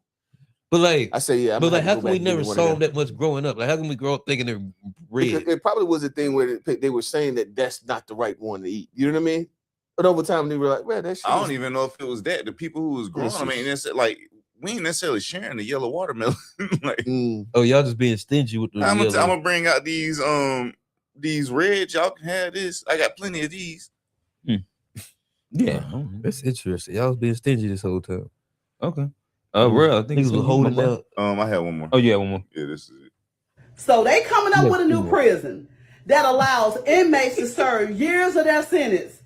But like I say, yeah. But like, how come we never saw them that much growing up? Like, how come we grow up thinking they're red? Because it probably was a thing where they were saying that that's not the right one to eat. You know what I mean? But over time, they were like, "Man, that shit." I don't even know if it was that. The people who was growing, I mean, it's like we ain't necessarily sharing the yellow watermelon. Like, oh, y'all just being stingy with the. I'm gonna bring out these reds. Y'all can have this. I got plenty of these. Yeah, that's interesting. Y'all was being stingy this whole time. Okay. Real. I think he was holding up. I had one more. Oh yeah, one more. Yeah, this is it. So they coming up with a new prison that allows inmates to serve years of their sentence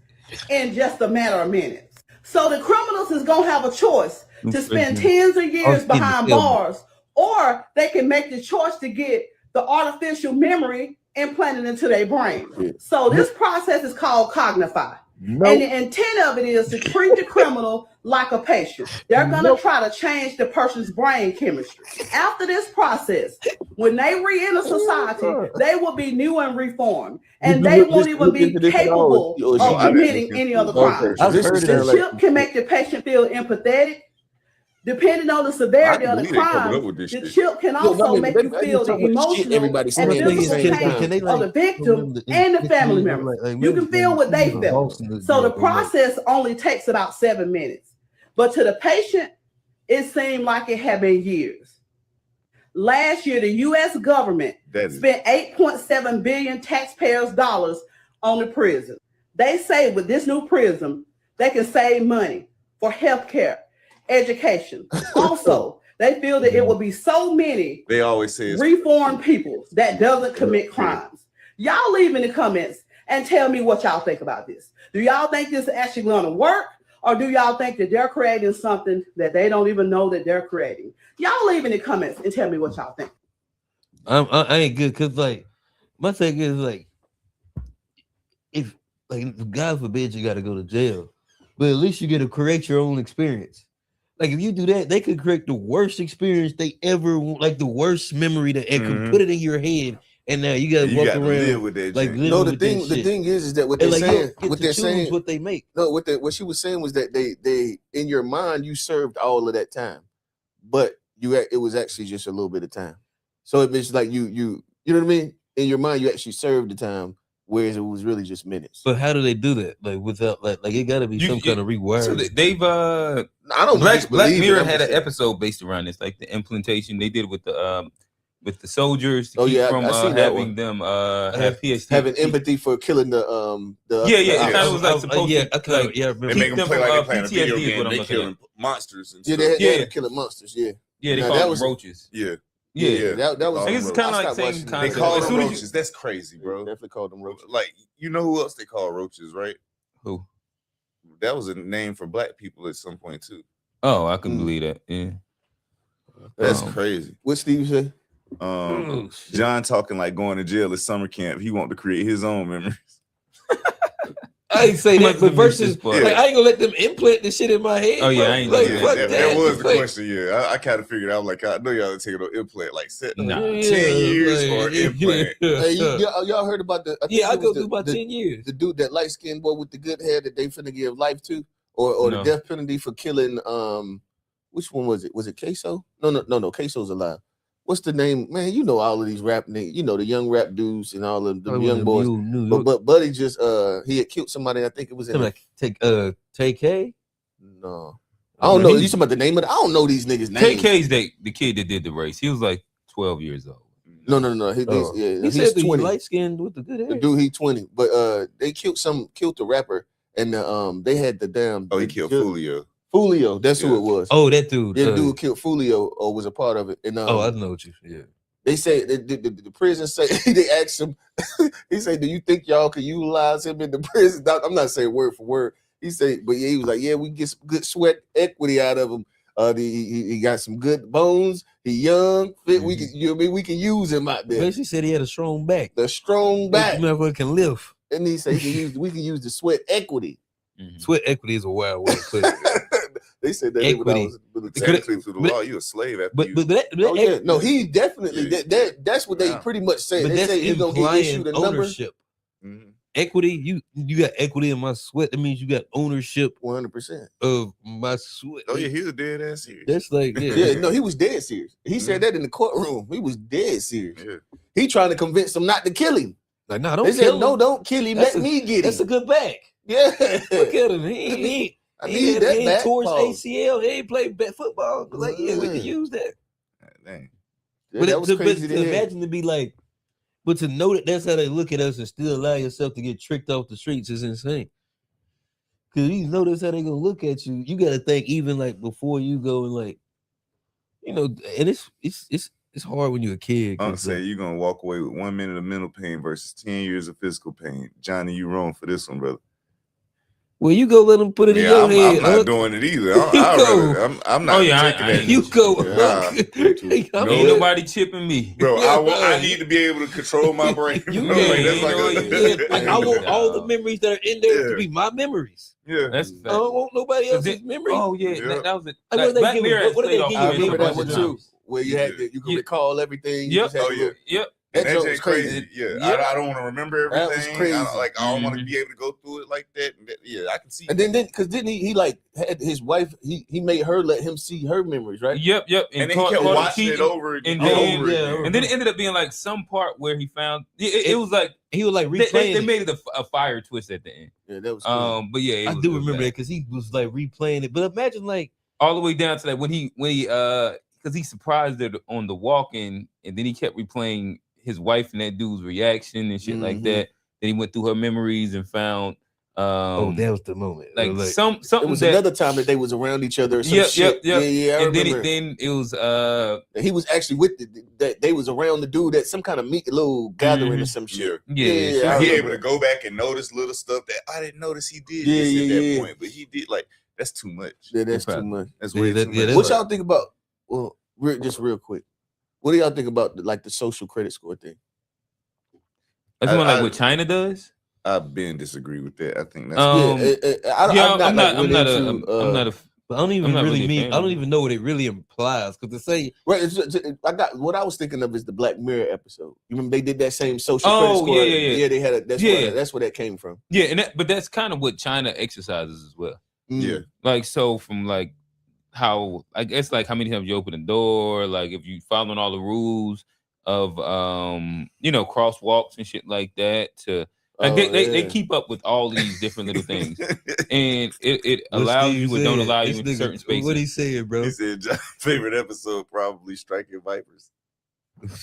in just a matter of minutes. So the criminals is gonna have a choice to spend tens of years behind bars, or they can make the choice to get the artificial memory implanted into their brain. So this process is called Cognify. And the intent of it is to treat the criminal like a patient. They're going to try to change the person's brain chemistry. After this process, when they re-enter society, they will be new and reformed. And they won't even be capable of committing any other crime. The chip can make the patient feel empathetic. Depending on the severity of the crime, the chip can also make you feel the emotional and physical pain of the victim and the family member. You can feel what they felt. So the process only takes about 7 minutes. But to the patient, it seemed like it had been years. Last year, the U.S. government spent $8.7 billion taxpayers' dollars on the prison. They say with this new prison, they can save money for health care, education. Also, they feel that it will be so many reformed people that doesn't commit crimes. Y'all leave in the comments and tell me what y'all think about this. Do y'all think this is actually going to work? Or do y'all think that they're creating something that they don't even know that they're creating? Y'all leave in the comments and tell me what y'all think. I ain't good because like my thing is like if like God forbid you got to go to jail, but at least you get to create your own experience. Like if you do that, they could create the worst experience they ever, like the worst memory that and could put it in your head, and now you got to walk around live with that. like No, the thing is that what they're saying, what they make. No, what she was saying was that they in your mind you served all of that time, but it was actually just a little bit of time. So it's like you know what I mean? In your mind, you actually served the time, whereas it was really just minutes. But how do they do that? Like without like it got to be some kind of rewiring. So they've I don't Black Mirror had an saying. episode based around this, like the implementation they did with the soldiers to Oh keep yeah, from I seen having them have PTSD, having empathy for killing the it kind of was like supposed to They make them play like they're playing a video game. They killing monsters and stuff. They had killing monsters. Yeah, they call them roaches. Yeah. That was. I guess it's kind of like same concept. They call them roaches. That's crazy, bro. Definitely called them roaches. Like you know who else they call roaches, right? Who? That was a name for black people at some point too. Oh, I can believe that. Yeah, that's crazy. What Steve said? John talking like going to jail at summer camp. He wanted to create his own memories. I ain't say that, but versus like I ain't gonna let them implant this shit in my head. Oh yeah, bro. I ain't like that was the question. Yeah, I kind of figured out. Like I know y'all taking no implant, like 10 years or implant. Hey, y'all heard about the? I go through about 10 years. The dude, that light skinned boy with the good hair that they finna give life to, or the death penalty for killing. Which one was it? Was it Queso? No. Queso's alive. What's the name, man? You know all of these rap niggas. You know the young rap dudes and all of the young boys. But Buddy just he had killed somebody. I think it was in like TK. No, I don't know. You talking about the name of it? I don't know these niggas' names. TK's the kid that did the race. He was like 12 years old. No. He's said the 20. light skinned with the good hair. The dude, he 20. But they killed the rapper, and they had the damn. Oh, he killed Fulio. Fulio, that's who it was. Oh, that dude. That dude killed Fulio or was a part of it. And I know what you. Yeah. They say the prison say they asked him. He said, "Do you think y'all can utilize him in the prison?" I'm not saying word for word. He said, but he was like, "Yeah, we get some good sweat equity out of him. He got some good bones. He young, fit. We can, we can use him out there." Basically said he had a strong back. The strong back. Motherfucker can live. And he said we can use the sweat equity. Sweat equity is a wild way to put it. They said that equity. Technically through the law, you a slave after no, he definitely that's what they pretty much say. They say he's gonna get issued a number. Equity, you got equity in my sweat. That means you got ownership 100% of my sweat. Oh yeah, he was dead ass serious. That's like no, he was dead serious. He said that in the courtroom. He was dead serious. Yeah. He trying to convince them not to kill him. Like, no, don't they kill said, him. No, don't kill him. Let me get him. That's a good back. Yeah, look at him. He ain't towards ACL. He ain't played football. Like, we can use that. Dang. But that was crazy to imagine to be like, but to know that that's how they look at us and still allow yourself to get tricked off the streets is insane. Because you know that's how they gonna look at you. You gotta think even like before you go and like, and it's hard when you're a kid. I'm saying you're gonna walk away with 1 minute of mental pain versus 10 years of physical pain. Johnny, you wrong for this one, brother. Well, you go let them put it in your head. I'm not doing it either. I'm not taking that. You go. Ain't nobody chipping me, bro. I need to be able to control my brain. I want all the memories that are in there to be my memories. Yeah, that's. I don't want nobody else's memory. Oh yeah, that was it. What Black Mirror. What did they give you? I remember that one too, where you had you could recall everything. Yep. Yep. That joke crazy. Yeah, I don't want to remember everything. That was crazy. I don't want to be able to go through it like that. Yeah, I can see. And then because didn't he like had his wife? He made her let him see her memories, right? Yep. And then he kept watching it over again. And then it ended up being like some part where he found it was like he was like replaying. They made it a fire twist at the end. Yeah, that was cool. But yeah, I do remember that because he was like replaying it. But imagine like all the way down to like when he because he surprised her on the walk-in, and then he kept replaying his wife and that dude's reaction and shit like that. Then he went through her memories and found that was the moment. Like something. It was another time that they was around each other. Or some shit. Yeah. I and remember. then it was he was actually with that they was around the dude at some kind of little gathering or some shit. Yeah. He able to go back and notice little stuff that I didn't notice he did. At that point, but he did. Like that's too much. Yeah, that's too much. That's way too much. What y'all think about? Well, just real quick. What do y'all think about like the social credit score thing? That's one like what China does. I've been disagree with that. I think that's I'm not a. I don't even I don't even know what it really implies because to say right. I got what I was thinking of is the Black Mirror episode. You remember they did that same social credit score? Yeah. They had that's where that came from. Yeah, but that's kind of what China exercises as well. Yeah, like so from like how I guess like how many times you open the door, like if you following all the rules of crosswalks and shit like that to. Like they keep up with all these different little things, and it allows you or don't allow you in certain spaces. What he said, bro? He said John's favorite episode probably Striking Vipers.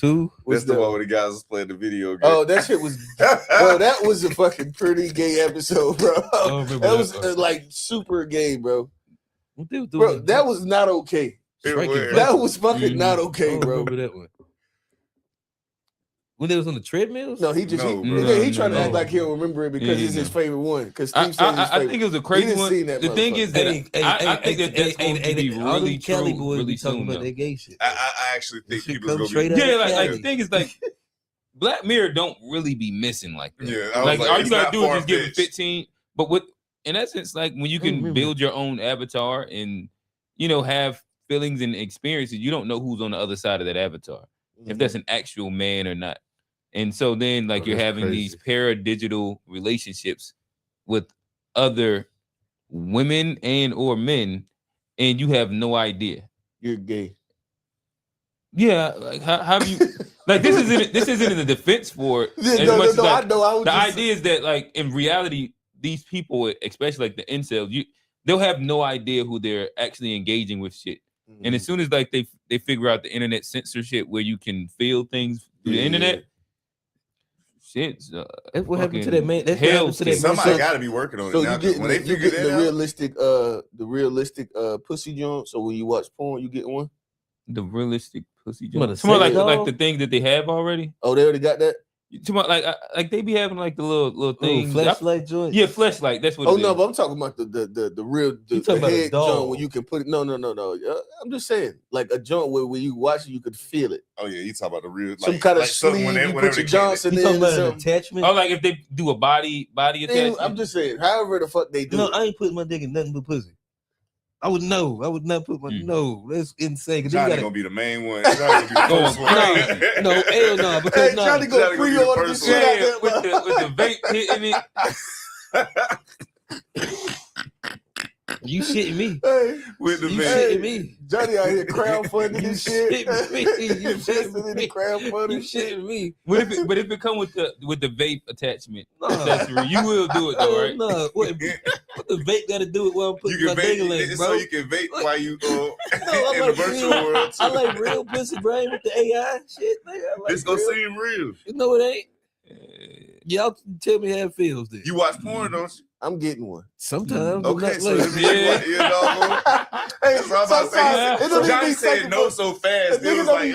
Who? That's the one where the guys was playing the video game. Oh, that shit was, bro. That was a fucking pretty gay episode, bro. That was like super gay, bro. Bro, that was not okay. That was fucking not okay, bro. Remember that one? When they was on the treadmills? No, he just he trying to act like he'll remember it because it's his favorite one. Because Steve said his favorite. I think it was a crazy one. The thing is that I think that's going to be really Cali true, boys really be talking soon. about that gay shit. I actually think people gonna straight be like the thing is like Black Mirror don't really be missing like that. Yeah, like all you gotta do is just give it 15. But in essence, like when you can build your own avatar and have feelings and experiences, you don't know who's on the other side of that avatar, if that's an actual man or not. And so then like you're having these paradigital relationships with other women and or men, and you have no idea. You're gay. Yeah, like how do you like this isn't a defense for it. I know. The idea is that like in reality, these people, especially like the incels, they'll have no idea who they're actually engaging with shit. And as soon as like they figure out the internet censorship where you can feel things through the internet. Shit, that's what happened to that man. Somebody got to be working on it now. When they figure that out, the realistic pussy joint. So when you watch porn, you get one. The realistic pussy joint. Like the thing that they have already. Oh, they already got that. Like they be having like the little thing. Flashlight joint. Yeah, flashlight. That's what. Oh no, but I'm talking about the real head joint where you can put it. No. I'm just saying like a joint where when you watch it, you could feel it. Oh yeah, you talking about the real some kind of sleeve. You put your Johnson in. Talking about an attachment. Oh, like if they do a body attachment. I'm just saying, however the fuck they do. No, I ain't putting my dick in nothing but pussy. I would know. I would not put my no. That's insane. Johnny gonna be the main one. Johnny gonna be the first one. No, hell no. Because Johnny gonna pre-order the shit out there with the vape hitting it. You shitting me? Hey, with the you vape. Shitting me? Johnny out here crowdfunding this shit. You shitting me? Crowdfunding. You shitting me? But if it come with the vape attachment, accessory, you will do it though, right? No, what the vape got to do with what I'm putting my dingling, bro? So you can vape while you in the virtual world. I like real pussy brain with the AI shit. It's gonna seem real. You know it ain't. Y'all tell me how it feels. Then you watch porn, don't you? I'm getting one. Sometimes. Okay, so you know. Hey, sometimes Johnny said no so fast. It was like,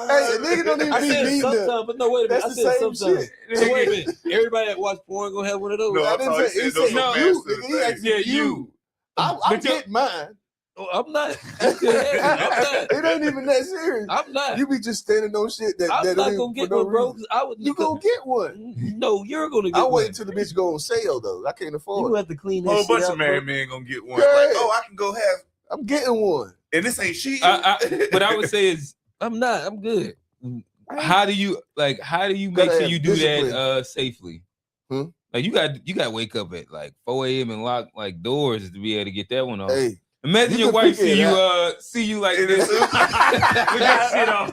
Hey, nigga don't even I be said needing sometimes, that. but no, wait a minute. That's I the said same sometimes. shit. So wait a minute. Everybody that watch porn gonna have one of those. No, I didn't say. He said no, you. Nigga, he asked you. I'm getting mine. Oh, I'm not. It ain't even that serious. I'm not. You be just standing on shit that. I'm that not ain't gonna get for no one, bro. reason. I would. You gonna get one? No, you're gonna get I'll one. wait until the bitch go on sale though. I can't afford. You it. have to clean A that whole shit bunch out, of married bro. men gonna get one. Yeah. Like, oh, I can go have. I'm getting one. And this ain't cheating. What I would say is, I'm not. I'm good. how do you make Gotta sure have you do discipline. that safely? Like you got to wake up at like 4 a.m. and lock like doors to be able to get that one off. Hey, imagine your wife see you like In this the with that shit on.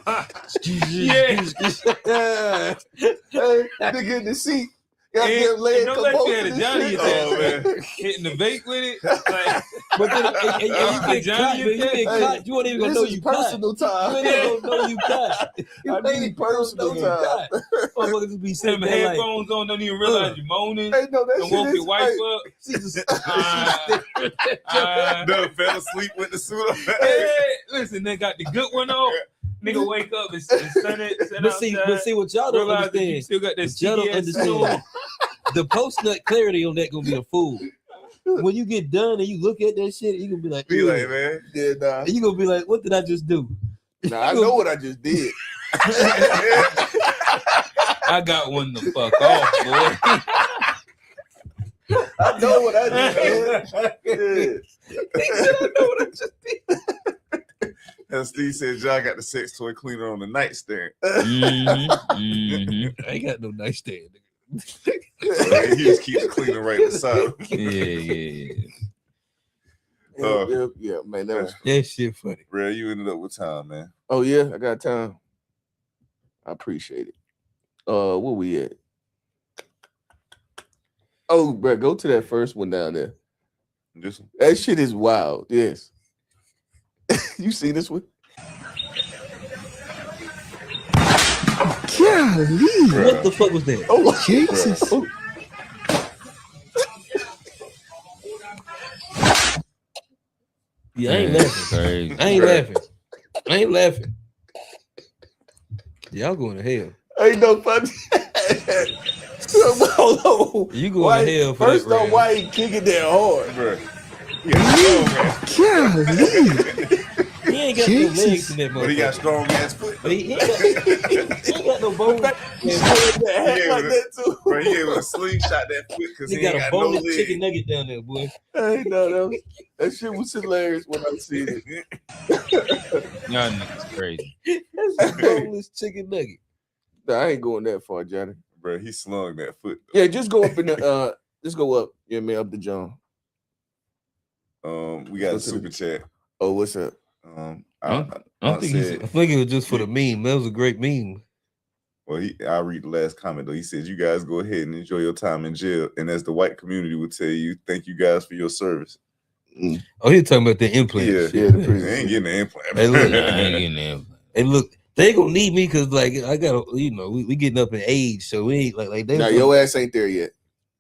hey, nigga in the seat. Goddamn And leg don't let you had a commotion Johnny and shit. attack. Hitting the vape with it. Like, But then, you get caught. You get caught. You won't even gonna know This is you caught. personal time. You ain't even gonna know you caught. You I ain't need even personal gonna know you time. caught. Motherfuckers just be them sitting there like, headphones on, don't even realize you're moaning. Hey, no, that Don't shit woke is. your wife Hey, up. she just Done fell asleep with the suit on. Hey, listen, they got the good one on. Nigga wake up and sun but see what y'all don't realize that you understand. still got that What y'all don't sticky ass understand. The post nut clarity on that gonna be a fool. When you get done and you look at that shit, you gonna be like, Be "Ew." like, man. Yeah, nah. And you gonna be like, what did I just do? Nah, I know what I just did. I got one to fuck off, boy. I know what I just did. And Steve said, John got the sex toy cleaner on the nightstand. I ain't got no nightstand. So he just keeps cleaning right beside him. Yeah, man. That shit funny. Bro, you ended up with time, man. Oh yeah, I got time. I appreciate it. Where we at? Oh, bro, go to that first one down there. This one? That shit is wild. Yes. You see this one? Golly. What the fuck was that? Oh, Jesus. Oh. Yeah, I ain't laughing. I ain't laughing. Y'all going to hell. Ain't no fun. You going to hell for first that, off, Ram. why he kicking that hard? Bro. He ain't got no legs in that motherfucker. But he got strong ass foot. He ain't got no bones. He able to slingshot that foot because He he got ain't a got no boneless leg. chicken nugget down there, boy. Hey, no, that shit was hilarious when I seen it. Y'all niggas crazy. That's a boneless chicken nugget. Nah, I ain't going that far, Johnny. Bro, he slung that foot. Yeah, just go up in the just go up. Yeah, man, up the John. We got a super chat. Oh, what's up? I think it was just for the meme. That was a great meme. Well, I'll read the last comment though. He says, "You guys go ahead and enjoy your time in jail." And as the white community would tell you, thank you guys for your service. Oh, he's talking about the implant. Yeah, they ain't getting the implant. Hey, look, I ain't getting the implant. Hey, look, they ain't gonna need me because, like, I got, we getting up in age, so we ain't like they. Now your ass ain't there yet.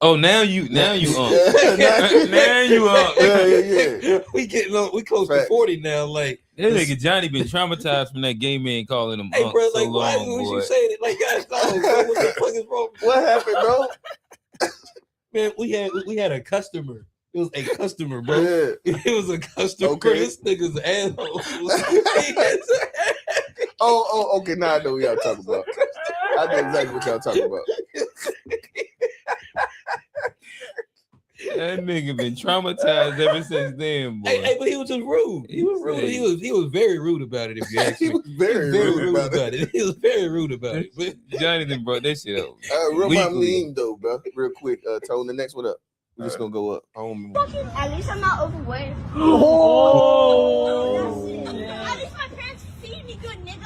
Oh, now you up. Now you up. Yeah. We getting on. We close to 40 now. Like that nigga Johnny been traumatized from that gay man calling him. Hey, bro, so like, why long, was boy. you saying it like that? No, bro, what the fuck is wrong? What happened, bro? Man, we had a customer. It was a customer, bro. Yeah. It was a customer. Okay. This nigga's asshole. Okay. Now I know what y'all talking about. I know exactly what y'all talking about. That nigga been traumatized ever since then, boy. Hey, but he was just rude. He was rude. He was very rude about it. If you ask me, He was very rude about it. He was very rude about it. But Johnny done brought that shit up. Real my meme though, bro. Real quick, Tone, the next one up. We're just gonna go up. At least I'm not overweight. Oh. At least my parents feed me good, nigga.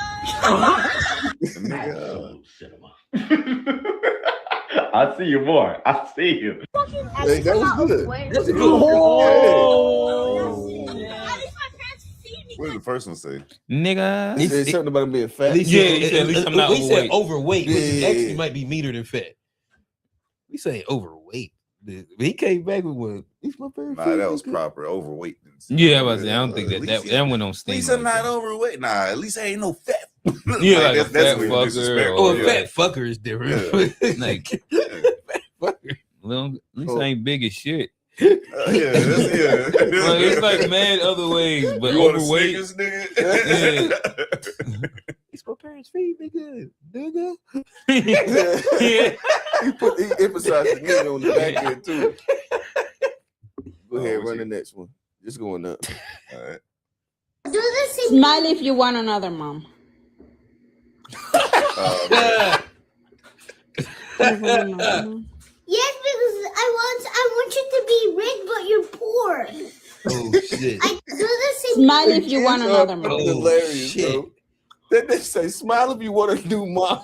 I see you more. I see you. Hey, that was good. That's a good Oh. What did the first one say? Nigga. He said something about him being fat. He said at least I'm not we said overweight. overweight, but you Yeah. actually might be meaner than fat. We say overweight. He came back with one. He's my favorite. Nah, that was proper overweight. Yeah, I don't think that one don't At sting. least I'm not overweight. Nah, at least I ain't no fat. Yeah, like a fat weird fucker. disrespect. Oh, a fat fucker is different. Like, well, at least I ain't big as shit. Yeah. Like, it's like mad other ways, but you want overweight. a Snickers, nigga? Yeah. It's my parents' feed, nigga. He emphasized the nigga on the back end too. Go ahead, run the next one. Just going up. All right. Smile if you want another mom. Yes, because I want you to be rich, but you're poor. Oh shit! I do the same. Smile if you want another mom. Hilarious, shit. bro. They say, smile if you want a new mom.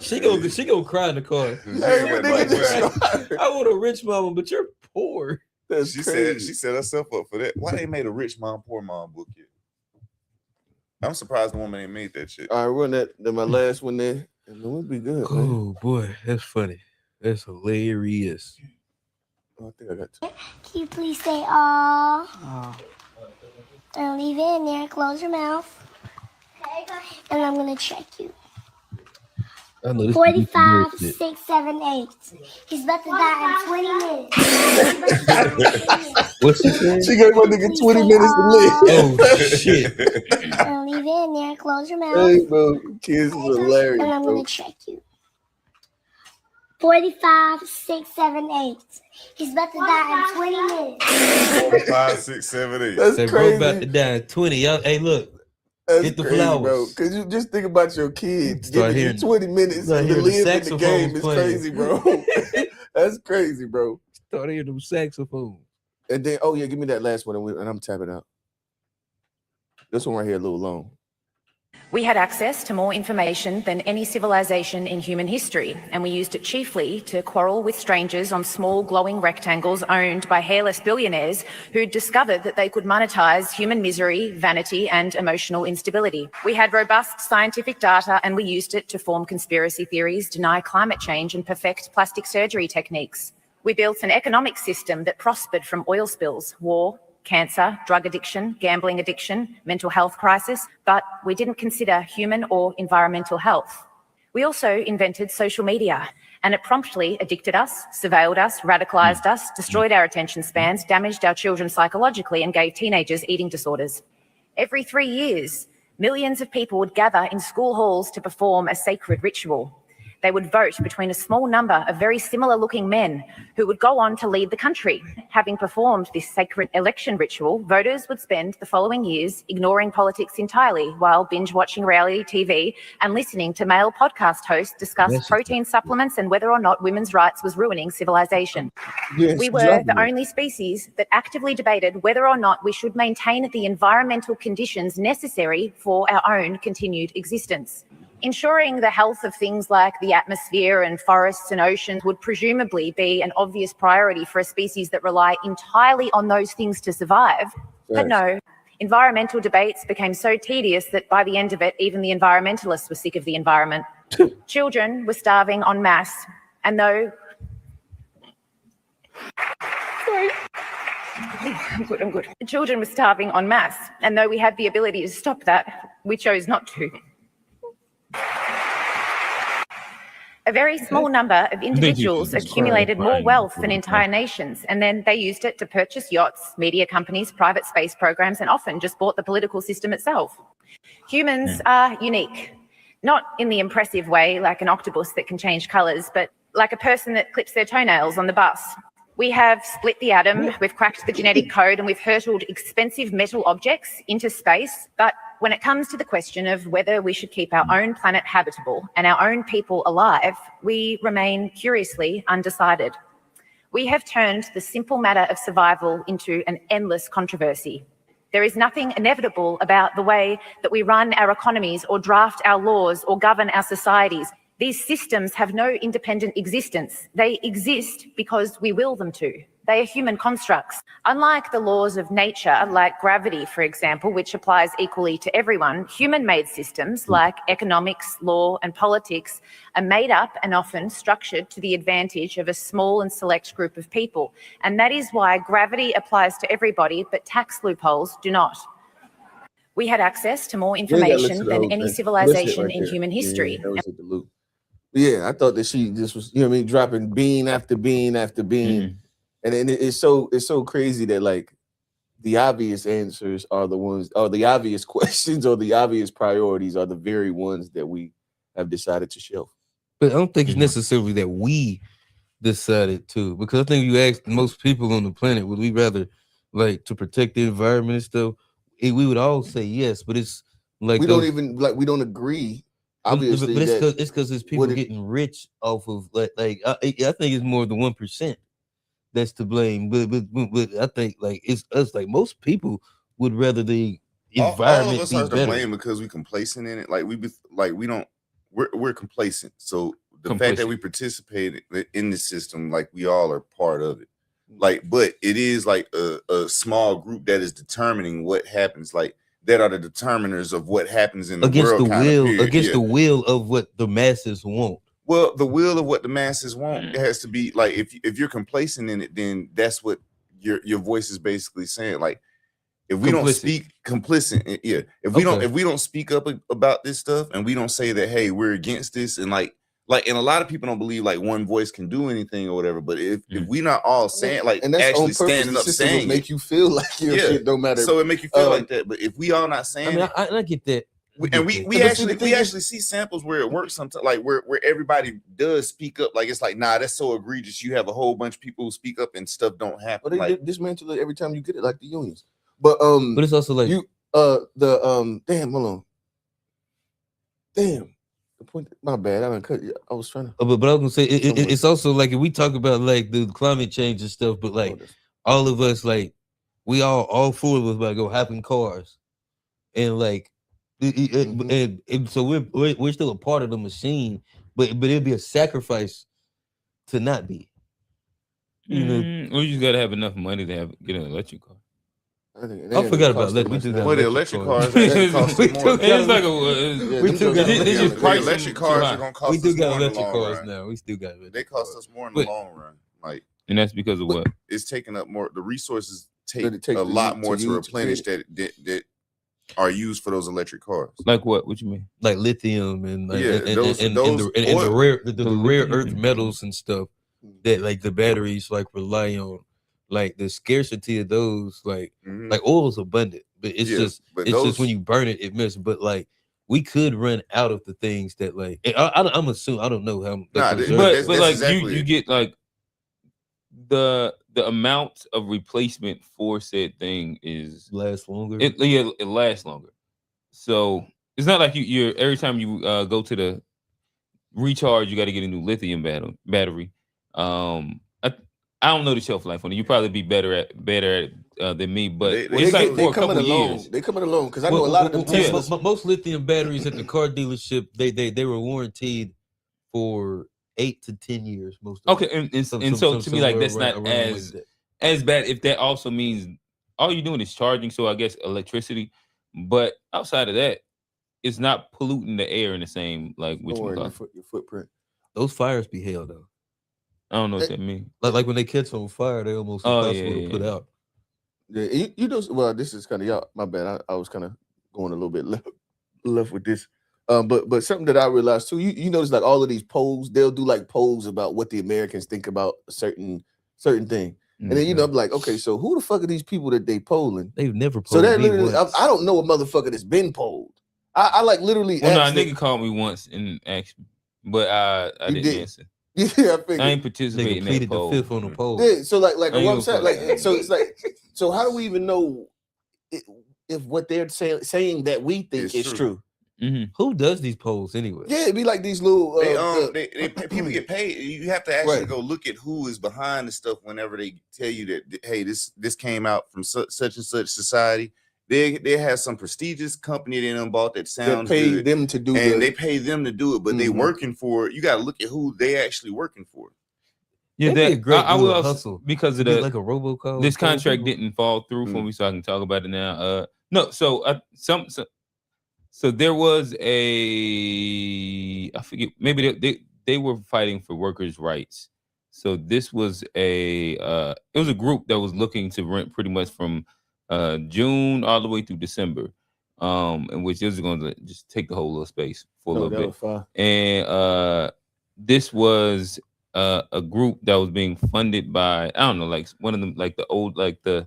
She gonna cry in the car. Hey, what nigga just I want a rich mama, but you're poor. That's She crazy. set herself up for that. Why they made a rich mom, poor mom book yet? I'm surprised the woman ain't made that shit. All right, run that. Then my last one there, and then we'll be good. Man. Oh boy, that's funny. That's hilarious. Oh, I think I got two. Can you please say "aw"? And leave it in there. Close your mouth. And I'm gonna check you. I know this 45, is 6, 7, 8. He's about to die in 20 minutes. What's she saying? She gave my nigga 20 minutes to live. Oh shit! And leave it in there. Close your mouth. Hey, bro, kids is hilarious. And I'm Bro. gonna check you. 45, 6, 7, 8. He's about to die in 20 minutes. 5, 6, 7, 8. That's They crazy. both about to die in 20. Y'all, hey, look. That's Get the crazy, flowers. bro. Because you just think about your kids Start giving you hearing- 20 minutes start to hearing the live in the saxophones game. It's playing. crazy, bro. That's crazy, bro. Start hearing them saxophones. And then, oh yeah, give me that last one, and I'm tapping out. This one right here, a little long. We had access to more information than any civilization in human history, and we used it chiefly to quarrel with strangers on small glowing rectangles owned by hairless billionaires who discovered that they could monetize human misery, vanity, and emotional instability. We had robust scientific data, and we used it to form conspiracy theories, deny climate change, and perfect plastic surgery techniques. We built an economic system that prospered from oil spills, war, cancer, drug addiction, gambling addiction, mental health crisis, but we didn't consider human or environmental health. We also invented social media, and it promptly addicted us, surveilled us, radicalized us, destroyed our attention spans, damaged our children psychologically, and gave teenagers eating disorders. Every 3 years, millions of people would gather in school halls to perform a sacred ritual. They would vote between a small number of very similar-looking men who would go on to lead the country. Having performed this sacred election ritual, voters would spend the following years ignoring politics entirely while binge-watching reality TV and listening to male podcast hosts discuss protein supplements and whether or not women's rights was ruining civilization. Yes, We were exactly. the only species that actively debated whether or not we should maintain the environmental conditions necessary for our own continued existence. Ensuring the health of things like the atmosphere and forests and oceans would presumably be an obvious priority for a species that rely entirely on those things to survive. But no, environmental debates became so tedious that by the end of it, even the environmentalists were sick of the environment. Children were starving en masse, and though... Sorry. I'm good. Children were starving en masse, and though we had the ability to stop that, we chose not to. A very small number of individuals accumulated more wealth than entire nations, and then they used it to purchase yachts, media companies, private space programs, and often just bought the political system itself. Humans are unique, not in the impressive way like an octopus that can change colours, but like a person that clips their toenails on the bus. We have split the atom, we've cracked the genetic code, and we've hurtled expensive metal objects into space, but when it comes to the question of whether we should keep our own planet habitable and our own people alive, we remain curiously undecided. We have turned the simple matter of survival into an endless controversy. There is nothing inevitable about the way that we run our economies or draft our laws or govern our societies. These systems have no independent existence. They exist because we will them to. They are human constructs. Unlike the laws of nature, like gravity, for example, which applies equally to everyone, human-made systems like economics, law, and politics are made up and often structured to the advantage of a small and select group of people. And that is why gravity applies to everybody, but tax loopholes do not. We had access to more information than any civilization in human history. That was at the loop. Yeah, I thought that she just was, you know what I mean, dropping bean after bean after bean. And then it's so crazy that like the obvious answers are the ones, or the obvious questions or the obvious priorities are the very ones that we have decided to shelf. But I don't think it's necessarily that we decided to, because I think you asked most people on the planet, would we rather like to protect the environment and stuff? We would all say yes, but it's like we don't even like we don't agree. Obviously, but it's because there's people getting rich off of like I think it's more than 1% that's to blame. But I think like it's us. Like most people would rather the environment all of us be are to better. blame because we complacent in it. Like we're complacent. So the fact that we participate in the system, like we all are part of it. Like, but it is like a small group that is determining what happens. Like that are the determiners of what happens in the world. Against the will of what the masses want. Well, the will of what the masses want, it has to be like if you're complacent in it, then that's what your voice is basically saying. Like if we don't speak complicit, if we don't speak up about this stuff and we don't say that, hey, we're against this, and like and a lot of people don't believe like one voice can do anything or whatever. But if we not all saying like and that's actually standing up saying, make you feel like your shit don't matter. So it make you feel like that. But if we all not saying, I get that. We actually see samples where it works sometimes, like where everybody does speak up. Like it's like, nah, that's so egregious. You have a whole bunch of people who speak up and stuff don't happen. But they dismantle it every time you get it, like the unions. But it's also like damn, hold on. Damn. The point, my bad. I didn't cut you. I was trying to. But I was gonna say it's also like if we talk about like the climate change and stuff, but like all of us, like we all four of us about to go hop in cars, and like and so we're still a part of the machine, but it'd be a sacrifice to not be. You know, well, you just gotta have enough money to get an electric car. I forgot about that. We do got the electric cars. Cost more. It's like electric cars are gonna cost. We do us got more electric in the long cars run. now. We still got electric. They cost us more in the long run. Like, and that's because of what? It's taking up more. The resources take a lot more to replenish that are used for those electric cars. Like what? What you mean? Like lithium and like, those the rare earth metals and stuff that like the batteries like rely on. Like the scarcity of those, like oil is abundant, but it's just when you burn it, it misses. But like we could run out of the things that like I'm assuming I don't know how. But like exactly you get like the amount of replacement for said thing is lasts longer. It lasts longer. So it's not like you're every time you go to the recharge, you got to get a new lithium battery. I don't know the shelf life on it. You probably be better at than me, but it's like for a couple years. They coming along because I know a lot of them Teslas. Most lithium batteries at the car dealership, they were warranted for 8 to 10 years. Most of them. And so to me, like that's not as bad. If that also means all you're doing is charging, so I guess electricity. But outside of that, it's not polluting the air in the same like which one your footprint. Those fires be hell though. I don't know what that means. Like when they catch on fire, they almost impossible to put out. Yeah, you know. Well, this is kind of y'all. My bad. I was kind of going a little bit left with this. But something that I realized too. You notice like all of these polls, they'll do like polls about what the Americans think about a certain thing, and then I'm like, okay, so who the fuck are these people that they polling? They've never polled. So they're literally. I don't know a motherfucker that's been polled. I like literally. Well, no, a nigga called me once and asked me, but I didn't answer. Yeah, I ain't participating in that poll. The fifth on the poll. Yeah, so like what I'm saying, like so it's like so how do we even know if what they're saying that we think is true? Who does these polls anyway? Yeah, it'd be like these little people get paid. You have to actually go look at who is behind the stuff whenever they tell you that hey, this came out from such and such society They have some prestigious company they done bought that sounds pay good, them to do and they pay them to do it, but they Mhm. working for it. You got to look at who they actually working for. Yeah, That'd be a great I will little also, hustle. because of Get the like a robocall. this phone contract people. didn't fall through for me, so I can talk about it now. No, so so there was I forget, maybe they were fighting for workers' rights. So this was it was a group that was looking to rent pretty much from June all the way through December, in which this is going to just take the whole little space for a little bit. And this was a group that was being funded by, I don't know, like one of them, like the old, like the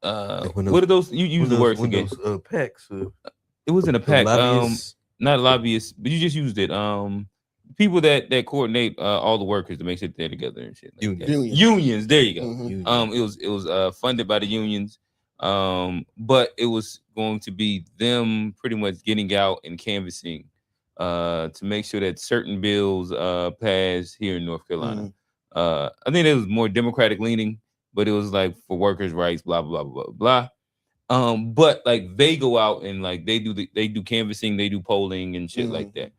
what are those? You use the words again. PACs. It wasn't a PAC. Lobbyists. Not lobbyists, but you just used it. People that coordinate all the workers to make sure they're together and shit. Like that. Unions. There you go. Mhm. It was funded by the unions. But it was going to be them pretty much getting out and canvassing to make sure that certain bills pass here in North Carolina. I think it was more Democratic leaning, but it was like for workers' rights, blah blah blah blah blah. But like they go out and like they do canvassing, they do polling and shit like that.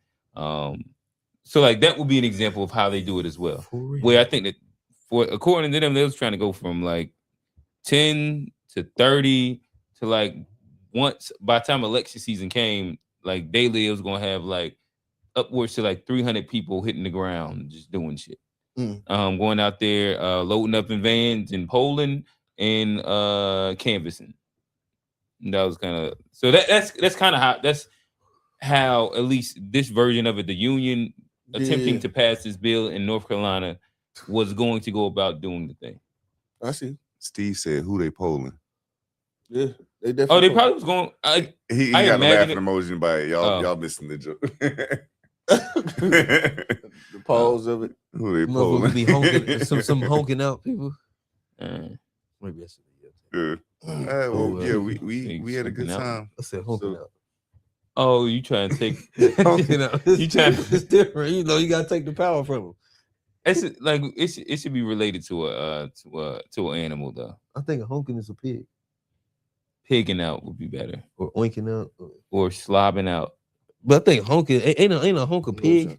So like that would be an example of how they do it as well. Where I think that according to them, they was trying to go from like 10 to 30 to like once by the time election season came, like daily it was gonna have like upwards to like 300 people hitting the ground just doing shit. Going out there, loading up in vans and polling and canvassing. And that was kind of so that's kind of how at least this version of it, the union attempting to pass this bill in North Carolina was going to go about doing the thing. I see. Steve said, "Who they polling?" Yeah, they definitely. Oh, they probably was going. He I got a laughing imagine emoji by it. Y'all missing the joke. The pause of it. Who they Motherfuckers polling? be honking, some honking out people. Maybe that's Yeah. Yeah, we had a good time. I said honking out. Oh, you trying to take? You know, it's different. You know, you gotta take the power from them. It's like it should be related to an animal though. I think a honking is a pig. Pigging out would be better, or oinking out, or slobbing out. But I think honking ain't a honk a pig.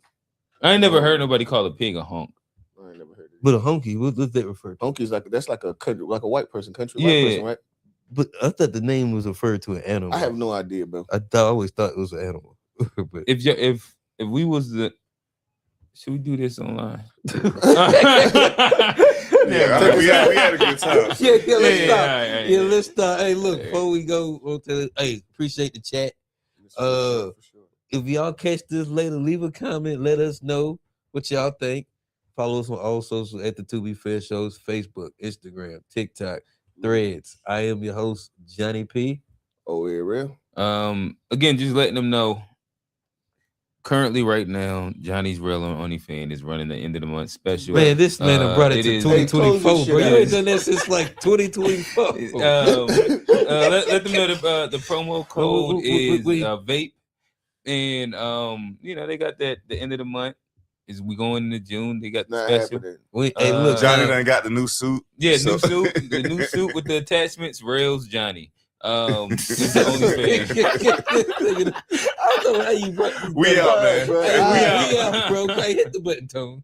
I ain't never heard nobody call a pig a honk. I ain't never heard it. But a honky, what does that refer to? Honky's like a white person, country Yeah. white person, right? But I thought the name was referred to an animal. I have no idea, bro. I always thought it was an animal. But If we was the, should we do this online? Yeah, we had a good time. Let's stop. Yeah, Let's stop. Hey, look, before we go, appreciate the chat. If y'all catch this later, leave a comment. Let us know what y'all think. Follow us on all socials at the To Be Fair Shows, Facebook, Instagram, TikTok, Threads. I am your host, Johnny P. Oh, yeah, real. Again, just letting them know. Currently, right now, Johnny's Real on OnlyFans is running the end of the month special. Man, this man done brought it to 2024, bro. You ain't done that since like 2024. Let them know the promo code is vape, and they got that the end of the month. Is we going into June? They got the special. Hey, look, Johnny done got the new suit. Yeah, new suit, the new suit with the attachments. Rails Johnny. It's the OnlyFans. I don't know how you. We out, man. We out, bro. Hit the button, Tone.